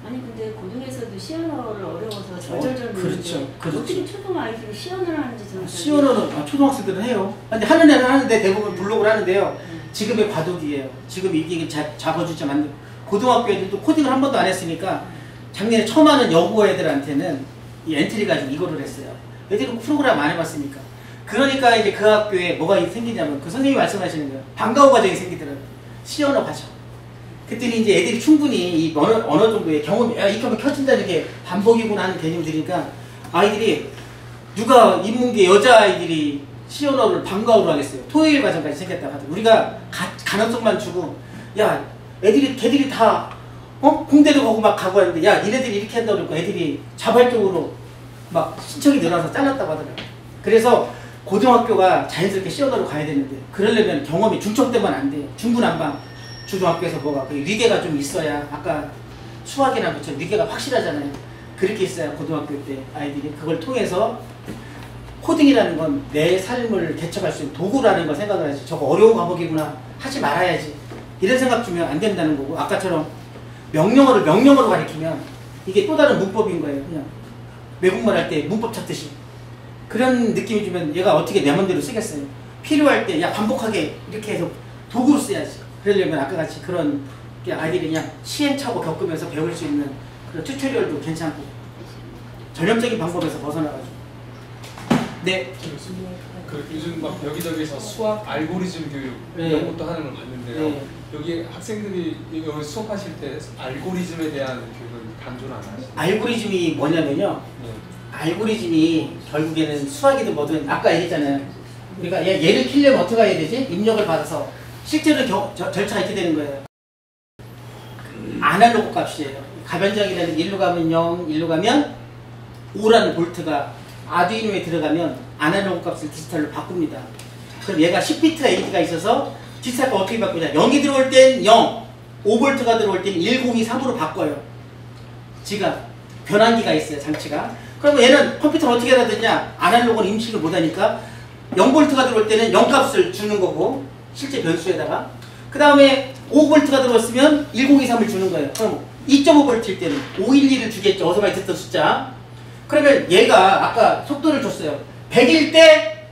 아니 근데 고등에서도 시어너를 어려워서 절절절 그렇죠. 그렇죠. 어떻게 초등 아이들이 시어너를 하는지 저는 시어너는 초등학생들은 해요. 근데 하는 애는 하는데 대부분 블록을 하는데요. 지금의 과도기예요. 지금 이게 잡아주지 않는 고등학교 애들도 코딩을 한 번도 안 했으니까 작년에 처음 하는 여고 애들한테는 이 엔트리 가지고 이거를 했어요. 애들은 프로그램 안 해봤으니까. 그러니까 이제 그 학교에 뭐가 생기냐면 그 선생님이 말씀하시는 거예요. 방과후 과정이 생기더라고요. 시어너 과정. 그랬더니 이제 애들이 충분히 이 어느 정도의 경험이 이렇게 하면 켜진다는 게 반복이구나 하는 개념들이니까 아이들이 누가 인문계 여자아이들이 시어너를 방과후로 하겠어요. 토요일 과정까지 생겼다고 하더라고요. 우리가 가능성만 주고 야 걔들이 다 공대도 가고 막 가고 하는데 야 니네들이 이렇게 한다고 그러고 애들이 자발적으로 막 신청이 늘어나서 잘랐다고 하더라고요. 그래서 고등학교가 자연스럽게 시어너로 가야 되는데 그러려면 경험이 중청 때만 안 돼요. 중구난방 중학교에서 뭐가 위계가 좀 있어야 아까 수학이나 그처럼 위계가 확실하잖아요. 그렇게 있어야 고등학교 때 아이들이 그걸 통해서 코딩이라는 건 내 삶을 개척할 수 있는 도구라는 걸 생각을 하지. 저거 어려운 과목이구나 하지 말아야지. 이런 생각 주면 안 된다는 거고 아까처럼 명령어로 가리키면 이게 또 다른 문법인 거예요. 그냥 외국말 할 때 문법 찾듯이 그런 느낌이 주면 얘가 어떻게 내 맘대로 쓰겠어요. 필요할 때 야 반복하게 이렇게 해서 도구로 써야지. 그러려면 아까 같이 그런 아이들이 그냥 시행착오 겪으면서 배울 수 있는 그런 튜토리얼도 괜찮고 전형적인 방법에서 벗어나가지고 네. 그 요즘 막 여기저기서 수학 알고리즘 교육 이런 것도 하는 걸 봤는데요. 여기 학생들이 여기 수업하실 때 알고리즘에 대한 교육을 강조를 안 하시나요? 알고리즘이 뭐냐면요. 알고리즘이 결국에는 수학이든 뭐든 아까 얘기했잖아요. 우리가 얘를 키려면 어떻게 해야 되지? 입력을 받아서 실제로 절차가 이렇게 되는 거예요. 아날로그 값이에요. 가변적이라는 1로 가면 0, 1로 가면 5라는 볼트가 아두이노에 들어가면 아날로그 값을 디지털로 바꿉니다. 그럼 얘가 10비트가 AD가 있어서 디지털 값 어떻게 바꾸냐? 0이 들어올 땐 0, 5볼트가 들어올 땐 1023으로 바꿔요. 지가 변환기가 있어요, 장치가. 그러면 얘는 컴퓨터를 어떻게 해야 되냐? 아날로그는 인식을 못하니까 0볼트가 들어올 때는 0값을 주는 거고 실제 변수에다가 그 다음에 5볼트가 들어왔으면 1023을 주는 거예요. 그럼 2.5볼트일 때는 512를 주겠죠. 어서 많이 듣던 숫자. 그러면 얘가 아까 속도를 줬어요. 100일 때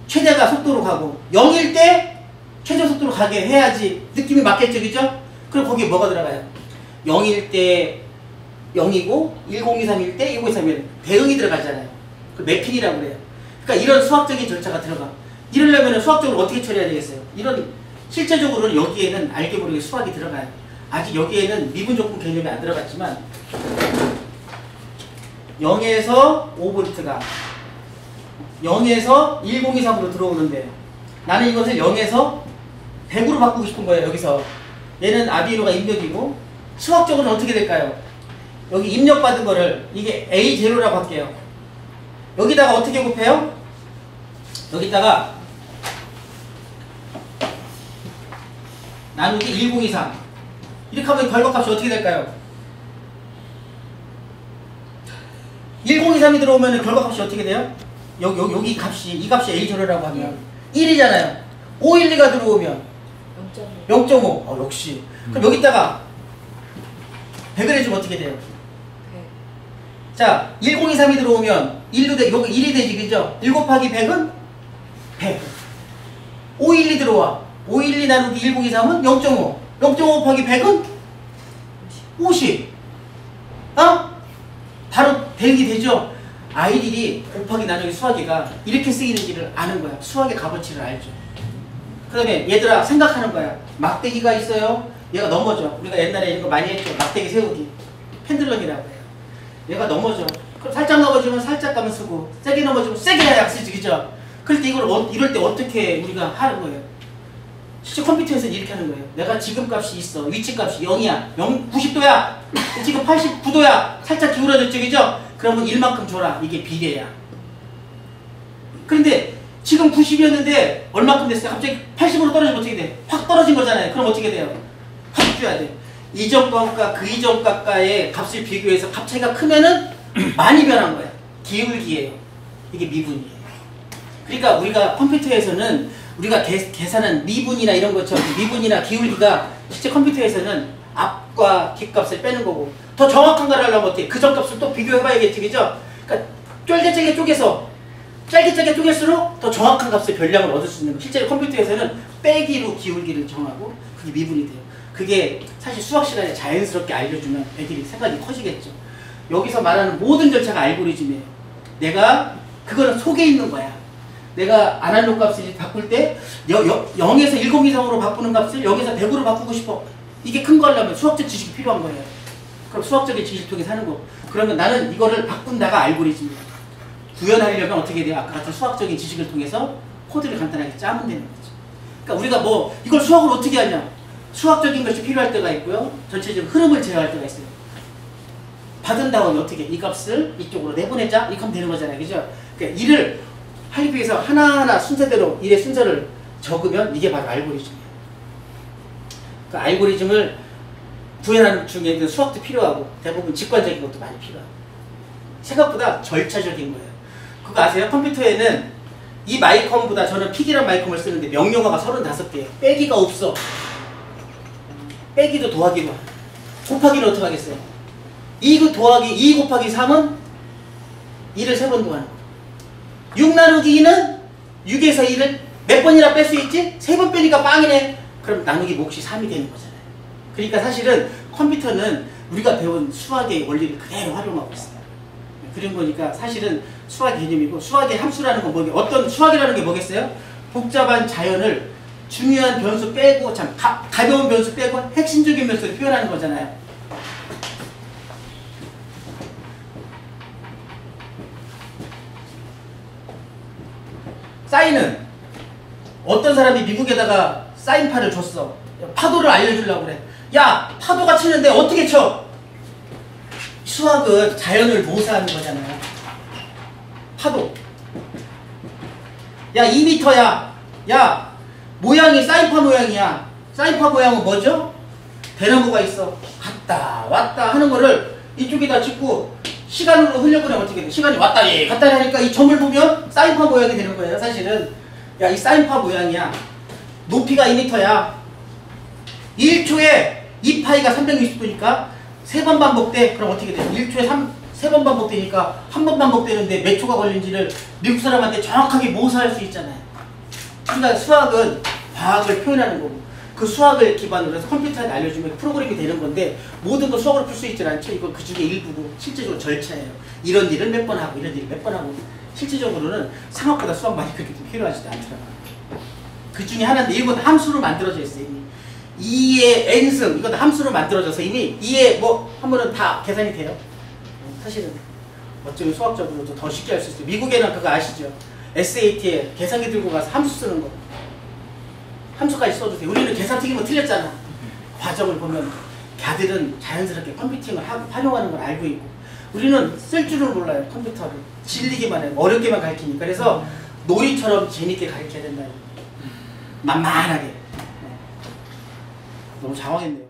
최대가 속도로 가고 0일 때 최저 속도로 가게 해야지 느낌이 맞겠죠, 그죠? 그럼 거기에 뭐가 들어가요? 0일 때 0이고 1023일 때 1023일 대응이 들어가잖아요. 그 매핑이라고 그래요. 그러니까 이런 수학적인 절차가 들어가. 이러려면 수학적으로 어떻게 처리해야 되겠어요? 이런 실제적으로는 여기에는 알게 모르게 수학이 들어가요. 아직 여기에는 미분조건 개념이 안 들어갔지만 0에서 5볼트가 0에서 1023으로 들어오는데 나는 이것을 0에서 100으로 바꾸고 싶은 거예요. 여기서 얘는 아두이노가 입력이고 수학적으로는 어떻게 될까요? 여기 입력받은 거를 이게 A0라고 할게요. 여기다가 어떻게 곱해요? 여기다가 나누기 1023 이렇게 하면 결과값이 어떻게 될까요? 1023이 들어오면 결과값이 어떻게 돼요? 여기 값이 이 값이 A0라고 하면 1이잖아요. 512가 들어오면 0.5. 역시. 그럼 여기다가 100을 해주면 어떻게 돼요? 자, 1023이 들어오면 1도 돼, 여기 1이 되지, 그죠? 1 곱하기 100은 100. 512 들어와. 512 나누기 1023은 0.5. 0.5 곱하기 100은 50. 바로 대응이 되죠? 아이들이 곱하기 나누기 수학이가 이렇게 쓰이는지를 아는 거야. 수학의 값어치를 알죠. 그 다음에 얘들아 생각하는 거야. 막대기가 있어요. 얘가 넘어져. 우리가 옛날에 이거 많이 했죠. 막대기 세우기. 펜들럼이라고 해요. 얘가 넘어져. 그럼 살짝 넘어지면 살짝 가면 쓰고 세게 넘어지면 세게 해야 쓰지, 그죠? 그럴 때 이럴 때 어떻게 우리가 하는 거예요? 실제 컴퓨터에서는 이렇게 하는 거예요. 내가 지금 값이 있어. 위치 값이 0이야. 90도야. 지금 89도야. 살짝 기울어졌죠, 그죠? 그러면 1만큼 줘라. 이게 비례야. 그런데 지금 90이었는데 얼마큼 됐어요? 갑자기 80으로 떨어지면 어떻게 돼? 확 떨어진 거잖아요. 그럼 어떻게 돼요? 확 줘야 돼. 이전 값과 그 이전 값과의 값을 비교해서 값 차이가 크면은 많이 변한 거야. 기울기예요. 이게 미분이에요. 그러니까 우리가 컴퓨터에서는 우리가 계산한 미분이나 이런 것처럼 미분이나 기울기가 실제 컴퓨터에서는 앞과 뒷값을 빼는 거고 더 정확한 걸 하려면 어떻게 그 전 값을 또 비교해봐야겠지, 그죠? 그러니까 쫄깃쫄깃 쪼개서 짧게 쪼갤수록 더 정확한 값의 변량을 얻을 수 있는 거. 실제로 컴퓨터에서는 빼기로 기울기를 정하고 그게 미분이 돼요. 그게 사실 수학 시간에 자연스럽게 알려주면 애들이 생각이 커지겠죠. 여기서 말하는 모든 절차가 알고리즘이에요. 내가 그거는 속에 있는 거야. 내가 아날로그 값을 바꿀 때 0에서 7 이상으로 바꾸는 값을 0에서 100으로 바꾸고 싶어. 이게 큰 거 하려면 수학적 지식이 필요한 거예요. 그럼 수학적인 지식을 통해 사는 거. 그러면 나는 이거를 바꾼다가 알고리즘이에요. 구현하려면 어떻게 돼요? 아까 같은 수학적인 지식을 통해서 코드를 간단하게 짜면 되는 거죠. 그러니까 우리가 뭐 이걸 수학으로 어떻게 하냐? 수학적인 것이 필요할 때가 있고요. 전체적인 흐름을 제어할 때가 있어요. 받은 다음에 어떻게 이 값을 이쪽으로 내보내자? 이렇게 하면 되는 거잖아요. 그죠? 그러니까 일을 하기 위해서 하나하나 순서대로 일의 순서를 적으면 이게 바로 알고리즘이에요. 그 알고리즘을 구현하는 중에 수학도 필요하고 대부분 직관적인 것도 많이 필요하고 생각보다 절차적인 거예요. 그거 아세요? 컴퓨터에는 이 마이컴보다 저는 픽이란 마이컴을 쓰는데 명령어가 35개예요. 빼기가 없어. 빼기도 더하기로 와. 곱하기는 어떻게 하겠어요? 2 곱하기 3은 2를 3번 더하는 거. 6 나누기 2는 6에서 2를 몇 번이나 뺄 수 있지? 3번 빼니까 빵이네. 그럼 나누기 몫이 3이 되는 거잖아요. 그러니까 사실은 컴퓨터는 우리가 배운 수학의 원리를 그대로 활용하고 있어요. 그런 거니까 사실은 수학 개념이고 수학의 함수라는 건 뭐게 어떤 수학이라는 게 뭐겠어요? 복잡한 자연을 중요한 변수 빼고 참 가벼운 변수 빼고 핵심적인 변수를 표현하는 거잖아요. 사인은 어떤 사람이 미국에다가 사인파를 줬어. 파도를 알려주려고 그래. 야, 파도가 치는데 어떻게 쳐? 수학은 자연을 모사하는 거잖아요. 파도. 야, 2m야. 야, 모양이 사인파 모양이야. 사인파 모양은 뭐죠? 대나무가 있어. 갔다 왔다 하는 거를 이쪽에다 짓고 시간으로 흘려보내면 어떻게 돼? 시간이 왔다 예 갔다 하니까 이 점을 보면 사인파 모양이 되는 거예요. 사실은 야, 이 사인파 모양이야. 높이가 2m야. 1초에 2파이가 360도니까 3번 반복돼. 그럼 어떻게 돼? 1초에 3번 반복되니까 한 번 반복되는데 몇 초가 걸린지를 미국 사람한테 정확하게 모사할 수 있잖아요. 그러니까 수학은 과학을 표현하는 거고 그 수학을 기반으로 해서 컴퓨터에 알려주면 프로그램이 되는 건데 모든 걸 수학으로 풀 수 있지 않죠. 이건 그 중에 일부고 실제적으로 절차예요. 이런 일을 몇 번 하고 이런 일을 몇 번 하고 실질적으로는 생각보다 수학 많이 그렇게 필요하지도 않더라고요. 그 중에 하나인데 이건 함수로 만들어져 있어요. 이미 2의 n승 이것도 함수로 만들어져서 이미 2의 뭐 하면은 다 계산이 돼요. 사실은 어쩌면 수학적으로도 더 쉽게 할 수 있어요. 미국에는 그거 아시죠? SAT에 계산기 들고 가서 함수 쓰는 거. 함수까지 써주세요. 우리는 계산 튀기면 틀렸잖아. 과정을 보면 걔들은 자연스럽게 컴퓨팅을 하고 활용하는 걸 알고 있고 우리는 쓸 줄은 몰라요. 컴퓨터를 질리기만 해요. 어렵게만 가르치니까. 그래서 놀이처럼 재밌게 가르쳐야 된다는 만만하게. 너무 장황했네요.